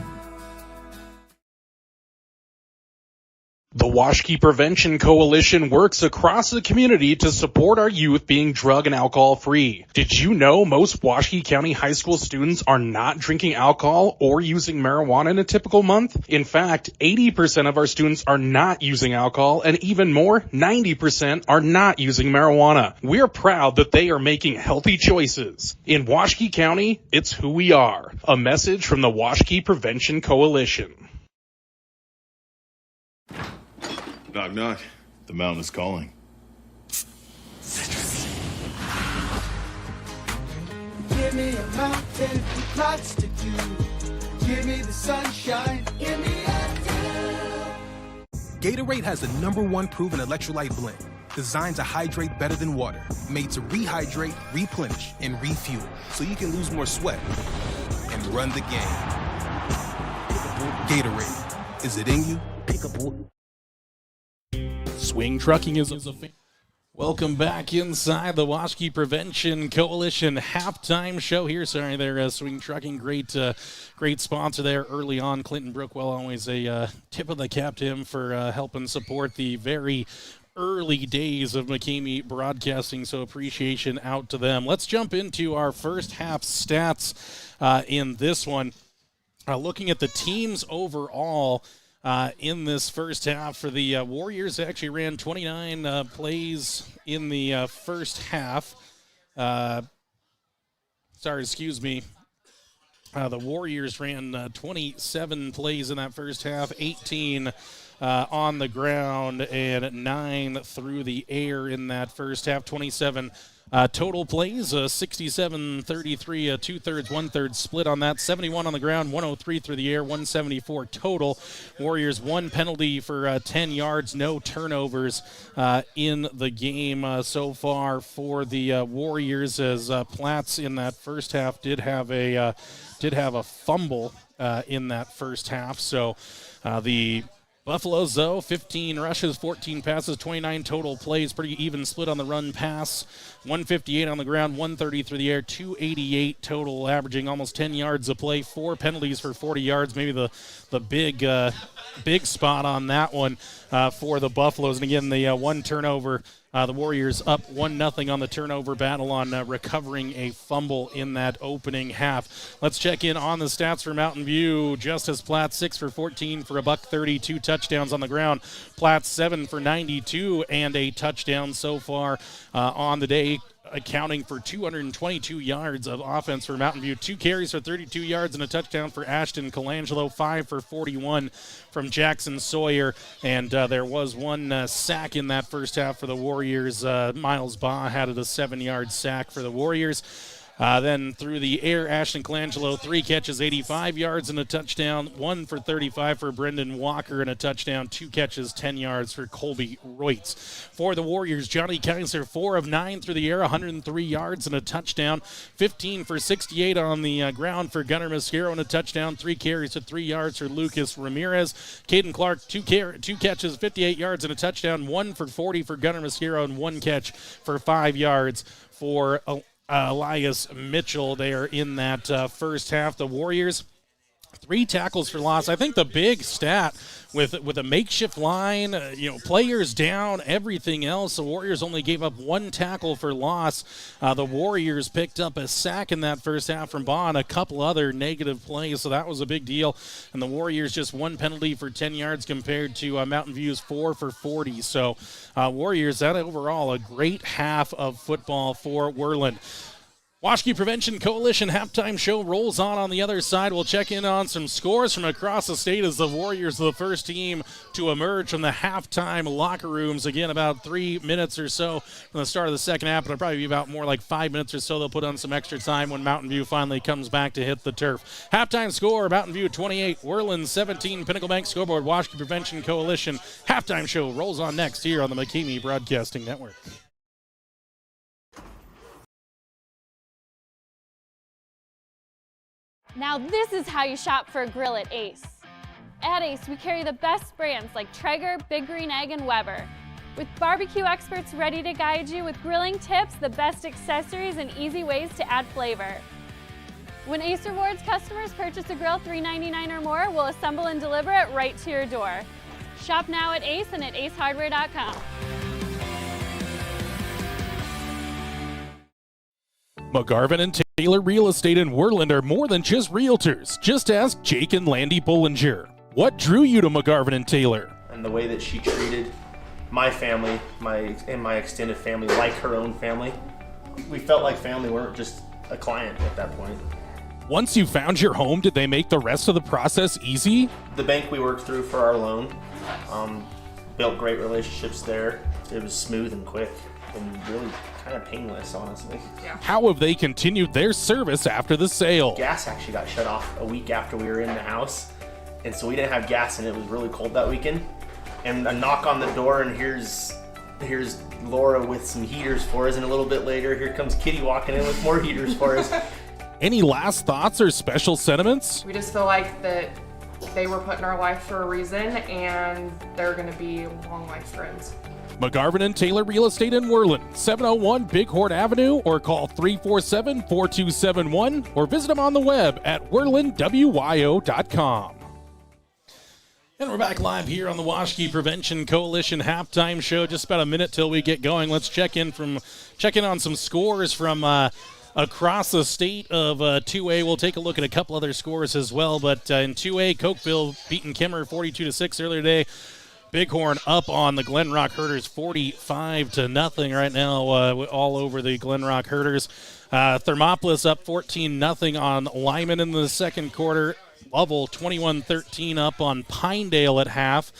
The Washkey Prevention Coalition works across the community to support our youth being drug and alcohol free. Did you know most Washkey County high school students are not drinking alcohol or using marijuana in a typical month? In fact, 80% of our students are not using alcohol, and even more, 90% are not using marijuana. We're proud that they are making healthy choices. In Washkey County, it's who we are. A message from the Washkey Prevention Coalition. Knock, knock. The mountain is calling. Give me a mountain with lots to do. Give me the sunshine. Give me a Gatorade has the #1 proven electrolyte blend, designed to hydrate better than water, made to rehydrate, replenish, and refuel, so you can lose more sweat and run the game. Gatorade, is it in you? Swing Trucking is a Welcome back inside the Washkey Prevention Coalition halftime show here. Sorry there, Swing Trucking, great sponsor there early on. Clinton Brookwell, always a tip of the cap to him for helping support the very early days of McCamey Broadcasting, so appreciation out to them. Let's jump into our first half stats in this one. Looking at the teams overall, in this first half for the Warriors, actually ran 29 plays in the first half. The Warriors ran 27 plays in that first half, 18 on the ground and 9 through the air in that first half. 27 total plays, 67-33, two-thirds, one-third split on that. 71 on the ground, 103 through the air, 174 total. Warriors 1 penalty for 10 yards, no turnovers in the game so far for the Warriors, as Platts in that first half did have a fumble in that first half. So the Buffaloes, though, 15 rushes, 14 passes, 29 total plays. Pretty even split on the run pass. 158 on the ground, 130 through the air, 288 total, averaging almost 10 yards a play. 4 penalties for 40 yards. Maybe the big spot on that one for the Buffaloes. And again, the one turnover. The Warriors up 1-0 on the turnover battle on recovering a fumble in that opening half. Let's check in on the stats for Mountain View. Justice Platt, 6 for 14 for $130, 2 touchdowns on the ground. Platt, 7 for 92 and a touchdown so far on the day, accounting for 222 yards of offense for Mountain View. 2 carries for 32 yards and a touchdown for Ashton Colangelo. 5 for 41 from Jackson Sawyer. And there was 1 sack in that first half for the Warriors. Miles Baugh had it a 7-yard sack for the Warriors. Then through the air, Ashton Colangelo, 3 catches, 85 yards and a touchdown. 1 for 35 for Brendan Walker and a touchdown. 2 catches, 10 yards for Colby Reutz. For the Warriors, Johnny Kaiser, 4 of 9 through the air, 103 yards and a touchdown. 15 for 68 on the ground for Gunnar Mascaro and a touchdown. 3 carries to 3 yards for Lucas Ramirez. Caden Clark, 2 catches, 58 yards and a touchdown. 1 for 40 for Gunnar Mascaro and 1 catch for 5 yards for Elias Mitchell there in that first half. The Warriors, 3 tackles for loss. I think the big stat with a makeshift line, players down, everything else, the Warriors only gave up 1 tackle for loss. The Warriors picked up a sack in that first half from Baugh and a couple other negative plays, so that was a big deal. And the Warriors just 1 penalty for 10 yards compared to Mountain View's 4 for 40. So Warriors, that overall a great half of football for Worland. Washkey Prevention Coalition halftime show rolls on the other side. We'll check in on some scores from across the state as the Warriors are the first team to emerge from the halftime locker rooms. Again, about 3 minutes or so from the start of the second half. It'll probably be about more like 5 minutes or so. They'll put on some extra time when Mountain View finally comes back to hit the turf. Halftime score, Mountain View 28, Worland 17. Pinnacle Bank scoreboard, Washkey Prevention Coalition. Halftime show rolls on next here on the McCamey Broadcasting Network. Now this is how you shop for a grill at Ace. At Ace, we carry the best brands like Traeger, Big Green Egg, and Weber. With barbecue experts ready to guide you with grilling tips, the best accessories, and easy ways to add flavor. When Ace Rewards customers purchase a grill $3.99 or more, we'll assemble and deliver it right to your door. Shop now at Ace and at acehardware.com. McGarvin and Taylor Real Estate in Worland are more than just realtors. Just ask Jake and Landy Bollinger. What drew you to McGarvin and Taylor? And the way that she treated my family, and my extended family, like her own family. We felt like family, weren't just a client at that point. Once you found your home, did they make the rest of the process easy? The bank we worked through for our loan, built great relationships there. It was smooth and quick and really kind of painless, honestly. Yeah. How have they continued their service after the sale? Gas actually got shut off a week after we were in the house, and so we didn't have gas, and it was really cold that weekend. And a knock on the door, and here's Laura with some heaters for us, and a little bit later, here comes Kitty walking in with more heaters for us. Any last thoughts or special sentiments? We just feel like that they were put in our life for a reason, and they're going to be long life friends. McGarvin and Taylor Real Estate in Worland, 701 Bighorn Avenue, or call 347-4271, or visit them on the web at worlandwyo.com. And we're back live here on the Washkey Prevention Coalition halftime show. Just about a minute till we get going. Let's check in on some scores from across the state of 2A. We'll take a look at a couple other scores as well. But in 2A, Cokeville beating Kimmer 42-6 earlier today. Bighorn up on the Glen Rock Herders 45-0 right now, all over the Glen Rock Herders. Thermopolis up 14-0 on Lyman in the second quarter. Lovell 21-13 up on Pinedale at half.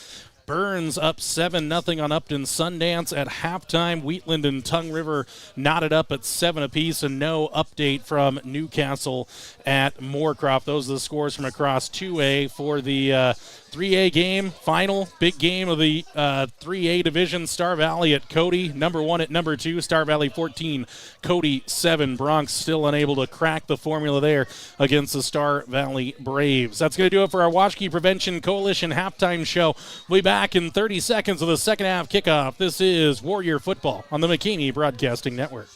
Burns up 7-0 on Upton Sundance at halftime. Wheatland and Tongue River knotted up at 7 apiece, and no update from Newcastle at Moorcroft. Those are the scores from across 2A for the 3A game. Final big game of the 3A division. Star Valley at Cody, number 1 at number 2. Star Valley 14, Cody 7. Bronx still unable to crack the formula there against the Star Valley Braves. That's going to do it for our Washkey Prevention Coalition halftime show. We'll be back in 30 seconds of the second half kickoff. This is Warrior Football on the McKinney Broadcasting Network.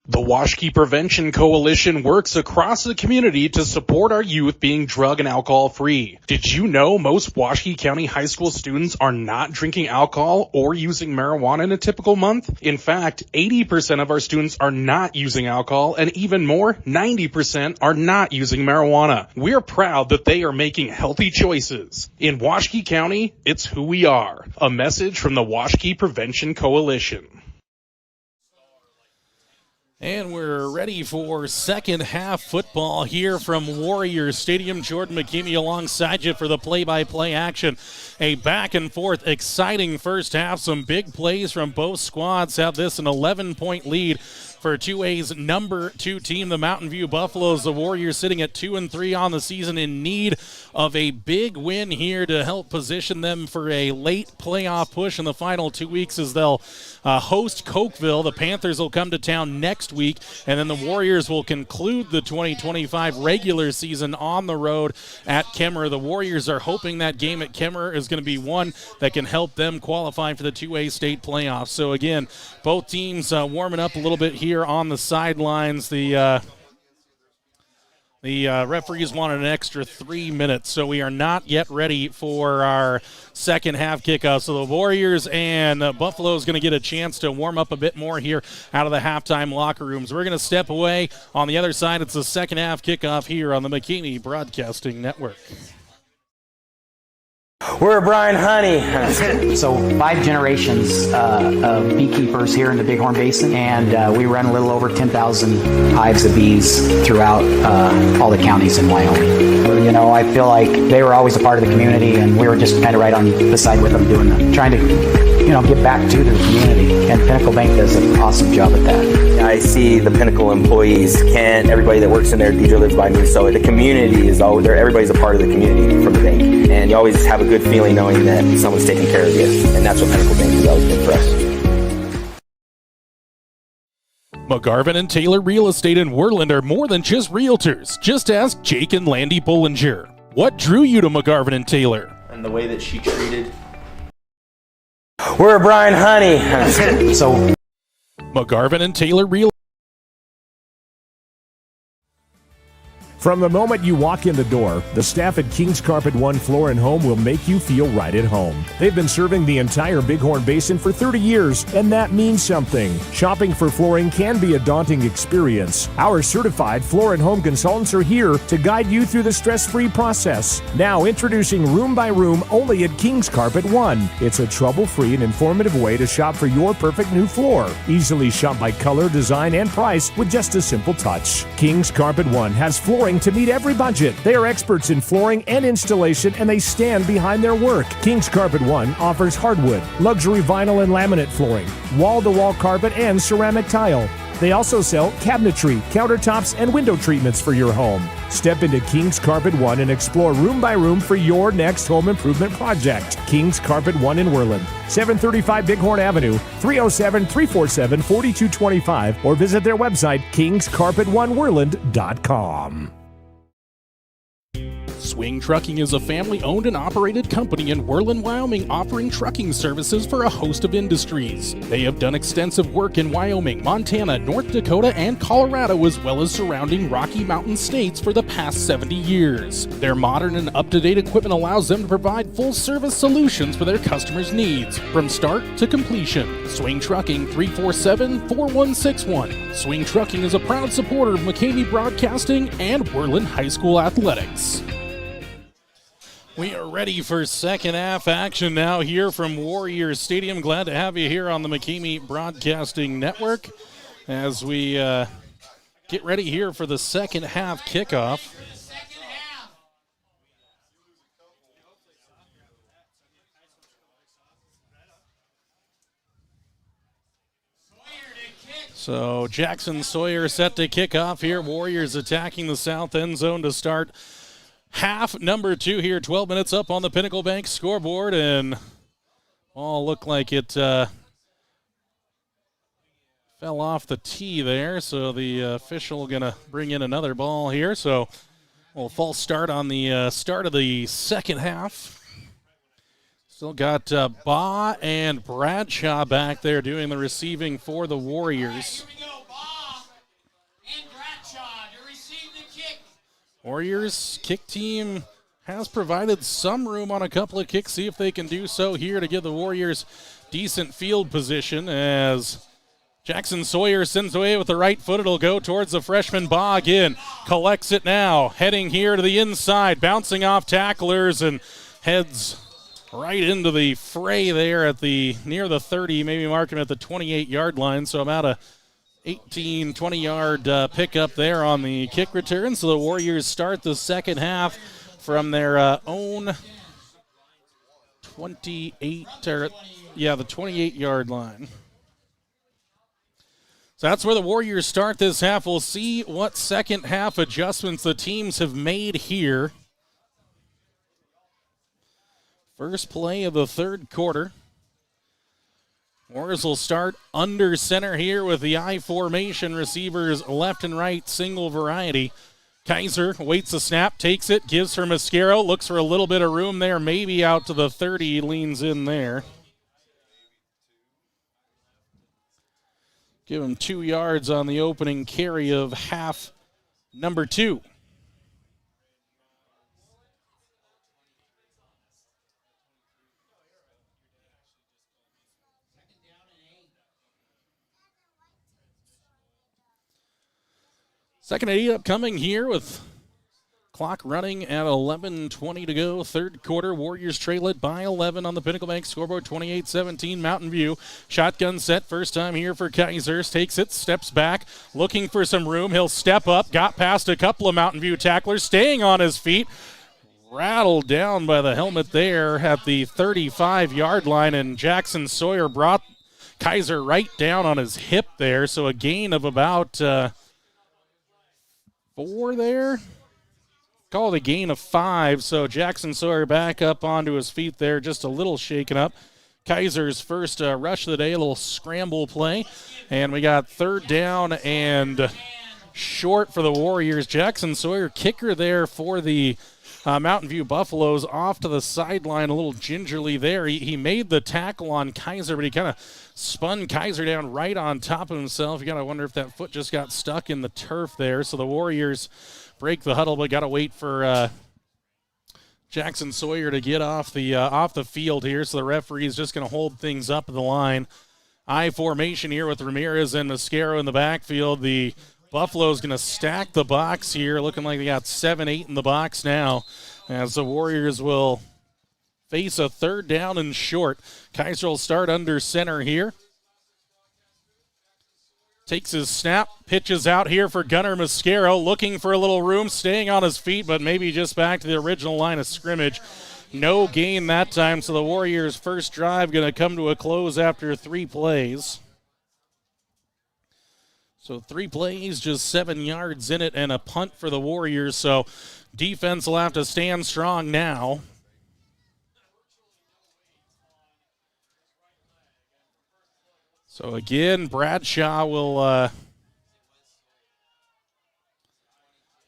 The Washkey Prevention Coalition works across the community to support our youth being drug and alcohol free. Did you know most Washkey County high school students are not drinking alcohol or using marijuana in a typical month? In fact, 80% of our students are not using alcohol, and even more, 90% are not using marijuana. We're proud that they are making healthy choices. In Washkey County, it's who we are. A message from the Washkey Prevention Coalition. And we're ready for second half football here from Warriors Stadium. Jordan McKinney alongside you for the play-by-play action. A back and forth, exciting first half. Some big plays from both squads have this an 11-point lead for 2A's number 2 team, the Mountain View Buffaloes. The Warriors sitting at 2-3 on the season, in need of a big win here to help position them for a late playoff push in the final 2 weeks, as they'll host Cokeville. The Panthers will come to town next week, and then the Warriors will conclude the 2025 regular season on the road at Kemmerer. The Warriors are hoping that game at Kemmerer is going to be one that can help them qualify for the 2A state playoffs. So again, both teams warming up a little bit here on the sidelines. The referees wanted an extra 3 minutes, so we are not yet ready for our second half kickoff. So the Warriors and Buffalo is going to get a chance to warm up a bit more here out of the halftime locker rooms. We're going to step away. On the other side, it's the second half kickoff here on the McKinney Broadcasting Network. We're Brian Honey. So 5 generations of beekeepers here in the Bighorn Basin, and we run a little over 10,000 hives of bees throughout all the counties in Wyoming. You know, I feel like they were always a part of the community, and we were just kind of right on the side with them, trying to, give back to the community. And Pinnacle Bank does an awesome job at that. I see the Pinnacle employees, everybody that works in there, DJ lives by me, so the community is always there. Everybody's a part of the community from the bank, and you always have a good feeling knowing that someone's taking care of you, and that's what Pinnacle Bank has always been for us. McGarvin Taylor Real Estate in Worland are more than just realtors. Just ask Jake and Landy Bollinger. What drew you to McGarvin Taylor? And the way that she treated. We're Brian Honey. So McGarvin Taylor Real. From the moment you walk in the door, the staff at King's Carpet One Floor and Home will make you feel right at home. They've been serving the entire Bighorn Basin for 30 years, and that means something. Shopping for flooring can be a daunting experience. Our certified floor and home consultants are here to guide you through the stress-free process. Now introducing Room by Room only at King's Carpet One. It's a trouble-free and informative way to shop for your perfect new floor. Easily shop by color, design, and price with just a simple touch. King's Carpet One has flooring to meet every budget. They are experts in flooring and installation, and they stand behind their work. King's Carpet One offers hardwood, luxury vinyl and laminate flooring, wall-to-wall carpet, and ceramic tile. They also sell cabinetry, countertops, and window treatments for your home. Step into King's Carpet One and explore room by room for your next home improvement project. King's Carpet One in Worland, 735 Bighorn Avenue, 307-347-4225, or visit their website, kingscarpetoneworland.com. Swing Trucking is a family-owned and operated company in Worland, Wyoming, offering trucking services for a host of industries. They have done extensive work in Wyoming, Montana, North Dakota, and Colorado, as well as surrounding Rocky Mountain states for the past 70 years. Their modern and up-to-date equipment allows them to provide full-service solutions for their customers' needs, from start to completion. Swing Trucking, 347-4161. Swing Trucking is a proud supporter of McCamey Broadcasting and Worland High School Athletics. We are ready for second half action now here from Warriors Stadium. Glad to have you here on the McCamey Broadcasting Network as we get ready here for the second half kickoff. So Jackson Sawyer set to kick off here. Warriors attacking the south end zone to start half number 2 here. 12 minutes up on the Pinnacle Bank scoreboard, and all looked like it fell off the tee there, so the official going to bring in another ball here. So a false start on the start of the second half. Still got Baugh and Bradshaw back there doing the receiving for the Warriors. Warriors kick team has provided some room on a couple of kicks. See if they can do so here to give the Warriors decent field position as Jackson Sawyer sends away with the right foot. It'll go towards the freshman Baugh again. Collects it now, heading here to the inside, bouncing off tacklers and heads right into the fray there at the near the 30, maybe marking at the 28-yard line. So about a 18, 20-yard pickup there on the kick return. So the Warriors start the second half from their own 28, the 28-yard line. So that's where the Warriors start this half. We'll see what second half adjustments the teams have made here. First play of the third quarter. Warriors will start under center here with the I formation, receivers left and right, single variety. Kaiser waits the snap, takes it, gives her Mascaro, looks for a little bit of room there, maybe out to the 30, leans in there. Give him 2 yards on the opening carry of half number 2. Second and 8 upcoming here with clock running at 11:20 to go. Third quarter, Warriors trail it by 11 on the Pinnacle Bank scoreboard, 28-17 Mountain View. Shotgun set, first time here for Kaiser. Takes it, steps back, looking for some room. He'll step up, got past a couple of Mountain View tacklers, staying on his feet. Rattled down by the helmet there at the 35-yard line, and Jackson Sawyer brought Kaiser right down on his hip there, so a gain of about 4 there. Call it a gain of 5, so Jackson Sawyer back up onto his feet there, just a little shaken up. Kaiser's first rush of the day, a little scramble play. And we got third down and short for the Warriors. Jackson Sawyer, kicker there for the Mountain View Buffaloes, off to the sideline a little gingerly there. He made the tackle on Kaiser, but he kind of spun Kaiser down right on top of himself. You got to wonder if that foot just got stuck in the turf there. So the Warriors break the huddle, but got to wait for Jackson Sawyer to get off the field here. So the referee is just going to hold things up at the line. I formation here with Ramirez and Mascaro in the backfield. The Buffalo's going to stack the box here, looking like they got 7-8 in the box now, as the Warriors will face a third down and short. Kaiser will start under center here. Takes his snap, pitches out here for Gunnar Mascaro, looking for a little room, staying on his feet, but maybe just back to the original line of scrimmage. No gain that time, so the Warriors' first drive going to come to a close after 3 plays. So 3 plays, just 7 yards in it, and a punt for the Warriors. So defense will have to stand strong now. So again, Bradshaw will...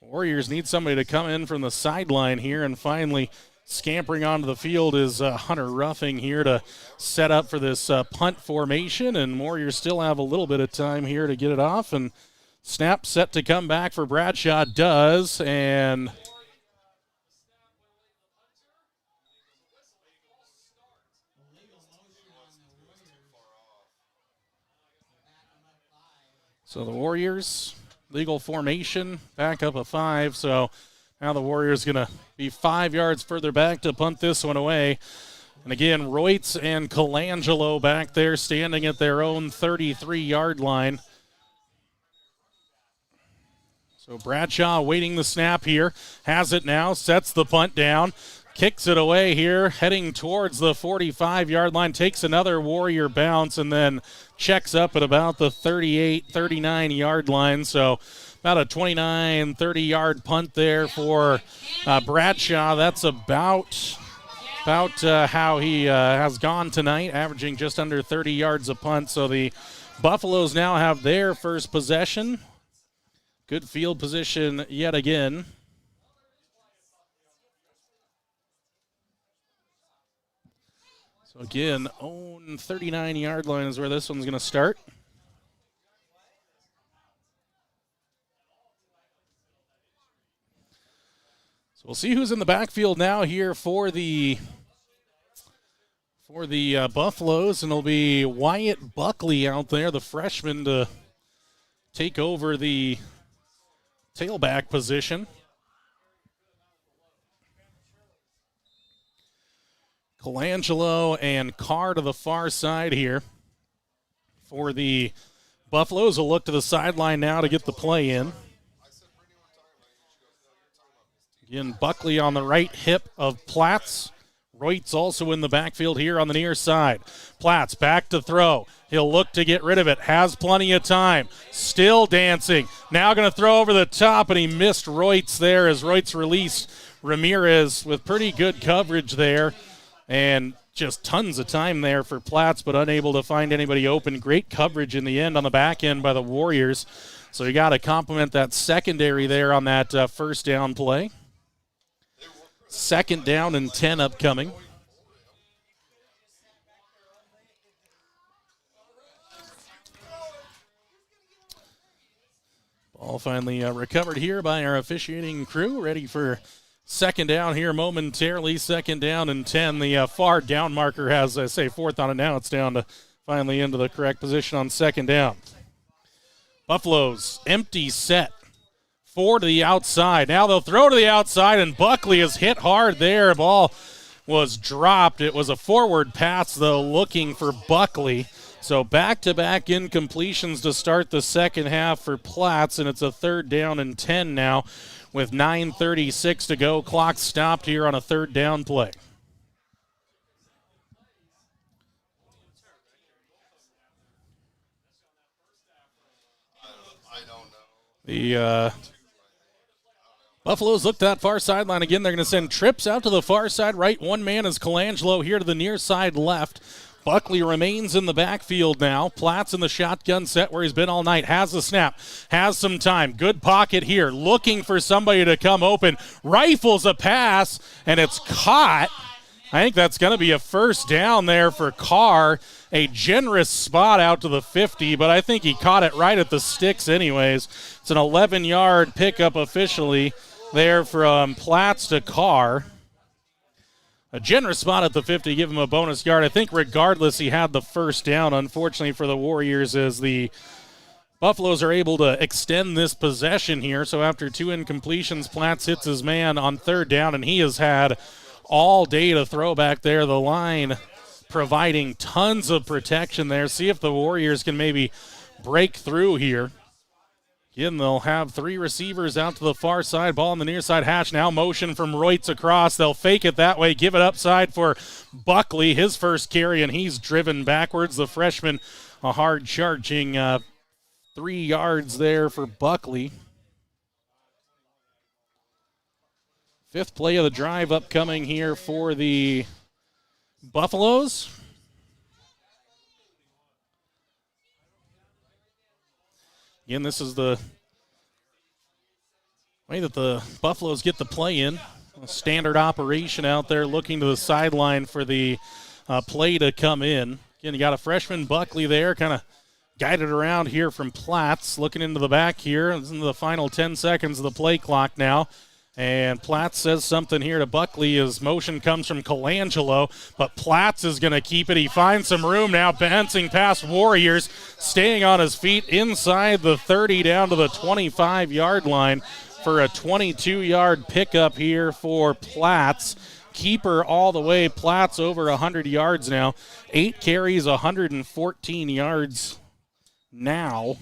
Warriors need somebody to come in from the sideline here, and finally scampering onto the field is Hunter Ruffing here to set up for this punt formation, and Warriors still have a little bit of time here to get it off, and snap set to come back for Bradshaw does, and so the Warriors, legal formation, back up a 5, so now the Warriors going to be 5 yards further back to punt this one away. And again, Reutz and Colangelo back there standing at their own 33-yard line. So Bradshaw waiting the snap here. Has it now, sets the punt down, kicks it away here, heading towards the 45-yard line, takes another Warrior bounce, and then checks up at about the 38, 39-yard line. So about a 29, 30-yard punt there for Bradshaw. That's about how he has gone tonight, averaging just under 30 yards a punt. So the Buffaloes now have their first possession. Good field position yet again. So again, own 39-yard line is where this one's going to start. So we'll see who's in the backfield now here for the Buffaloes, and it'll be Wyatt Buckley out there, the freshman, to take over the tailback position. Colangelo and Carr to the far side here for the Buffaloes. Will look to the sideline now to get the play in. Again, Buckley on the right hip of Platts. Reutz also in the backfield here on the near side. Platts back to throw. He'll look to get rid of it. Has plenty of time. Still dancing. Now going to throw over the top, and he missed Reutz there as Reutz released Ramirez with pretty good coverage there. And just tons of time there for Platts, but unable to find anybody open. Great coverage in the end on the back end by the Warriors. So you got to compliment that secondary there on that first down play. 2nd down and 10 upcoming. Ball finally recovered here by our officiating crew. Ready for 2nd down here momentarily. 2nd down and 10. The far down marker has, I say, 4th on it now. It's down to finally into the correct position on 2nd down. Buffaloes empty set. 4 to the outside. Now they'll throw to the outside, and Buckley is hit hard there. Ball was dropped. It was a forward pass, though, looking for Buckley. So back-to-back incompletions to start the second half for Platts, and it's a 3rd down and 10 now with 9:36 to go. Clock stopped here on a 3rd down play. The Buffaloes look to that far sideline again. They're going to send trips out to the far side right. One man is Colangelo here to the near side left. Buckley remains in the backfield now. Platt's in the shotgun set where he's been all night. Has the snap. Has some time. Good pocket here. Looking for somebody to come open. Rifles a pass, and it's caught. I think that's going to be a first down there for Carr. A generous spot out to the 50, but I think he caught it right at the sticks anyways. It's an 11-yard pickup officially there from Platts to Carr. A generous spot at the 50, give him a bonus yard. I think regardless he had the first down, unfortunately for the Warriors, as the Buffaloes are able to extend this possession here. So after 2 incompletions, Platts hits his man on 3rd down, and he has had all day to throw back there. The line providing tons of protection there. See if the Warriors can maybe break through here. Again, they'll have 3 receivers out to the far side. Ball on the near side hash now. Motion from Reutz across. They'll fake it that way. Give it upside for Buckley. His first carry, and he's driven backwards. The freshman, a hard charging 3 yards there for Buckley. 5th play of the drive upcoming here for the Buffaloes. Again, this is the way that the Buffaloes get the play in. A standard operation out there, looking to the sideline for the play to come in. Again, you got a freshman Buckley there, kind of guided around here from Platts. Looking into the back here. It's into the final 10 seconds of the play clock now. And Platts says something here to Buckley as motion comes from Colangelo, but Platts is going to keep it. He finds some room now, bouncing past Warriors, staying on his feet inside the 30 down to the 25-yard line for a 22-yard pickup here for Platts. Keeper all the way. Platts over 100 yards now. 8 carries, 114 yards now.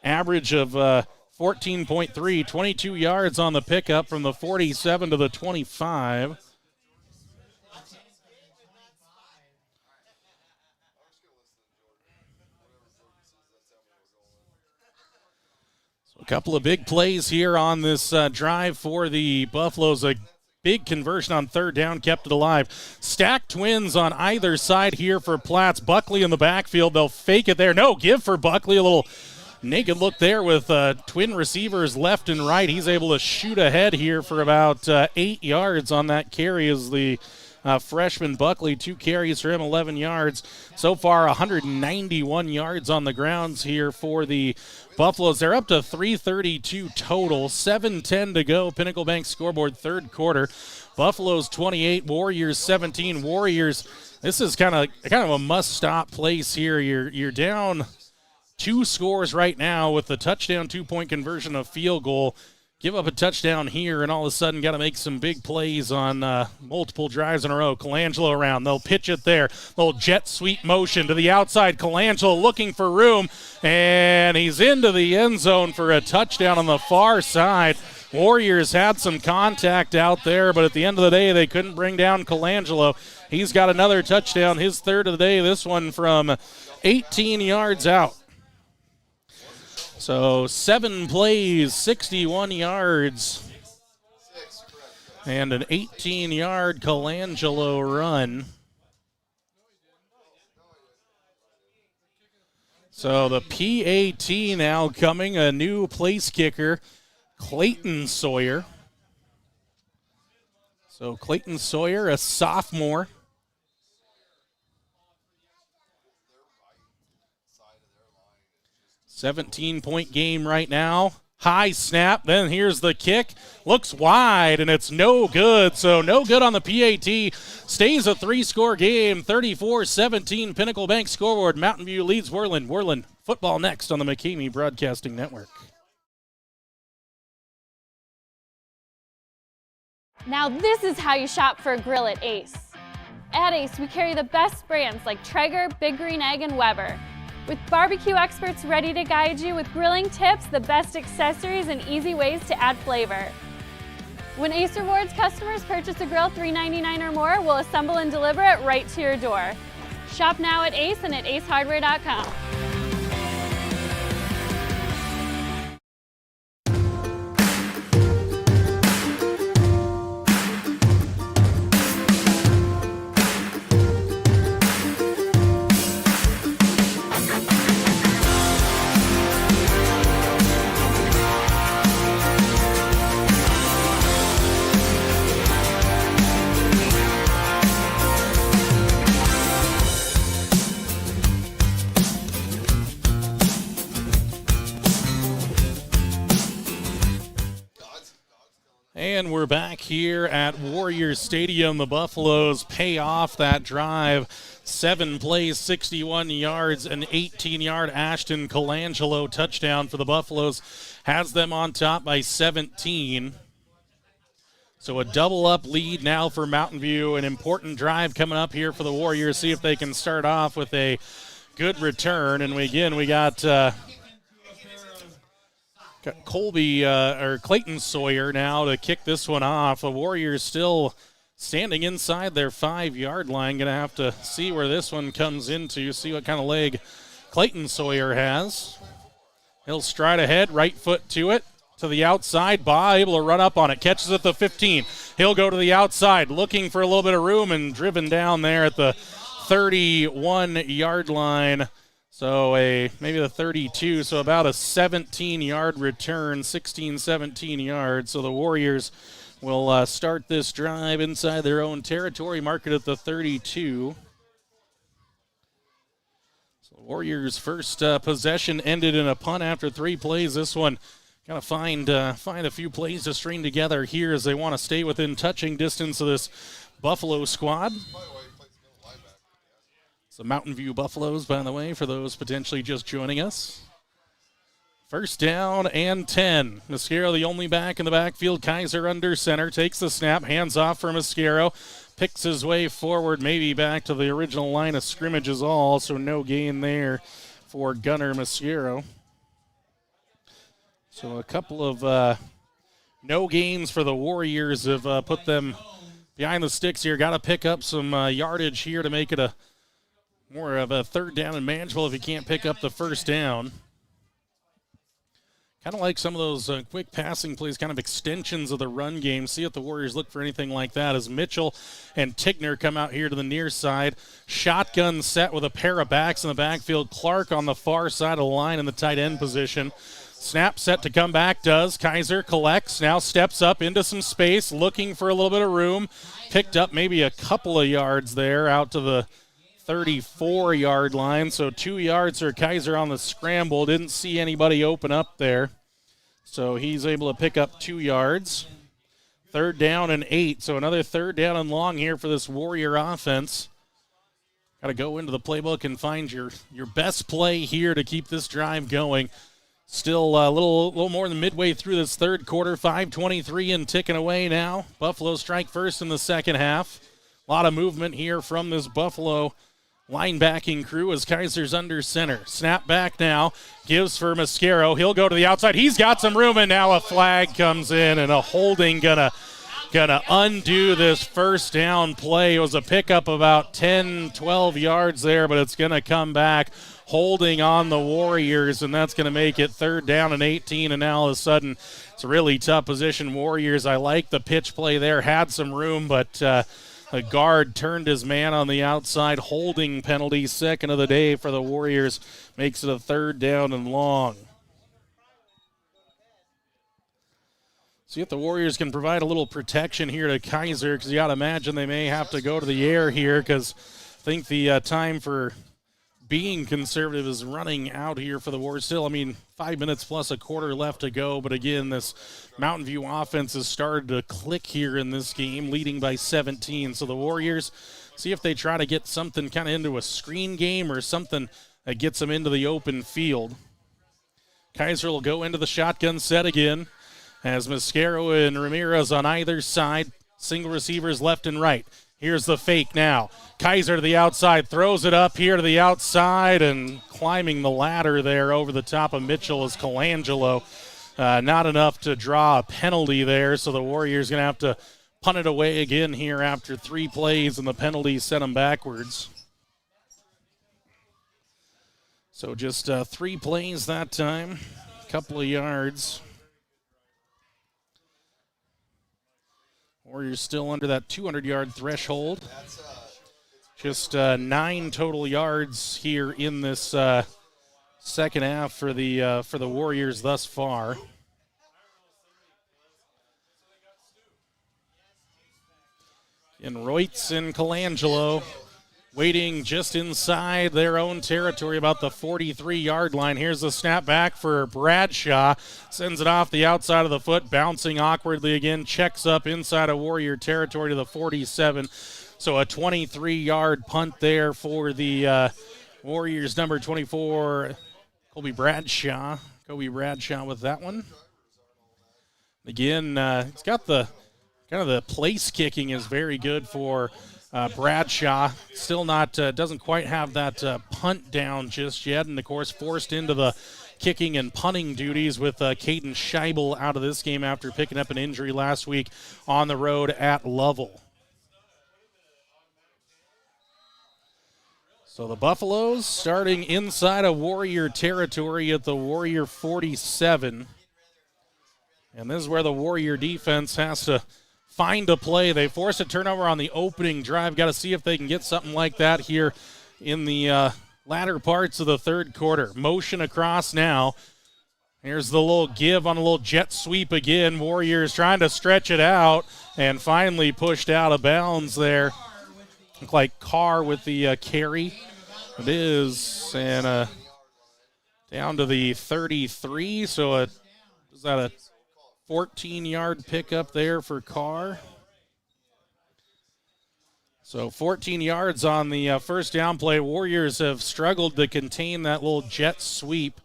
Average of 14.3, 22 yards on the pickup from the 47 to the 25. So a couple of big plays here on this drive for the Buffaloes. A big conversion on 3rd down kept it alive. Stacked twins on either side here for Platts. Buckley in the backfield. They'll fake it there. No, give for Buckley a little naked look there with twin receivers left and right. He's able to shoot ahead here for about 8 yards on that carry as the freshman Buckley. 2 carries for him, 11 yards. So far, 191 yards on the grounds here for the Buffaloes. They're up to 332 total, 7:10 to go. Pinnacle Bank scoreboard, 3rd quarter. Buffaloes 28, Warriors 17. Warriors, this is kind of a must-stop place here. You're down 2 scores right now with the touchdown 2-point conversion, a field goal. Give up a touchdown here, and all of a sudden got to make some big plays on multiple drives in a row. Colangelo around. They'll pitch it there. Little jet sweep motion to the outside. Colangelo looking for room, and he's into the end zone for a touchdown on the far side. Warriors had some contact out there, but at the end of the day, they couldn't bring down Colangelo. He's got another touchdown, his 3rd of the day, this one from 18 yards out. So 7 plays, 61 yards, and an 18-yard Colangelo run. So the PAT now coming, a new place kicker, Clayton Sawyer. So Clayton Sawyer, a sophomore. 17-point game right now. High snap, then here's the kick. Looks wide, and it's no good. So no good on the PAT. Stays a 3-score game, 34-17. Pinnacle Bank scoreboard. Mountain View leads Worland. Worland football next on the McCamey Broadcasting Network. Now this is how you shop for a grill at Ace. At Ace, we carry the best brands like Traeger, Big Green Egg, and Weber. With barbecue experts ready to guide you with grilling tips, the best accessories, and easy ways to add flavor. When Ace Rewards customers purchase a grill $3.99 or more, we'll assemble and deliver it right to your door. Shop now at Ace and at acehardware.com. And we're back here at Warriors Stadium. The Buffaloes pay off that drive. 7 plays, 61 yards, an 18-yard Ashton Colangelo touchdown for the Buffaloes. Has them on top by 17. So a double-up lead now for Mountain View. An important drive coming up here for the Warriors. See if they can start off with a good return. And we got Clayton Sawyer now to kick this one off. The Warriors still standing inside their 5-yard line. Going to have to see where this one comes into, see what kind of leg Clayton Sawyer has. He'll stride ahead, right foot to it, to the outside. Baugh able to run up on it, catches at the 15. He'll go to the outside, looking for a little bit of room and driven down there at the 31-yard line. So maybe the 32, so about a 17-yard return, 16, 17 yards. So the Warriors will start this drive inside their own territory, mark it at the 32. So the Warriors' first possession ended in a punt after 3 plays. This one got to find a few plays to string together here as they want to stay within touching distance of this Buffalo squad. So Mountain View Buffaloes, by the way, for those potentially just joining us. First down and 10. Mascaro, the only back in the backfield. Kaiser under center, takes the snap, hands off for Mascaro. Picks his way forward, maybe back to the original line of scrimmage is all, so no gain there for Gunnar Mascaro. So a couple of no gains for the Warriors have put them behind the sticks here. Got to pick up some yardage here to make it a more of a third down and manageable if you can't pick up the first down. Kind of like some of those quick passing plays, kind of extensions of the run game. See if the Warriors look for anything like that as Mitchell and Tigner come out here to the near side. Shotgun set with a pair of backs in the backfield. Clark on the far side of the line in the tight end position. Snap set to come back, does. Kaiser collects, now steps up into some space, looking for a little bit of room. Picked up maybe a couple of yards there out to the 34-yard line, so 2 yards for Kaiser on the scramble. Didn't see anybody open up there, so he's able to pick up 2 yards. Third down and 8, so another third down and long here for this Warrior offense. Got to go into the playbook and find your best play here to keep this drive going. Still a little more than midway through this third quarter, 5:23 and ticking away now. Buffalo strike first in the second half. A lot of movement here from this Buffalo linebacking crew as Kaiser's under center. Snap back now, gives for Mascaro. He'll go to the outside. He's got some room, and now a flag comes in, and a holding gonna undo this first down play. It was a pickup about 10, 12 yards there, but it's gonna come back. Holding on the Warriors, and that's going to make it third down and 18, and now all of a sudden it's a really tough position. Warriors, I like the pitch play there, had some room, but a guard turned his man on the outside. Holding penalty, second of the day for the Warriors, makes it a third down and long. See if the Warriors can provide a little protection here to Kaiser, because you got to imagine they may have to go to the air here, because I think the time for being conservative is running out here for the Warriors. Still, 5 minutes plus a quarter left to go. But again, this Mountain View offense has started to click here in this game, leading by 17. So the Warriors, see if they try to get something kind of into a screen game or something that gets them into the open field. Kaiser will go into the shotgun set again as Mascaro and Ramirez on either side. Single receivers left and right. Here's the fake now. Kaiser to the outside, throws it up here to the outside, and climbing the ladder there over the top of Mitchell is Colangelo. Not enough to draw a penalty there, so the Warriors going to have to punt it away again here after 3 plays, and the penalty sent them backwards. So just 3 plays that time, a couple of yards. Warriors still under that 200-yard threshold. Just 9 total yards here in this second half for the Warriors thus far. And Reutz and Colangelo waiting just inside their own territory, about the 43-yard line. Here's the snap back for Bradshaw. Sends it off the outside of the foot, bouncing awkwardly again. Checks up inside of Warrior territory to the 47. So a 23-yard punt there for the Warriors, number 24, Kobe Bradshaw. Kobe Bradshaw with that one. Again, it's got the kind of the place kicking is very good for Bradshaw. Still not, doesn't quite have that punt down just yet. And, of course, forced into the kicking and punting duties with Caden Scheibel out of this game after picking up an injury last week on the road at Lovell. So the Buffaloes starting inside of Warrior territory at the Warrior 47. And this is where the Warrior defense has to find a play. They forced a turnover on the opening drive. Got to see if they can get something like that here in the latter parts of the third quarter. Motion across now. Here's the little give on a little jet sweep again. Warriors trying to stretch it out and finally pushed out of bounds there. Look like Carr with the carry. It is. And down to the 33. So is that a 14-yard pickup there for Carr? So 14 yards on the first down play. Warriors have struggled to contain that little jet sweep,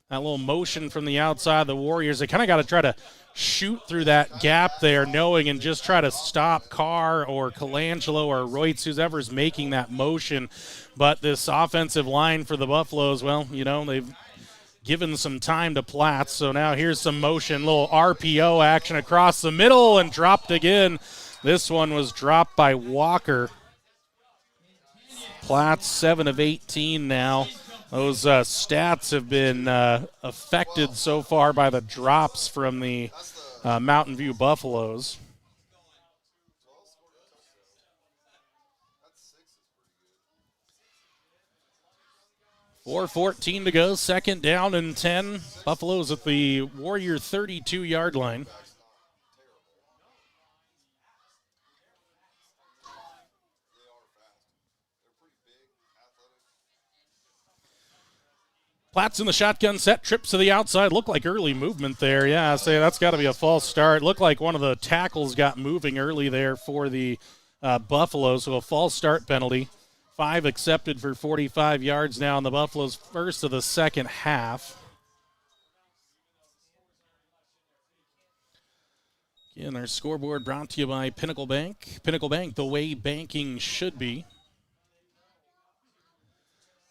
that little motion from the outside of the Warriors. They kind of got to try to shoot through that gap there, knowing, and just try to stop Carr or Colangelo or Reutz, whoever's making that motion. But this offensive line for the Buffaloes, well, you know, they've given some time to Platts. So now here's some motion, little RPO action across the middle and dropped again. This one was dropped by Walker. Platts 7 of 18 now. Those stats have been affected so far by the drops from the Mountain View Buffaloes. 4:14 to go, second down and 10. Buffaloes at the Warrior 32-yard line. Platts in the shotgun set, trips to the outside. Looked like early movement there. Yeah, I say that's got to be a false start. Looked like one of the tackles got moving early there for the Buffaloes, so a false start penalty. 5 accepted for 45 yards now in the Buffaloes' first of the second half. Again, our scoreboard brought to you by Pinnacle Bank. Pinnacle Bank, the way banking should be.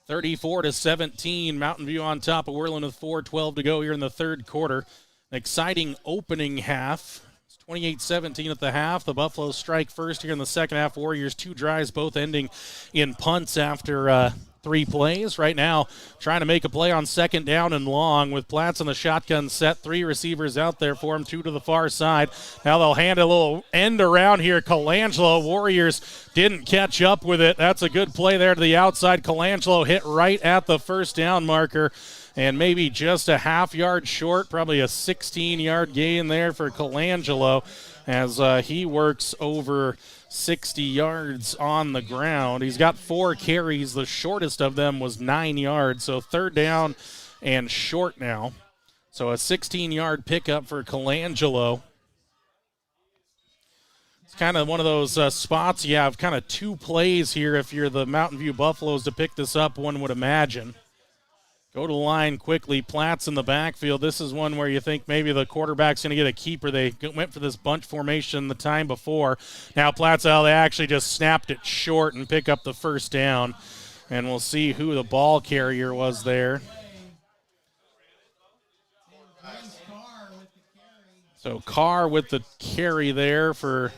34-17, Mountain View on top of Worland with 4:12 to go here in the third quarter. An exciting opening half. It's 28-17 at the half. The Buffaloes strike first here in the second half. Warriors 2 drives, both ending in punts after 3 plays. Right now, trying to make a play on second down and long with Platts in the shotgun set. 3 receivers out there for him, 2 to the far side. Now they'll hand a little end around here. Colangelo, Warriors didn't catch up with it. That's a good play there to the outside. Colangelo hit right at the first down marker and maybe just a half yard short, probably a 16-yard gain there for Colangelo as he works over 60 yards on the ground. He's got 4 carries. The shortest of them was 9 yards. So third down and short now. So a 16-yard pickup for Colangelo. It's kind of one of those spots you have kind of 2 plays here if you're the Mountain View Buffaloes to pick this up, one would imagine. Go to the line quickly. Platts in the backfield. This is one where you think maybe the quarterback's going to get a keeper. They went for this bunch formation the time before. Now Platts, they actually just snapped it short and pick up the first down. And we'll see who the ball carrier was there. So Carr with the carry there for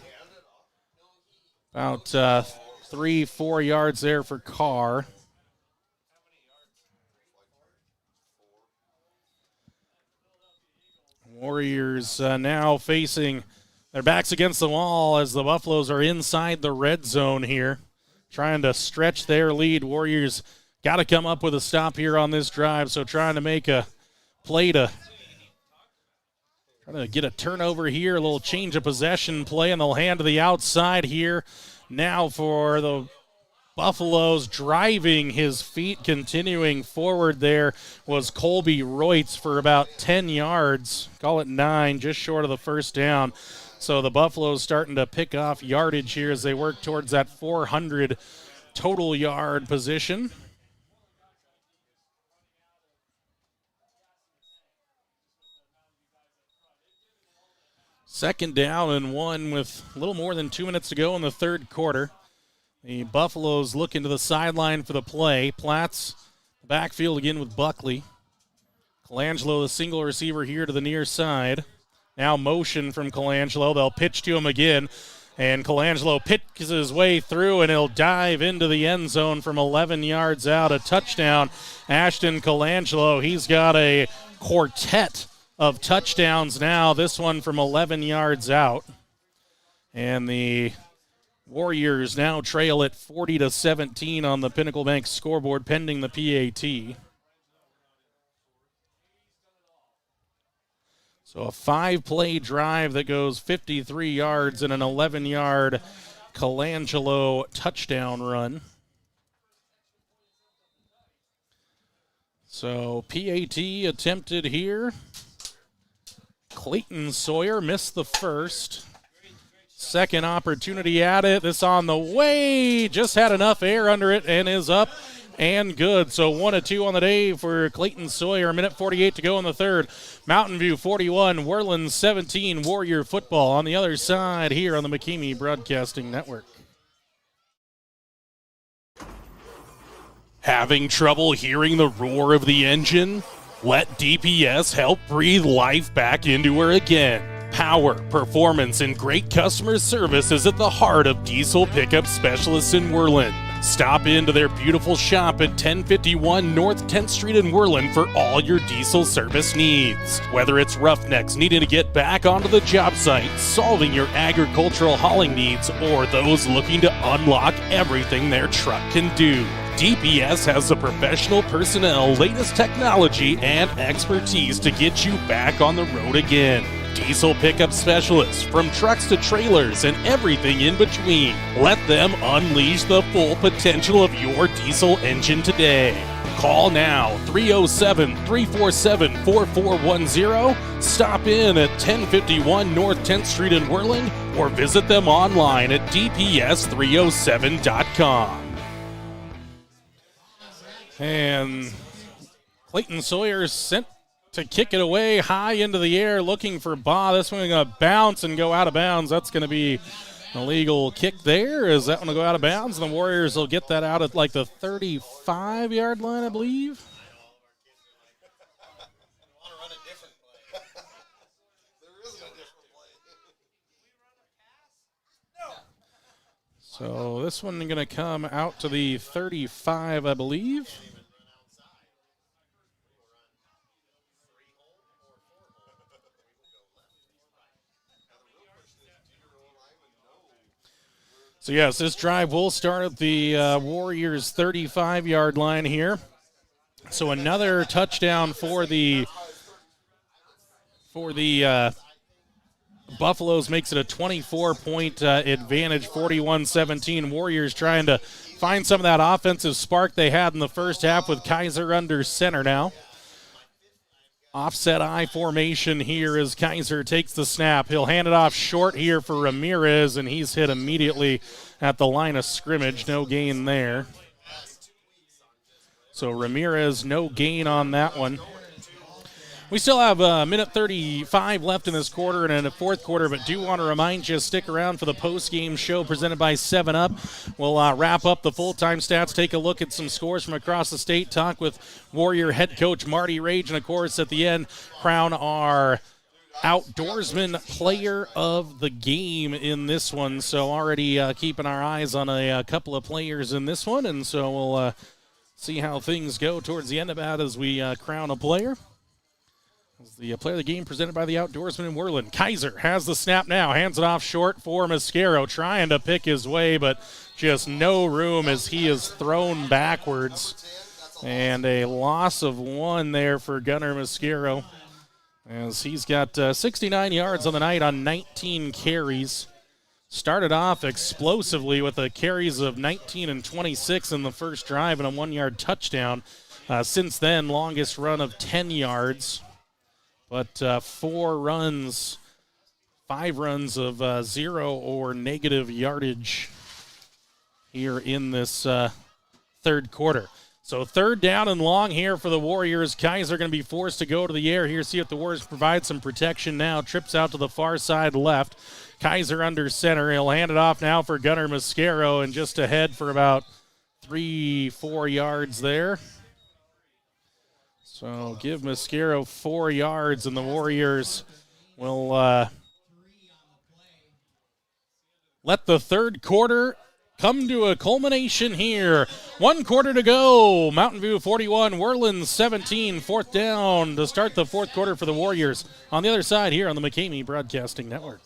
about 3-4 yards there for Carr. Warriors now facing their backs against the wall as the Buffaloes are inside the red zone here, trying to stretch their lead. Warriors got to come up with a stop here on this drive, so trying to make a play to try to get a turnover here, a little change of possession play, and they'll hand to the outside here now for the Buffaloes driving his feet, continuing forward there was Colby Reutz for about 10 yards. Call it 9, just short of the first down. So the Buffaloes starting to pick off yardage here as they work towards that 400 total yard position. Second down and 1 with a little more than 2 minutes to go in the third quarter. The Buffaloes look into the sideline for the play. Platts, the backfield again with Buckley. Colangelo, the single receiver here to the near side. Now motion from Colangelo. They'll pitch to him again. And Colangelo pitches his way through, and he'll dive into the end zone from 11 yards out. A touchdown. Ashton Colangelo, he's got a quartet of touchdowns now. This one from 11 yards out. And the Warriors now trail at 40-17 on the Pinnacle Bank scoreboard pending the PAT. So a 5-play drive that goes 53 yards and an 11-yard Colangelo touchdown run. So PAT attempted here. Clayton Sawyer missed the first. Second opportunity at it. This on the way. Just had enough air under it and is up and good. So 1-2 on the day for Clayton Sawyer. A minute 48 to go in the third. Mountain View 41, Worland 17, Warrior football on the other side here on the McKamey Broadcasting Network. Having trouble hearing the roar of the engine? Let DPS help breathe life back into her again. Power, performance, and great customer service is at the heart of diesel pickup specialists in Worland. Stop into their beautiful shop at 1051 North 10th Street in Worland for all your diesel service needs. Whether it's roughnecks needing to get back onto the job site, solving your agricultural hauling needs, or those looking to unlock everything their truck can do, DPS has the professional personnel, latest technology, and expertise to get you back on the road again. Diesel pickup specialists, from trucks to trailers and everything in between. Let them unleash the full potential of your diesel engine today. Call now, 307-347-4410. Stop in at 1051 North 10th Street in Worland or visit them online at dps307.com. And Clayton Sawyer sent to kick it away high into the air, looking for Baugh. This one going to bounce and go out of bounds. That's going to be an illegal kick there. Is that one to go out of bounds? And the Warriors will get that out at like the 35-yard line, I believe. So this one going to come out to the 35, I believe. So yes, this drive will start at the Warriors' 35-yard line here. So another touchdown for the Buffaloes makes it a 24-point advantage, 41-17. Warriors trying to find some of that offensive spark they had in the first half with Kaiser under center now. Offset I formation here as Kaiser takes the snap. He'll hand it off short here for Ramirez, and he's hit immediately at the line of scrimmage. No gain there. So Ramirez, no gain on that one. We still have a minute 35 left in this quarter and in the fourth quarter, but do want to remind you, stick around for the post-game show presented by 7-Up. We'll wrap up the full-time stats, take a look at some scores from across the state, talk with Warrior head coach Marty Rage, and, of course, at the end, crown our outdoorsman player of the game in this one. So already keeping our eyes on a couple of players in this one, and so we'll see how things go towards the end of that as we crown a player. The player of the game presented by the Outdoorsman in Worland. Kaiser has the snap now, hands it off short for Mascaro, trying to pick his way, but just no room as he is thrown backwards. And a loss of 1 there for Gunnar Mascaro, as he's got 69 yards on the night on 19 carries. started off explosively with the carries of 19 and 26 in the first drive and a 1-yard touchdown. Since then, longest run of 10 yards, but 5 runs of 0 or negative yardage here in this third quarter. So 3rd down and long here for the Warriors. Kaiser going to be forced to go to the air here. See if the Warriors provide some protection now. Trips out to the far side left. Kaiser under center. He'll hand it off now for Gunnar Mascaro and just ahead for about 3-4 yards there. So give Mascaro 4 yards and the Warriors will let the third quarter come to a culmination here. 1 quarter to go. Mountain View 41, Worland 17. 4th down to start the fourth quarter for the Warriors. On the other side here on the McCamey Broadcasting Network.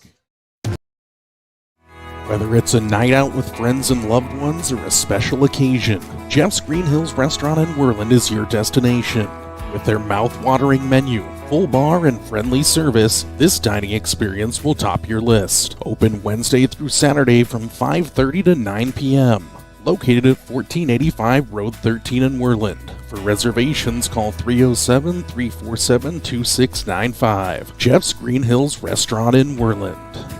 Whether it's a night out with friends and loved ones or a special occasion, Jeff's Green Hills Restaurant in Worland is your destination. With their mouth-watering menu, full bar, and friendly service, this dining experience will top your list. Open Wednesday through Saturday from 5:30 to 9 p.m. Located at 1485 Road 13 in Worland. For reservations, call 307-347-2695. Jeff's Green Hills Restaurant in Worland.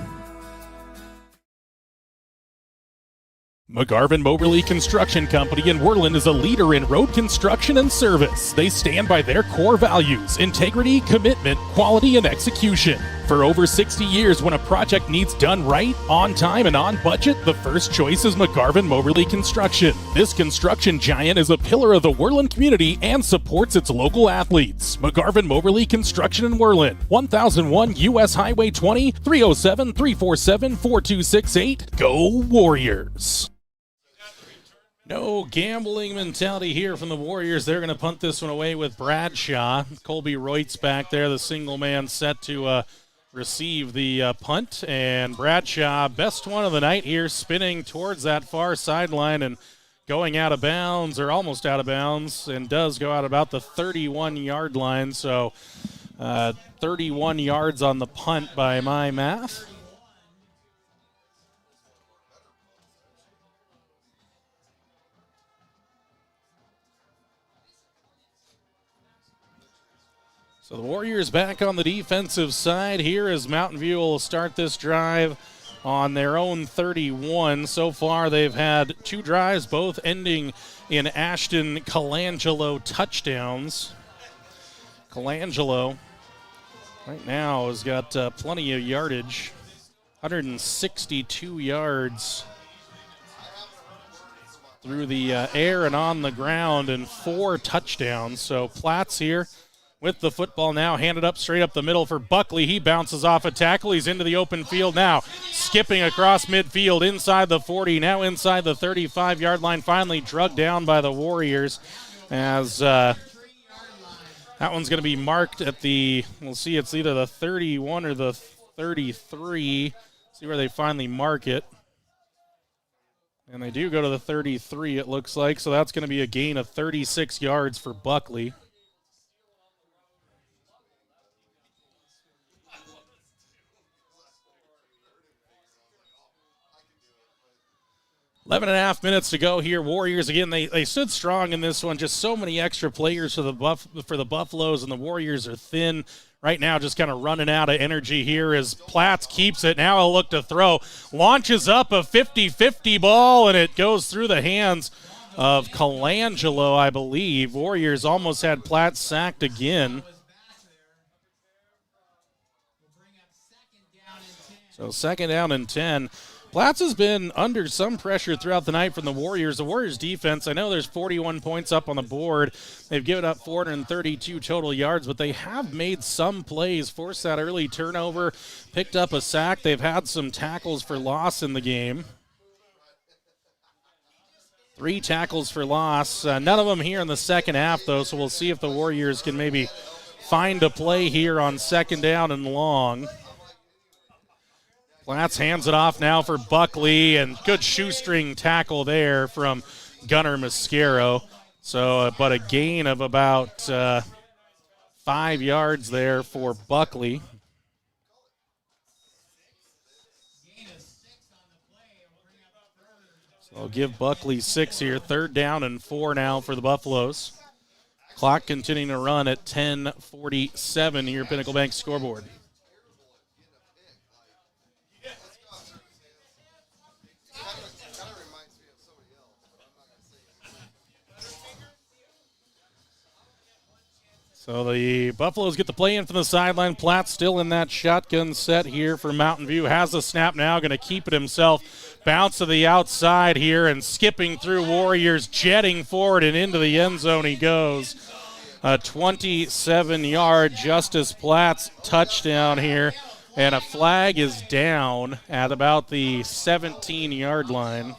McGarvin Moberly Construction Company in Worland is a leader in road construction and service. They stand by their core values: integrity, commitment, quality, and execution. For over 60 years, when a project needs done right, on time, and on budget, the first choice is McGarvin Moberly Construction. This construction giant is a pillar of the Worland community and supports its local athletes. McGarvin Moberly Construction in Worland, 1001 U.S. Highway 20, 307-347-4268. Go Warriors! No gambling mentality here from the Warriors. They're going to punt this one away with Bradshaw. Colby Reutz back there, the single man set to receive the punt. And Bradshaw, best one of the night here, spinning towards that far sideline and going out of bounds, or almost out of bounds, and does go out about the 31-yard line. So 31 yards on the punt by my math. So the Warriors back on the defensive side here as Mountain View will start this drive on their own 31. So far they've had 2 drives, both ending in Ashton Colangelo touchdowns. Colangelo right now has got plenty of yardage, 162 yards through the air and on the ground, and 4 touchdowns. So Platts here with the football now, handed up straight up the middle for Buckley. He bounces off a tackle. He's into the open field now, skipping across midfield inside the 40, now inside the 35-yard line, finally drugged down by the Warriors as that one's going to be marked at the, we'll see, it's either the 31 or the 33. See where they finally mark it. And they do go to the 33, it looks like, so that's going to be a gain of 36 yards for Buckley. 11.5 minutes to go here. Warriors, again, they stood strong in this one. Just so many extra players for the Buffaloes, and the Warriors are thin right now, just kind of running out of energy here as Platts keeps it. Now he'll look to throw. Launches up a 50-50 ball, and it goes through the hands of Colangelo, I believe. Warriors almost had Platts sacked again. So 2nd down and 10. Platts has been under some pressure throughout the night from the Warriors. The Warriors defense, I know there's 41 points up on the board. They've given up 432 total yards, but they have made some plays, forced that early turnover, picked up a sack. They've had some tackles for loss in the game. 3 tackles for loss. None of them here in the second half, though, so we'll see if the Warriors can maybe find a play here on 2nd down and long. Platts hands it off now for Buckley, and good shoestring tackle there from Gunnar Mascaro. So, but a gain of about 5 yards there for Buckley. I'll give Buckley 6 here. 3rd down and 4 now for the Buffaloes. Clock continuing to run at 10:47 here, Pinnacle Bank scoreboard. So the Buffaloes get the play in from the sideline. Platt still in that shotgun set here for Mountain View. Has the snap now, going to keep it himself. Bounce to the outside here and skipping through Warriors, jetting forward and into the end zone he goes. A 27-yard Justice Platt's touchdown here. And a flag is down at about the 17-yard line.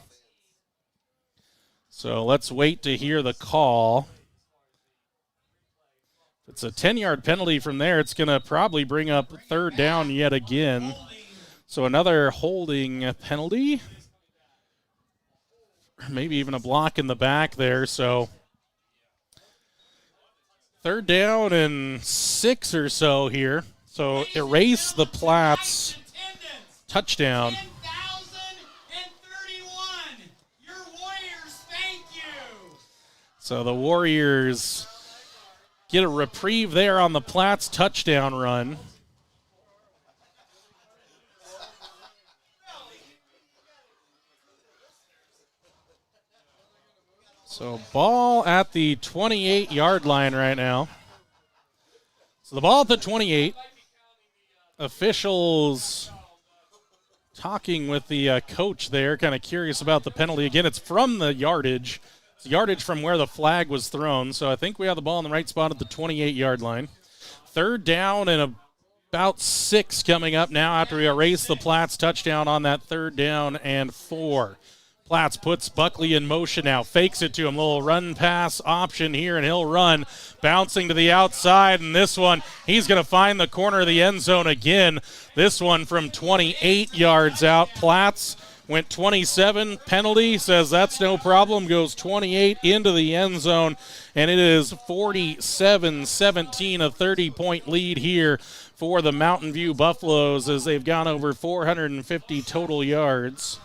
So let's wait to hear the call. It's a 10-yard penalty from there. It's going to probably bring up 3rd down yet again. So another holding penalty. Maybe even a block in the back there. So 3rd down and 6 or so here. So erase the Platts touchdown. 10,031. Your Warriors, thank you. So the Warriors get a reprieve there on the Platts touchdown run. So ball at the 28-yard line right now. So the ball at the 28. Officials talking with the coach there, kind of curious about the penalty. Again, it's from the yardage. It's yardage from where the flag was thrown. So I think we have the ball in the right spot at the 28-yard line. 3rd down and about 6 coming up now after we erase the Platts touchdown on that 3rd down and 4. Platts puts Buckley in motion now, fakes it to him, little run pass option here, and he'll run, bouncing to the outside, and this one, he's going to find the corner of the end zone again. This one from 28 yards out. Platts went 27, penalty, says that's no problem, goes 28 into the end zone, and it is 47-17, a 30-point lead here for the Mountain View Buffaloes as they've gone over 450 total yards.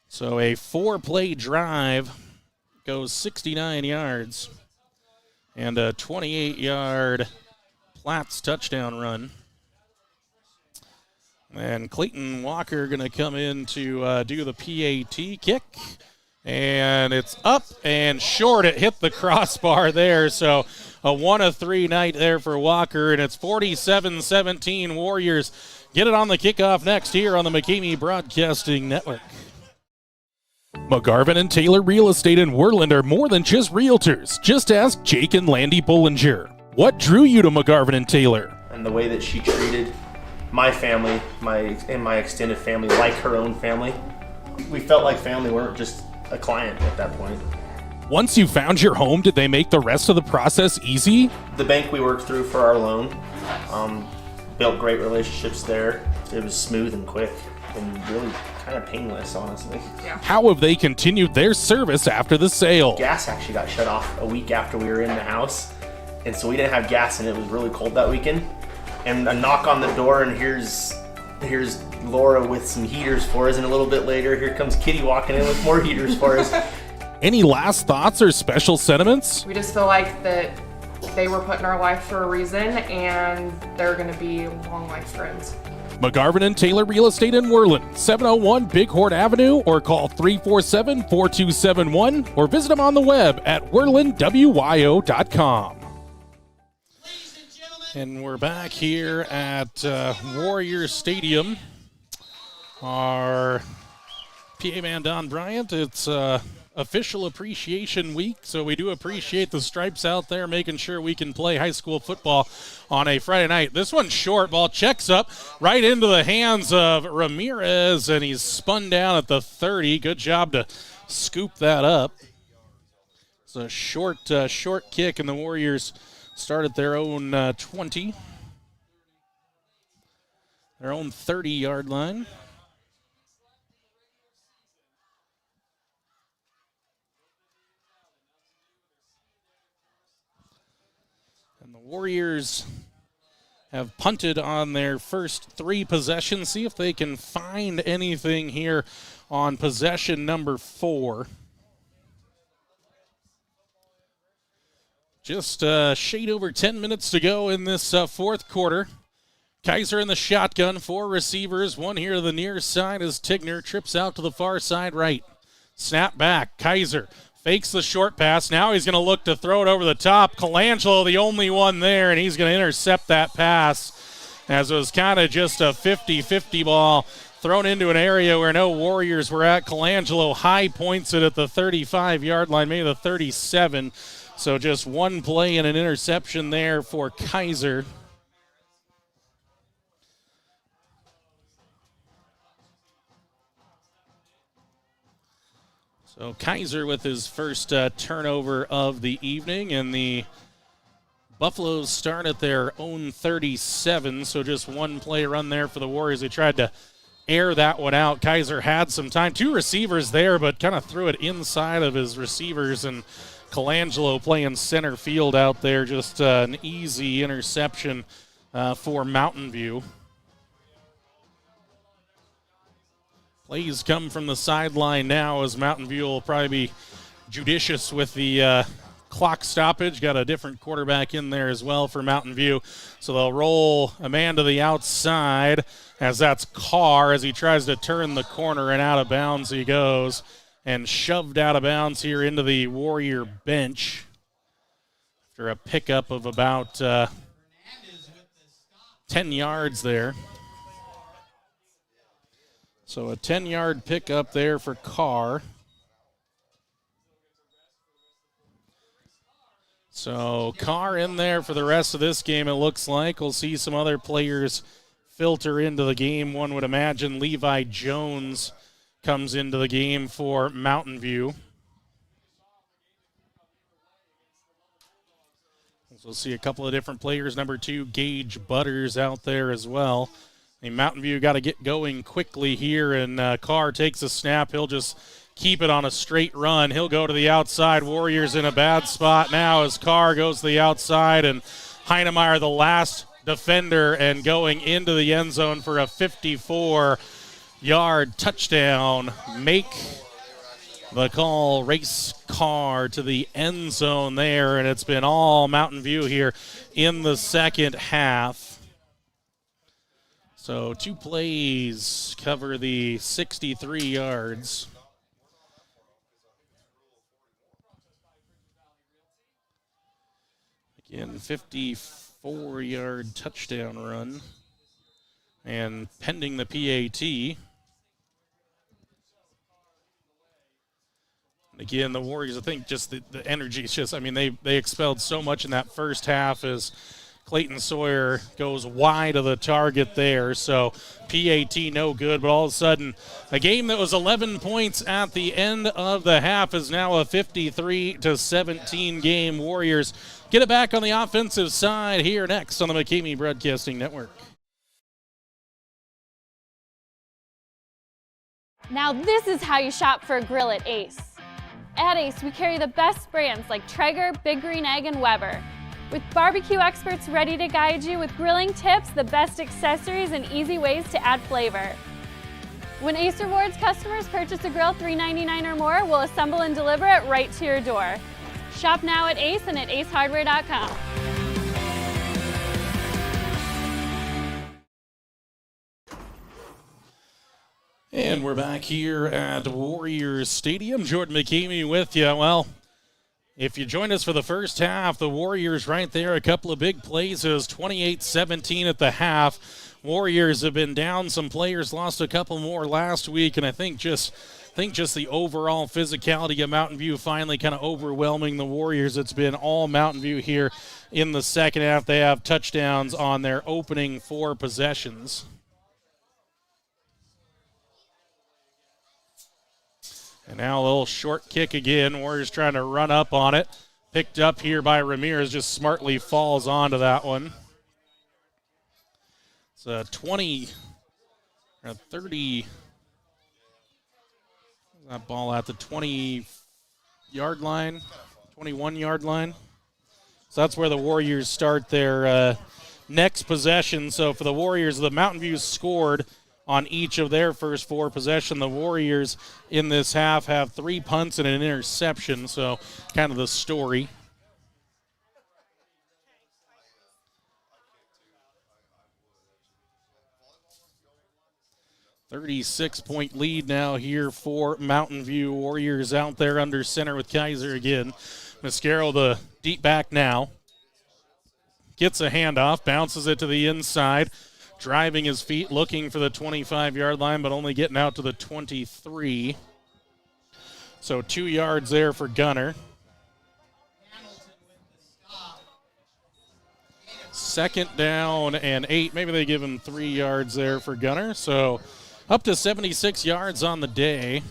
So a 4-play drive goes 69 yards and a 28-yard Platts touchdown run. And Clayton Walker going to come in to do the PAT kick. And it's up and short. It hit the crossbar there. So a 1 of 3 night there for Walker. And it's 47-17. Warriors get it on the kickoff next here on the McKamey Broadcasting Network. McGarvin and Taylor Real Estate in Worland are more than just realtors. Just ask Jake and Landy Bollinger. What drew you to McGarvin and Taylor? And the way that she treated my family, and my extended family, like her own family. We felt like family. We weren't just a client at that point. Once you found your home, did they make the rest of the process easy? The bank we worked through for our loan, built great relationships there. It was smooth and quick and really kind of painless, honestly. Yeah. How have they continued their service after the sale? Gas actually got shut off a week after we were in the house, and so we didn't have gas, and it was really cold that weekend. And a knock on the door, and here's Laura with some heaters for us, and a little bit later, here comes Kitty walking in with more heaters for us. Any last thoughts or special sentiments? We just feel like that they were put in our life for a reason, and they're going to be long life friends. McGarvin and Taylor Real Estate in Worland, 701 Bighorn Avenue, or call 347-4271, or visit them on the web at worlandwyo.com. And we're back here at Warriors Stadium. Our PA man, Don Bryant, it's official appreciation week, so we do appreciate the stripes out there making sure we can play high school football on a Friday night. This one's short. Ball checks up right into the hands of Ramirez, and he's spun down at the 30. Good job to scoop that up. It's a short kick, and the Warriors start at their own 20. Their own 30-yard line. And the Warriors have punted on their first 3 possessions. See if they can find anything here on possession number 4. Just a shade over 10 minutes to go in this fourth quarter. Kaiser in the shotgun, 4 receivers. One here to the near side as Tigner trips out to the far side right. Snap back. Kaiser fakes the short pass. Now he's going to look to throw it over the top. Colangelo, the only one there, and he's going to intercept that pass as it was kind of just a 50-50 ball thrown into an area where no Warriors were at. Colangelo high points it at the 35-yard line, maybe the 37. So just one play and an interception there for Kaiser. So Kaiser with his first turnover of the evening, and the Buffaloes start at their own 37, so just one play run there for the Warriors. They tried to air that one out. Kaiser had some time. 2 receivers there, but kind of threw it inside of his receivers, and Colangelo playing center field out there. Just an easy interception for Mountain View. Plays come from the sideline now as Mountain View will probably be judicious with the clock stoppage. Got a different quarterback in there as well for Mountain View. So they'll roll a man to the outside as that's Carr as he tries to turn the corner, and out of bounds he goes and shoved out of bounds here into the Warrior bench after a pickup of about 10 yards there. So a 10-yard pickup there for Carr. So Carr in there for the rest of this game, it looks like. We'll see some other players filter into the game. One would imagine Levi Jones comes into the game for Mountain View. So we'll see a couple of different players. Number 2, Gage Butters out there as well. Mountain View got to get going quickly here, and Carr takes a snap. He'll just keep it on a straight run. He'll go to the outside. Warriors in a bad spot now as Carr goes to the outside, and Heinemeyer, the last defender, and going into the end zone for a 54-yard touchdown. Make the call, race Carr to the end zone there, and it's been all Mountain View here in the second half. So 2 plays cover the 63 yards. Again, 54-yard touchdown run. And pending the PAT. Again, the Warriors, I think just the energy is just, I mean, they expelled so much in that first half as Clayton Sawyer goes wide of the target there, so PAT no good, but all of a sudden a game that was 11 points at the end of the half is now a 53-17 game. Warriors get it back on the offensive side here next on the McCamey Broadcasting Network. Now this is how you shop for a grill at Ace. At Ace, we carry the best brands like Traeger, Big Green Egg, and Weber. With barbecue experts ready to guide you with grilling tips, the best accessories, and easy ways to add flavor. When Ace Rewards customers purchase a grill $3.99 or more, we'll assemble and deliver it right to your door. Shop now at Ace and at acehardware.com. And we're back here at Warriors Stadium. Jordan McCamey with you. Well, if you joined us for the first half, the Warriors right there, a couple of big plays. It was 28-17 at the half. Warriors have been down some players, lost a couple more last week, and I think just the overall physicality of Mountain View finally kind of overwhelming the Warriors. It's been all Mountain View here in the second half. They have touchdowns on their opening 4 possessions. And now a little short kick again. Warriors trying to run up on it. Picked up here by Ramirez, just smartly falls onto that one. It's a 30. That ball at the 20-yard line, 21-yard line. So that's where the Warriors start their next possession. So for the Warriors, the Mountain View scored on each of their first 4 possessions. The Warriors in this half have 3 punts and an interception, so kind of the story. .36 lead now here for Mountain View. Warriors out there under center with Kaiser again. Mascaro, the deep back now. Gets a handoff, bounces it to the inside. Driving his feet, looking for the 25-yard line, but only getting out to the 23. So 2 yards there for Gunner. Second down and 8. Maybe they give him 3 yards there for Gunner. So up to 76 yards on the day.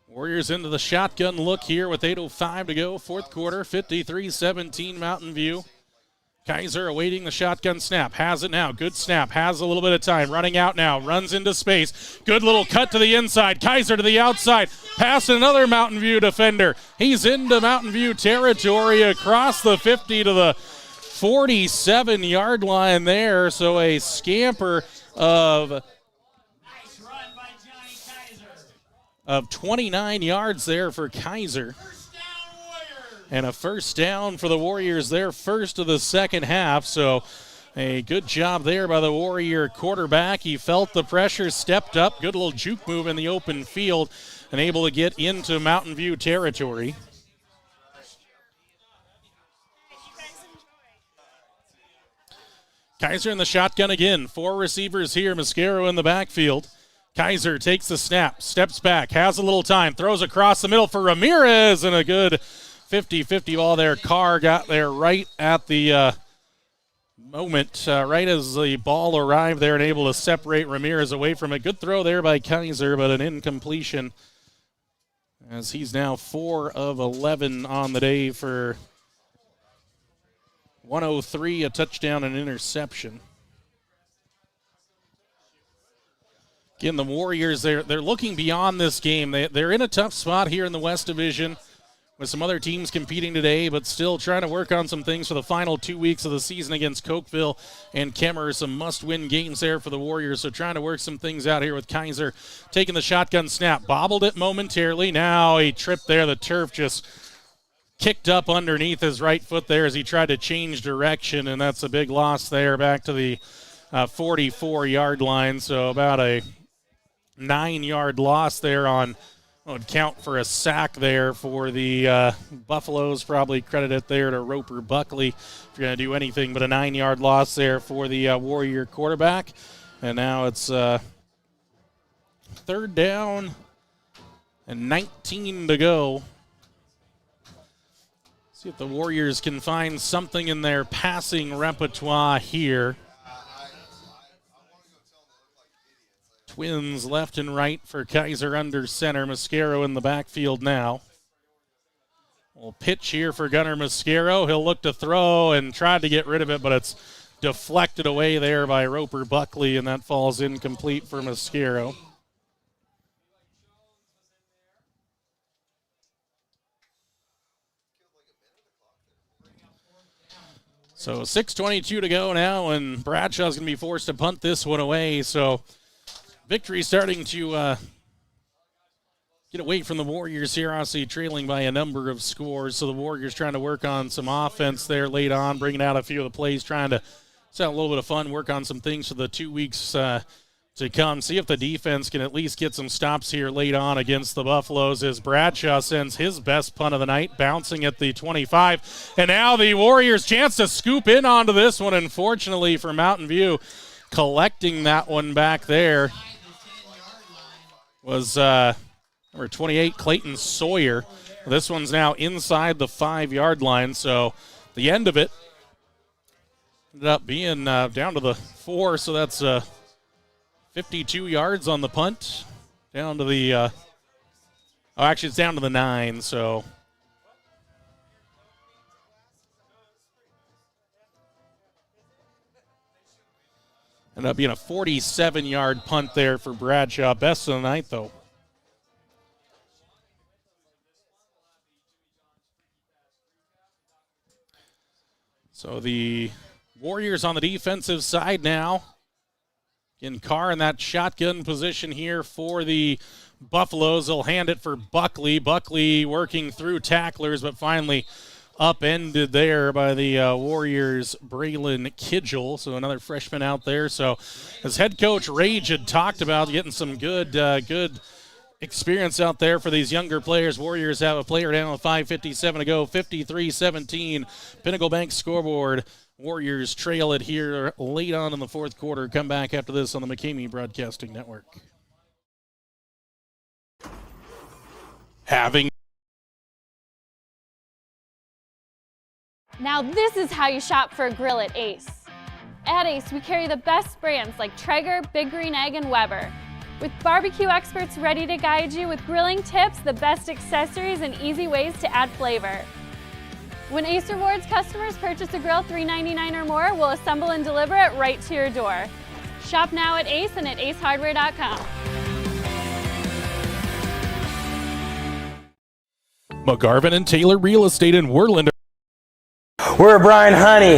Warriors into the shotgun look here with 8:05 to go, fourth quarter, 53-17 Mountain View. Kaiser awaiting the shotgun snap, has it now, good snap, has a little bit of time, running out now, runs into space, good little cut to the inside, Kaiser to the outside, past another Mountain View defender. He's into Mountain View territory across the 50 to the 47-yard line there, so a scamper of 29 yards there for Kaiser. And a first down for the Warriors, their first of the second half. So a good job there by the Warrior quarterback. He felt the pressure, stepped up, good little juke move in the open field, and able to get into Mountain View territory. Kaiser in the shotgun again. 4 receivers here, Mascaro in the backfield. Kaiser takes the snap, steps back, has a little time, throws across the middle for Ramirez, and a good 50-50 ball there. Carr got there right at the moment, right as the ball arrived there and able to separate Ramirez away from it. Good throw there by Kaiser, but an incompletion as he's now 4 of 11 on the day for 103, a touchdown and interception. Again, the Warriors, they're looking beyond this game. They're in a tough spot here in the West Division with some other teams competing today, but still trying to work on some things for the final 2 weeks of the season against Cokeville and Kemmer. Some must-win games there for the Warriors, so trying to work some things out here with Kaiser taking the shotgun snap. Bobbled it momentarily. Now he tripped there. The turf just kicked up underneath his right foot there as he tried to change direction, and that's a big loss there back to the 44-yard line, so about a 9-yard loss there on would count for a sack there for the Buffaloes. Probably credit it there to Roper Buckley if you're going to do anything, but a 9-yard loss there for the Warrior quarterback. And now it's third down and 19 to go. See if the Warriors can find something in their passing repertoire here. Twins left and right for Kaiser under center. Mascaro in the backfield now. We'll pitch here for Gunnar Mascaro. He'll look to throw and try to get rid of it, but it's deflected away there by Roper Buckley, and that falls incomplete for Mascaro. So 6:22 to go now, and Bradshaw's going to be forced to punt this one away. So victory starting to get away from the Warriors here, obviously trailing by a number of scores. So the Warriors trying to work on some offense there late on, bringing out a few of the plays, trying to set a little bit of fun, work on some things for the 2 weeks to come. See if the defense can at least get some stops here late on against the Buffaloes as Bradshaw sends his best punt of the night, bouncing at the 25. And now the Warriors' chance to scoop in onto this one, unfortunately for Mountain View. Collecting that one back there was number 28, Clayton Sawyer. This one's now inside the 5-yard line, so the end of it ended up being down to the 4, so that's 52 yards on the punt. Down to the, actually it's down to the 9, so. Ended up being a 47-yard punt there for Bradshaw. Best of the night, though. So the Warriors on the defensive side now. Again, Carr in that shotgun position here for the Buffaloes. They'll hand it for Buckley. Buckley working through tacklers, but finally upended there by the Warriors' Braylon Kidgel. So another freshman out there. So as head coach Rage had talked about, getting some good experience out there for these younger players. Warriors have a player down with 5:57 to go, 53-17. Pinnacle Bank scoreboard. Warriors trail it here late on in the fourth quarter. Come back after this on the McCamey Broadcasting Network. Now this is how you shop for a grill at Ace. At Ace, we carry the best brands like Traeger, Big Green Egg, and Weber. With barbecue experts ready to guide you with grilling tips, the best accessories, and easy ways to add flavor. When Ace Rewards customers purchase a grill $3.99 or more, we'll assemble and deliver it right to your door. Shop now at Ace and at acehardware.com. McGarvin and Taylor Real Estate in Worland. We're Brian Honey.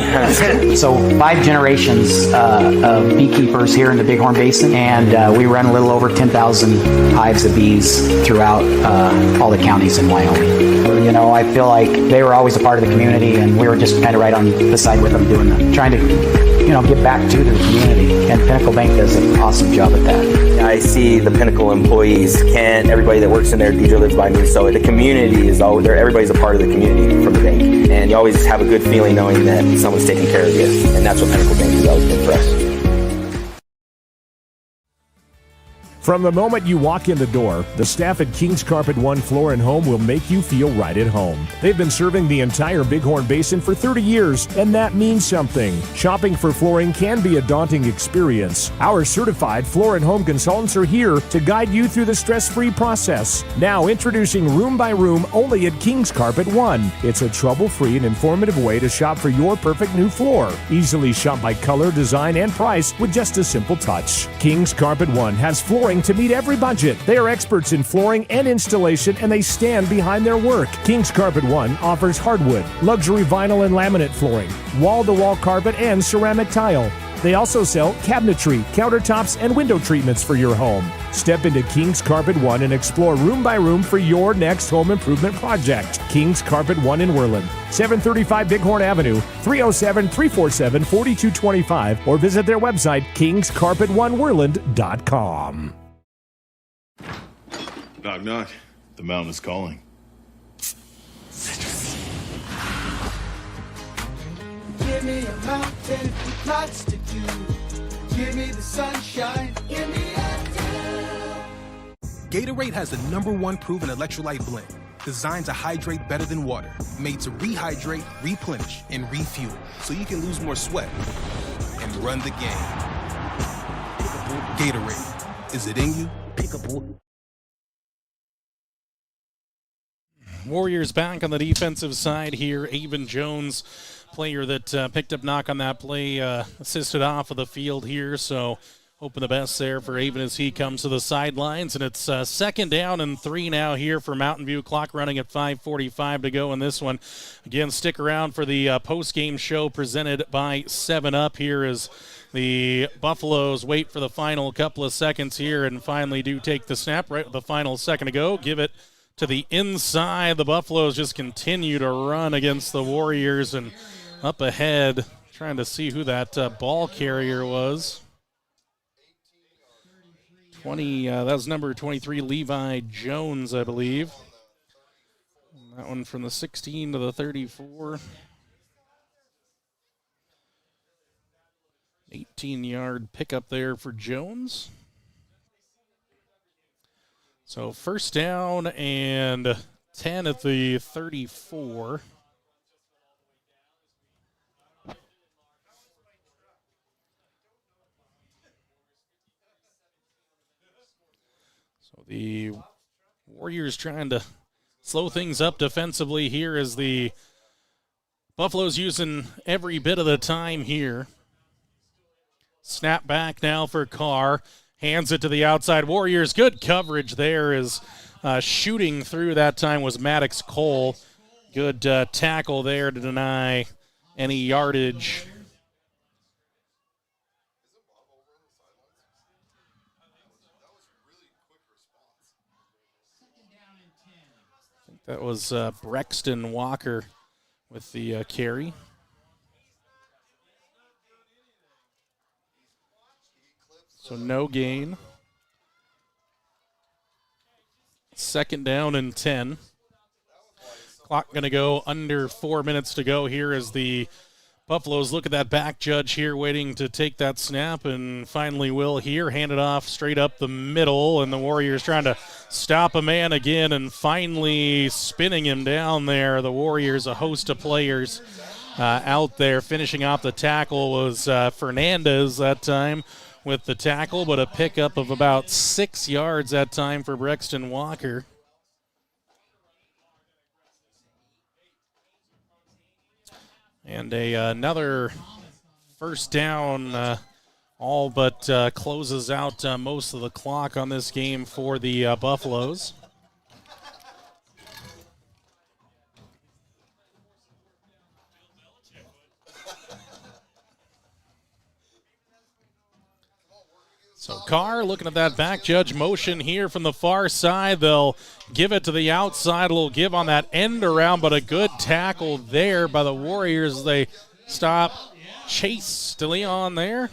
So 5 generations of beekeepers here in the Bighorn Basin, and we run a little over 10,000 hives of bees throughout all the counties in Wyoming. You know, I feel like they were always a part of the community, and we were just kind of right on the side with them, trying to, give back to the community. And Pinnacle Bank does an awesome job at that. I see the Pinnacle employees, everybody that works in there, DJ lives by me, so the community is always there. Everybody's a part of the community from the bank, and you always have a good feeling knowing that someone's taking care of you, and that's what Pinnacle Bank has always been for us. From the moment you walk in the door, the staff at King's Carpet One Floor and Home will make you feel right at home. They've been serving the entire Bighorn Basin for 30 years, and that means something. Shopping for flooring can be a daunting experience. Our certified floor and home consultants are here to guide you through the stress-free process. Now introducing Room by Room only at King's Carpet One. It's a trouble-free and informative way to shop for your perfect new floor. Easily shop by color, design, and price with just a simple touch. King's Carpet One has flooring to meet every budget. They are experts in flooring and installation, and they stand behind their work. King's Carpet One offers hardwood, luxury vinyl and laminate flooring, wall-to-wall carpet, and ceramic tile. They also sell cabinetry, countertops, and window treatments for your home. Step into King's Carpet One and explore room by room for your next home improvement project. King's Carpet One in Worland, 735 Bighorn Avenue, 307-347-4225, or visit their website, kingscarpetoneworland.com. Knock, knock. The mountain is calling. Give me a mountain with lots to do. Give me the sunshine in the afternoon. Gatorade has the #1 proven electrolyte blend, designed to hydrate better than water, made to rehydrate, replenish, and refuel, so you can lose more sweat and run the game. Gatorade, is it in you? Warriors back on the defensive side here. Avon Jones, player that picked up knock on that play, assisted off of the field here. So hoping the best there for Avon as he comes to the sidelines. And it's 2nd down and 3 now here for Mountain View. Clock running at 5:45 to go in this one. Again, stick around for the post-game show presented by 7-Up here as the Buffaloes wait for the final couple of seconds here and finally do take the snap right with the final second to go. Give it to the inside. The Buffaloes just continue to run against the Warriors, and up ahead, trying to see who that ball carrier was. That was number 23, Levi Jones, I believe. And that one from the 16 to the 34. 18-yard pickup there for Jones. So 1st down and 10 at the 34. So the Warriors trying to slow things up defensively here as the Buffaloes using every bit of the time here. Snap back now for Carr. Hands it to the outside Warriors. Good coverage there as shooting through that time was Maddox Cole. Good tackle there to deny any yardage. I think that was Brexton Walker with the carry. So no gain. Second down and 10. Clock going to go under 4 minutes to go here as the Buffaloes look at that back judge here waiting to take that snap, and finally will here. Hand it off straight up the middle, and the Warriors trying to stop a man again and finally spinning him down there. The Warriors, a host of players out there. Finishing off the tackle was Fernandez that time with the tackle, but a pickup of about 6 yards that time for Brexton Walker. And another first down all but closes out most of the clock on this game for the Buffaloes. So Carr looking at that back judge motion here from the far side. They'll give it to the outside. A little give on that end around, but a good tackle there by the Warriors. They stop Chase DeLeon there.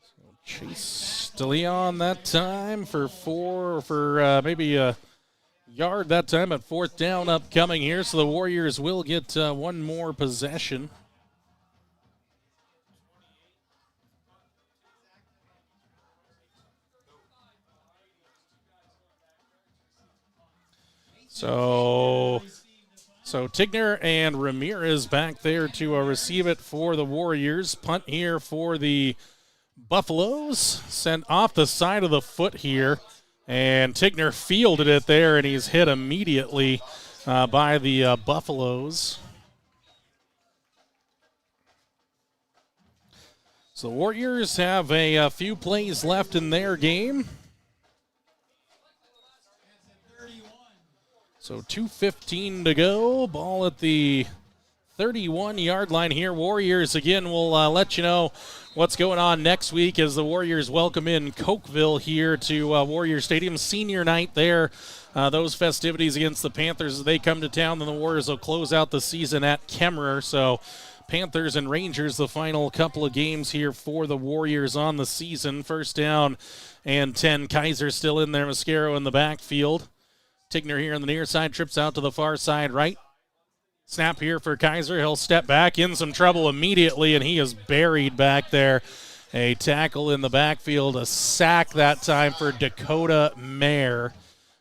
So Chase DeLeon that time for maybe a yard that time at fourth down upcoming here. So the Warriors will get one more possession. So Tigner and Ramirez back there to receive it for the Warriors. Punt here for the Buffaloes. Sent off the side of the foot here. And Tigner fielded it there, and he's hit immediately by the Buffaloes. So the Warriors have a few plays left in their game. So 2:15 to go. Ball at the 31-yard line here. Warriors, again, will let you know what's going on next week as the Warriors welcome in Cokeville here to Warrior Stadium. Senior night there. Those festivities against the Panthers as they come to town. Then the Warriors will close out the season at Kemmerer. So Panthers and Rangers, the final couple of games here for the Warriors on the season. First down and 10. Kaiser still in there. Mascaro in the backfield. Tigner here on the near side, trips out to the far side right. Snap here for Kaiser. He'll step back in some trouble immediately, and he is buried back there. A tackle in the backfield, a sack that time for Dakota Mayer.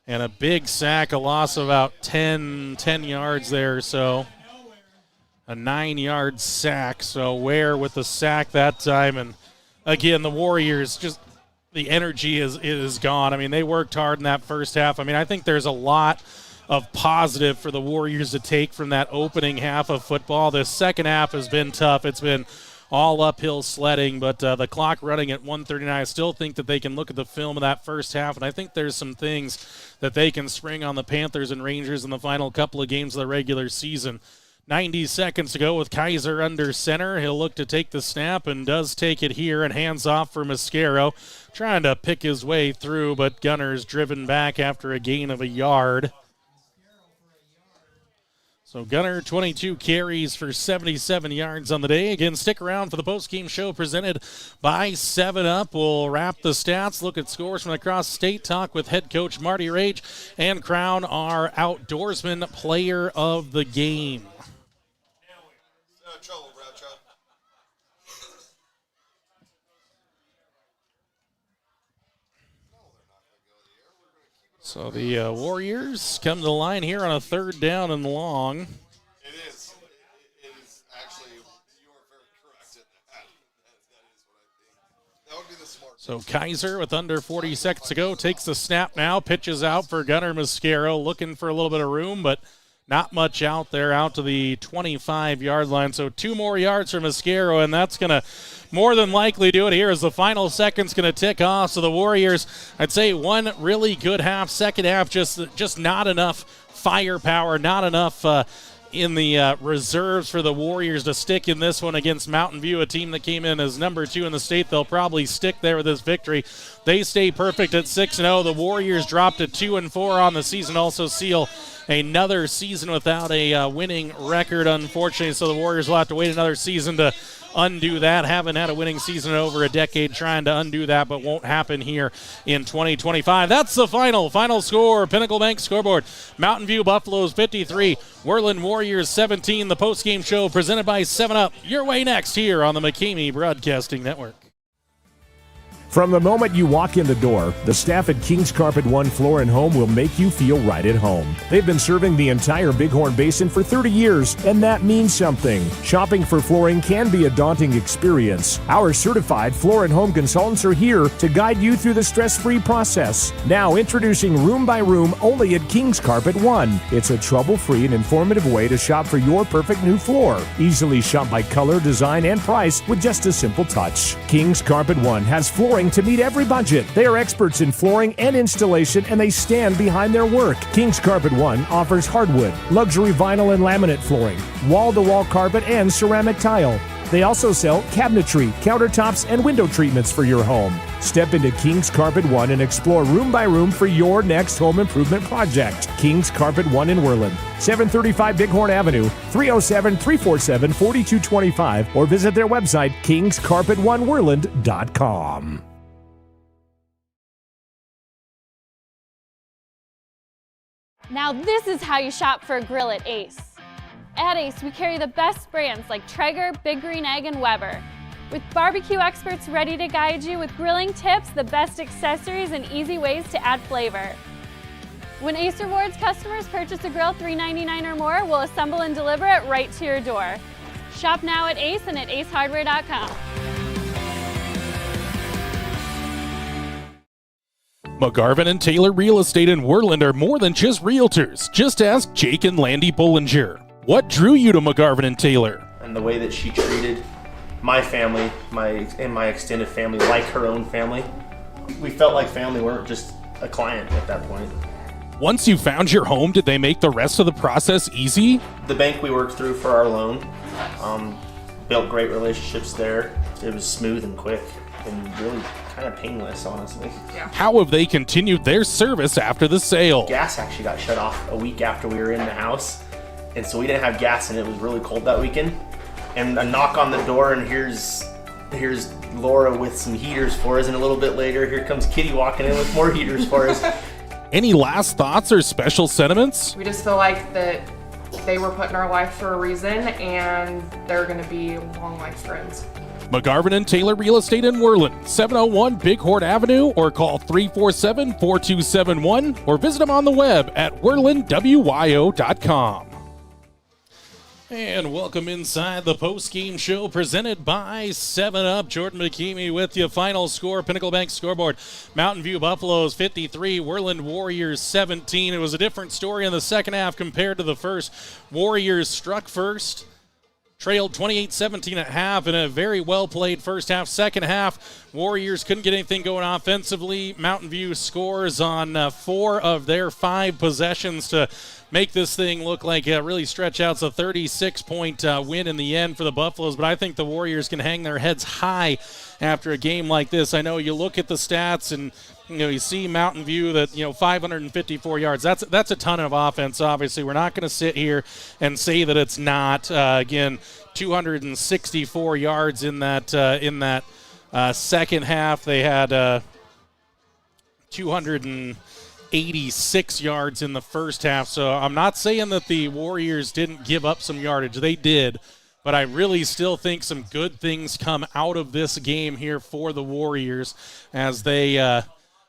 And a big sack, a loss of about 10 yards there. So a 9-yard sack. So Ware with the sack that time. And again, the Warriors just... the energy is gone. I mean, they worked hard in that first half. I mean, I think there's a lot of positive for the Warriors to take from that opening half of football. The second half has been tough. It's been all uphill sledding, but the clock running at 1:39. I still think that they can look at the film of that first half, and I think there's some things that they can spring on the Panthers and Rangers in the final couple of games of the regular season. 90 seconds to go with Kaiser under center. He'll look to take the snap and does take it here and hands off for Mascaro. Trying to pick his way through, but Gunner's driven back after a gain of a yard. So Gunner, 22 carries for 77 yards on the day. Again, stick around for the postgame show presented by 7-Up. We'll wrap the stats, look at scores from across state, talk with head coach Marty Rage, and crown our outdoorsman player of the game. So the Warriors come to the line here on a third down and long. It is actually, you are very correct in that. That is what I think. That would be the smart. So Kaiser, with under 40 seconds to go, takes the snap now, pitches out for Gunner Mascaro, looking for a little bit of room, but Not much out there, out to the 25-yard line. So 2 more yards for Mascaro, and that's going to more than likely do it here as the final second's going to tick off. So the Warriors, I'd say one really good half. Second half, just not enough firepower, not enough in the reserves for the Warriors to stick in this one against Mountain View, a team that came in as number 2 in the state. They'll probably stick there with this victory. They stay perfect at 6-0. The Warriors dropped to 2-4 on the season, also seal another season without a winning record, unfortunately. So the Warriors will have to wait another season to undo that. Haven't had a winning season in over a decade, trying to undo that, but won't happen here in 2025. That's the final score. Pinnacle Bank scoreboard. Mountain View Buffaloes 53, Worland Warriors 17. The postgame show presented by 7-Up. Your way next here on the McCamey Broadcasting Network. From the moment you walk in the door, the staff at King's Carpet One Floor and Home will make you feel right at home. They've been serving the entire Bighorn Basin for 30 years, and that means something. Shopping for flooring can be a daunting experience. Our certified floor and home consultants are here to guide you through the stress-free process. Now introducing Room by Room only at King's Carpet One. It's a trouble-free and informative way to shop for your perfect new floor. Easily shop by color, design, and price with just a simple touch. King's Carpet One has flooring to meet every budget. They are experts in flooring and installation, and they stand behind their work. King's Carpet One offers hardwood, luxury vinyl and laminate flooring, wall-to-wall carpet, and ceramic tile. They also sell cabinetry, countertops, and window treatments for your home. Step into King's Carpet One and explore room by room for your next home improvement project. King's Carpet One in Worland, 735 Bighorn Avenue, 307-347-4225, or visit their website, kingscarpetoneworland.com. Now this is how you shop for a grill at Ace. At Ace, we carry the best brands like Traeger, Big Green Egg, and Weber. With barbecue experts ready to guide you with grilling tips, the best accessories, and easy ways to add flavor. When Ace Rewards customers purchase a grill $3.99 or more, we'll assemble and deliver it right to your door. Shop now at Ace and at acehardware.com. McGarvin and Taylor Real Estate in Worland are more than just realtors. Just ask Jake and Landy Bollinger. What drew you to McGarvin and Taylor? And the way that she treated my family, my extended family, like her own family. We felt like family. We weren't just a client at that point. Once you found your home, did they make the rest of the process easy? The bank we worked through for our loan, built great relationships there. It was smooth and quick and really kind of painless, honestly. Yeah. How have they continued their service after the sale? Gas actually got shut off a week after we were in the house, and so we didn't have gas, and it was really cold that weekend. And a knock on the door, and here's Laura with some heaters for us, and a little bit later, here comes Kitty walking in with more heaters for us. Any last thoughts or special sentiments? We just feel like that they were put in our life for a reason, and they're going to be long life friends. McGarvin and Taylor Real Estate in Worland, 701 Bighorn Avenue, or call 347-4271, or visit them on the web at worlandwyo.com. And welcome inside the post-game show presented by 7-Up. Jordan McKeemy with you. Final score, Pinnacle Bank scoreboard. Mountain View Buffaloes 53, Worland Warriors 17. It was a different story in the second half compared to the first. Warriors struck first, trailed 28-17 at half in a very well-played first half. Second half, Warriors couldn't get anything going offensively. Mountain View scores on 4 of their 5 possessions to make this thing look like really stretch out. It's a 36-point win in the end for the Buffaloes, but I think the Warriors can hang their heads high after a game like this. I know you look at the stats and you see Mountain View that 554 yards. That's a ton of offense. Obviously, we're not going to sit here and say that it's not. Again, 264 yards in that second half. They had 286 yards in the first half. So I'm not saying that the Warriors didn't give up some yardage. They did. But I really still think some good things come out of this game here for the Warriors as they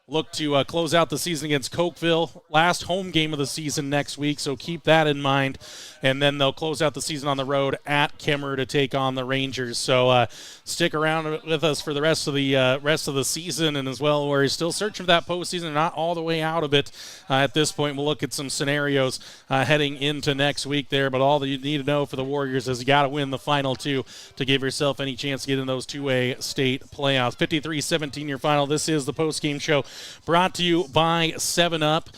look to close out the season against Cokeville. Last home game of the season next week, so keep that in mind. And then they'll close out the season on the road at Kemmerer to take on the Rangers. So stick around with us for the rest of the season, and as well, we're still searching for that postseason. Not all the way out of it at this point. We'll look at some scenarios heading into next week there, but all that you need to know for the Warriors is you got to win the final two to give yourself any chance to get in those 2A state playoffs. 53-17 your final. This is the postgame show brought to you by 7-Up.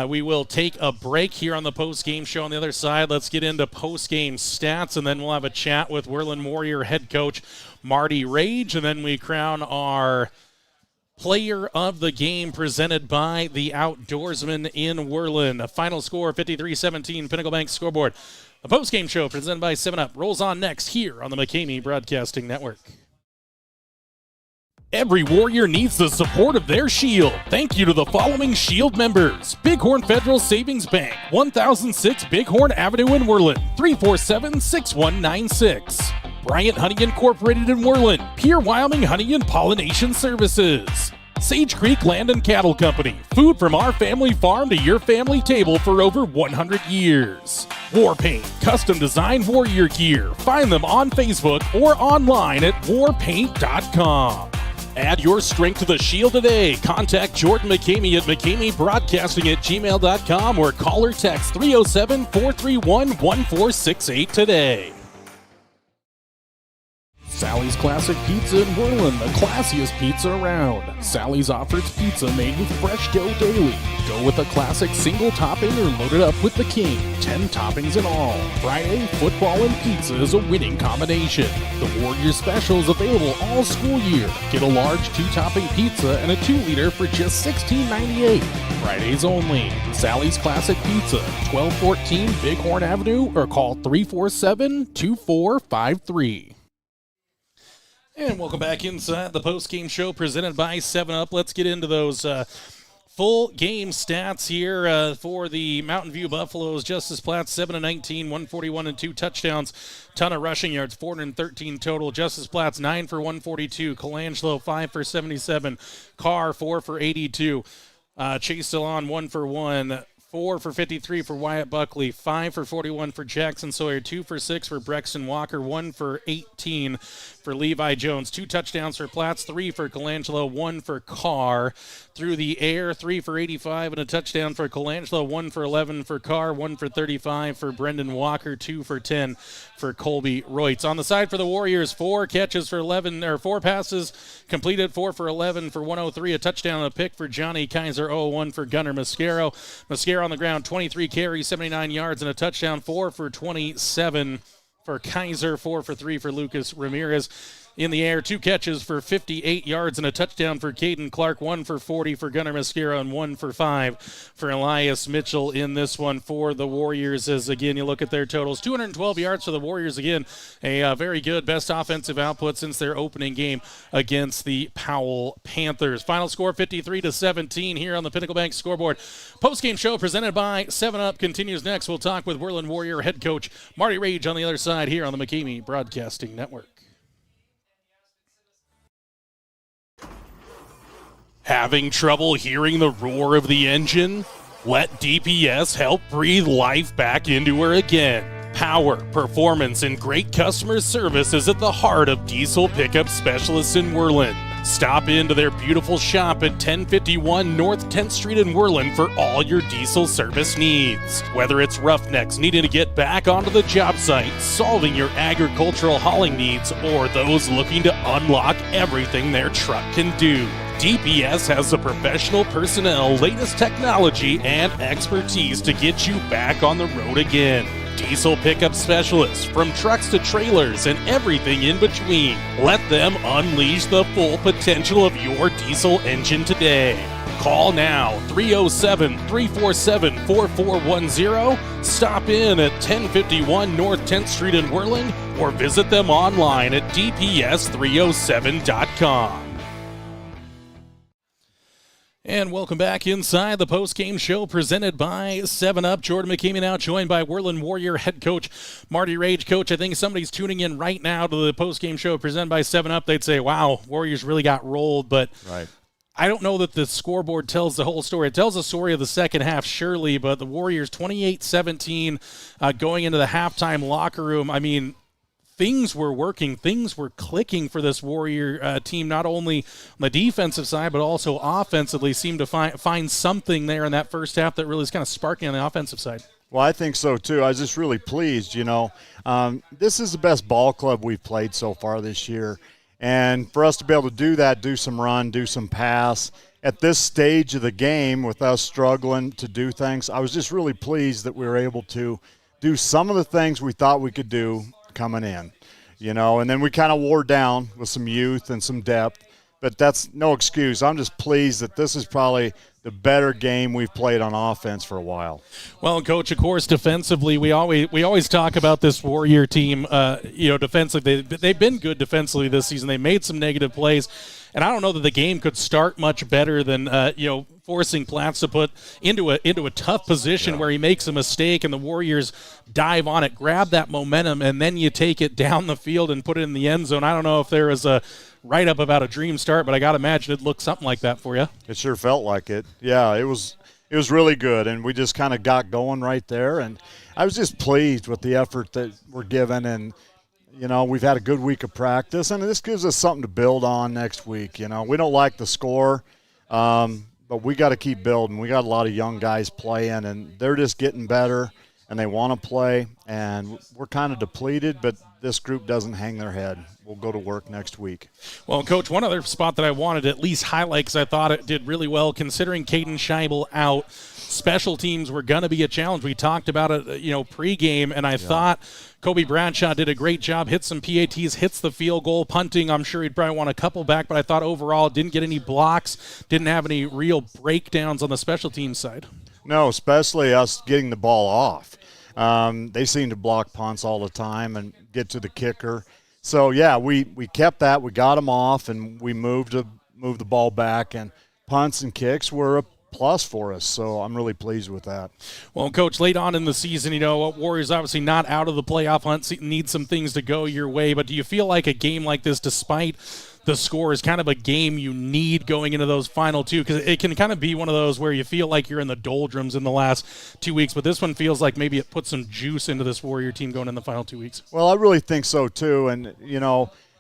We will take a break here on the post-game show. On the other side, let's get into post-game stats, and then we'll have a chat with Worland Warrior head coach Marty Rage, and then we crown our player of the game presented by the Outdoorsman in Worland. A final score, 53-17, Pinnacle Bank scoreboard. The post-game show presented by 7-Up rolls on next here on the McCamey Broadcasting Network. Every Warrior needs the support of their Shield. Thank you to the following Shield members: Bighorn Federal Savings Bank, 1006 Bighorn Avenue in Worland, 347-6196. Bryant Honey Incorporated in Worland, Pure Wyoming Honey and Pollination Services. Sage Creek Land and Cattle Company, food from our family farm to your family table for over 100 years. War Paint, custom designed warrior gear. Find them on Facebook or online at warpaint.com. Add your strength to the Shield today. Contact Jordan McCamey at McCameyBroadcasting@gmail.com or call or text 307-431-1468 today. Sally's Classic Pizza in Worland, the classiest pizza around. Sally's offers pizza made with fresh dough daily. Go with a classic single topping or load it up with the king. 10 toppings in all. Friday, football and pizza is a winning combination. The Warrior Special is available all school year. Get a large 2-topping pizza and a 2-liter for just $16.98. Fridays only. Sally's Classic Pizza, 1214 Bighorn Avenue, or call 347-2453. And welcome back inside the post-game show presented by 7-Up. Let's get into those full game stats here for the Mountain View Buffaloes. Justice Platts 7-19, 141 and 2 touchdowns. Ton of rushing yards, 413 total. Justice Platts 9 for 142. Colangelo 5 for 77. Carr 4 for 82. Chase Dillon 1 for 1. 4 for 53 for Wyatt Buckley, 5 for 41 for Jackson Sawyer, 2 for 6 for Brexton Walker, 1 for 18 for Levi Jones, 2 touchdowns for Platts, 3 for Colangelo, 1 for Carr. Through the air, 3 for 85 and a touchdown for Colangelo, 1 for 11 for Carr, 1 for 35 for Brendan Walker, 2 for 10 for Colby Reutz. On the side for the Warriors, 4 catches for 4 passes completed, 4 for 11 for 103, a touchdown and a pick for Johnny Kaiser, 0-1 for Gunnar Mascaro. Mascaro on the ground, 23 carries, 79 yards and a touchdown, 4 for 27 for Kaiser, 4 for 3 for Lucas Ramirez. In the air, 2 catches for 58 yards and a touchdown for Caden Clark, 1 for 40 for Gunnar Mascara, and 1 for 5 for Elias Mitchell in this one for the Warriors. As again, you look at their totals, 212 yards for the Warriors. Again, a very good, best offensive output since their opening game against the Powell Panthers. Final score 53-17 here on the Pinnacle Bank scoreboard. Post-game show presented by 7-Up continues next. We'll talk with Worland Warrior head coach Marty Rage on the other side here on the McCamey Broadcasting Network. Having trouble hearing the roar of the engine? Let DPS help breathe life back into her again. Power, performance, and great customer service is at the heart of diesel pickup specialists in Worland. Stop into their beautiful shop at 1051 North 10th Street in Worland for all your diesel service needs. Whether it's roughnecks needing to get back onto the job site, solving your agricultural hauling needs, or those looking to unlock everything their truck can do, DPS has the professional personnel, latest technology, and expertise to get you back on the road again. Diesel pickup specialists, from trucks to trailers and everything in between. Let them unleash the full potential of your diesel engine today. Call now, 307-347-4410. Stop in at 1051 North 10th Street in Worland, or visit them online at dps307.com. And welcome back inside the post-game show presented by 7-Up. Jordan McCamey now joined by Worland Warrior head coach Marty Rage. Coach, I think somebody's tuning in right now to the post-game show presented by 7-Up. They'd say, wow, Warriors really got rolled, but right. I don't know that the scoreboard tells the whole story. It tells the story of the second half, surely, but the Warriors 28-17 going into the halftime locker room. I mean, things were working. Things were clicking for this Warrior team, not only on the defensive side, but also offensively. Seemed to find something there in that first half that really is kind of sparking on the offensive side. Well, I think so, too. I was just really pleased, This is the best ball club we've played so far this year. And for us to be able to do that, do some run, do some pass, at this stage of the game with us struggling to do things, I was just really pleased that we were able to do some of the things we thought we could do coming in, and then we kind of wore down with some youth and some depth. But that's no excuse. I'm just pleased that this is probably the better game we've played on offense for a while. Well, Coach, of course, defensively, we always talk about this Warrior team. Defensively, they've been good defensively this season. They made some negative plays, and I don't know that the game could start much better than forcing Platts to put into a tough position where he makes a mistake, and the Warriors dive on it, grab that momentum, and then you take it down the field and put it in the end zone. I don't know if there was a write-up about a dream start, but I got to imagine it looked something like that for you. It sure felt like it. Yeah, it was really good, and we just kind of got going right there. And I was just pleased with the effort that we're given, and we've had a good week of practice, and this gives us something to build on next week. We don't like the score, but we got to keep building. We got a lot of young guys playing, and they're just getting better, and they want to play, and we're kind of depleted, but this group doesn't hang their head. We'll go to work next week. Well, Coach, one other spot that I wanted to at least highlight because I thought it did really well considering Caden Scheibel out. Special teams were going to be a challenge. We talked about it, pregame, and I thought Kobe Bradshaw did a great job, hit some PATs, hits the field goal. Punting, I'm sure he'd probably want a couple back, but I thought overall didn't get any blocks, didn't have any real breakdowns on the special teams side. No, especially us getting the ball off. They seem to block punts all the time and get to the kicker. So, yeah, we kept that. We got them off, and we moved the ball back, and punts and kicks were a plus for us. So I'm really pleased with that. Well, Coach, late on in the season, Warriors obviously not out of the playoff hunt, need some things to go your way. But do you feel like a game like this, despite the score, is kind of a game you need going into those final two? Because it can kind of be one of those where you feel like you're in the doldrums in the last 2 weeks, but this one feels like maybe it puts some juice into this Warrior team going in the final 2 weeks. Well, I really think so too. And,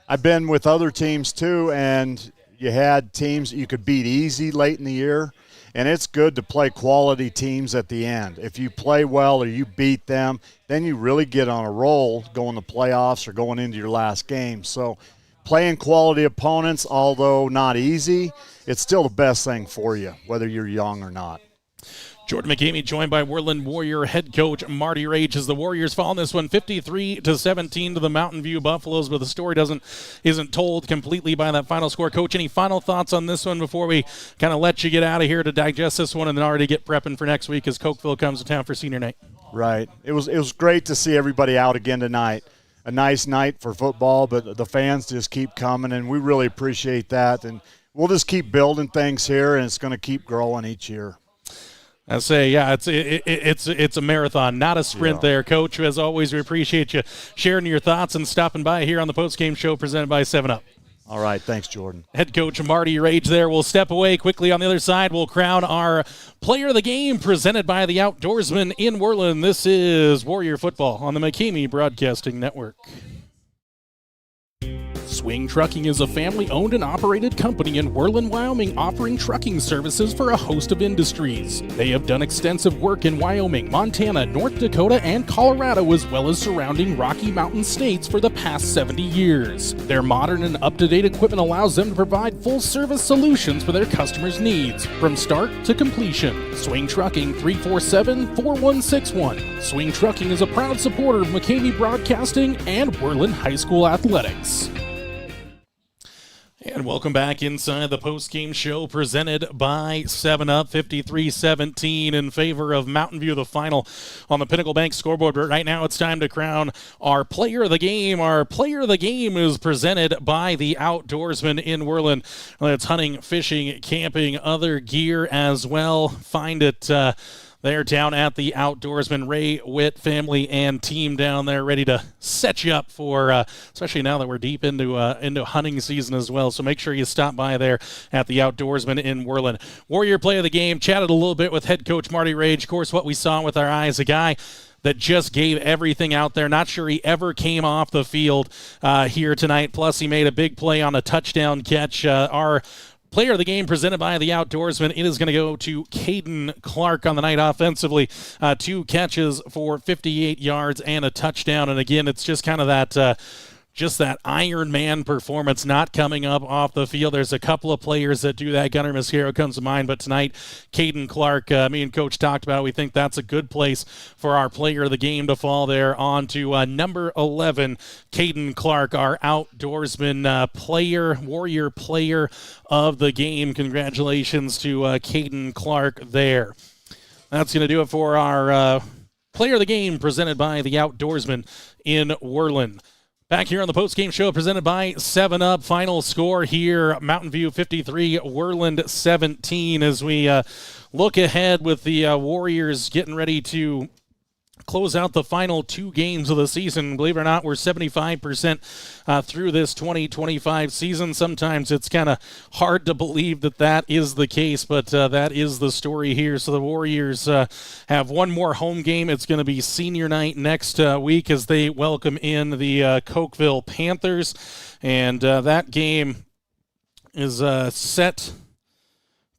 I've been with other teams too, and you had teams you could beat easy late in the year. And it's good to play quality teams at the end. If you play well or you beat them, then you really get on a roll going to playoffs or going into your last game. So playing quality opponents, although not easy, it's still the best thing for you, whether you're young or not. Jordan McGamey joined by Worland Warrior head coach Marty Rage as the Warriors fall in this one 53-17 to the Mountain View Buffaloes, but the story isn't told completely by that final score. Coach, any final thoughts on this one before we kind of let you get out of here to digest this one and then already get prepping for next week as Cokeville comes to town for senior night? Right. It was great to see everybody out again tonight. A nice night for football, but the fans just keep coming, and we really appreciate that. And we'll just keep building things here, and it's going to keep growing each year. I say, yeah, it's a marathon, not a sprint there. Coach, as always, we appreciate you sharing your thoughts and stopping by here on the postgame show presented by 7-Up. All right, thanks, Jordan. Head coach Marty Rage there. We'll step away quickly on the other side. We'll crown our player of the game presented by the Outdoorsman in Worland. This is Warrior Football on the McGamey Broadcasting Network. Swing Trucking is a family-owned and operated company in Worland, Wyoming, offering trucking services for a host of industries. They have done extensive work in Wyoming, Montana, North Dakota, and Colorado, as well as surrounding Rocky Mountain states for the past 70 years. Their modern and up-to-date equipment allows them to provide full-service solutions for their customers' needs, from start to completion. Swing Trucking, 347-4161. Swing Trucking is a proud supporter of McGamey Broadcasting and Worland High School Athletics. And welcome back inside the postgame show presented by 7-Up, 53-17 in favor of Mountain View, the final on the Pinnacle Bank scoreboard. But right now it's time to crown our player of the game. Our player of the game is presented by the Outdoorsman in Worland. It's hunting, fishing, camping, other gear as well. Find it They're down at the Outdoorsman. Ray Witt family and team down there ready to set you up for, especially now that we're deep into hunting season as well. So make sure you stop by there at the Outdoorsman in Worland. Warrior play of the game, chatted a little bit with head coach Marty Rage. Of course, what we saw with our eyes, a guy that just gave everything out there. Not sure he ever came off the field here tonight. Plus, he made a big play on a touchdown catch. Our player of the game presented by the Outdoorsman. It is going to go to Caden Clark on the night offensively. 2 catches for 58 yards and a touchdown. And again, it's just kind of that Iron Man performance not coming up off the field. There's a couple of players that do that. Gunnar Mascaro comes to mind, but tonight, Caden Clark, me and Coach talked about, we think that's a good place for our player of the game to fall there on to number 11, Caden Clark, our Outdoorsman Warrior player of the game. Congratulations to Caden Clark there. That's going to do it for our player of the game presented by the Outdoorsman in Worland. Back here on the postgame show presented by 7-Up. Final score here, Mountain View 53, Worland 17, as we look ahead with the Warriors getting ready to close out the final 2 games of the season. Believe it or not, we're 75% through this 2025 season. Sometimes it's kind of hard to believe that is the case, but that is the story here. So the Warriors have one more home game. It's going to be senior night next week as they welcome in the Cokeville Panthers. And that game is set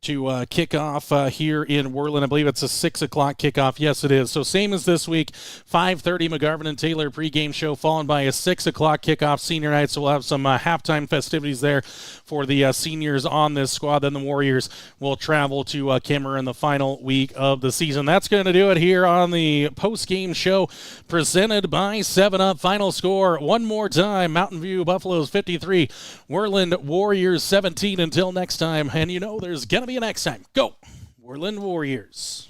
to kick off here in Worland. I believe it's a 6 o'clock kickoff. Yes, it is. So same as this week, 5:30 McGarvin and Taylor pregame show, followed by a 6 o'clock kickoff senior night. So we'll have some halftime festivities there for the seniors on this squad. Then the Warriors will travel to Cameron the final week of the season. That's going to do it here on the postgame show presented by 7-Up. Final score one more time, Mountain View Buffaloes 53, Worland Warriors 17. Until next time, and you know there's going to be a next time. Go, Worland Warriors.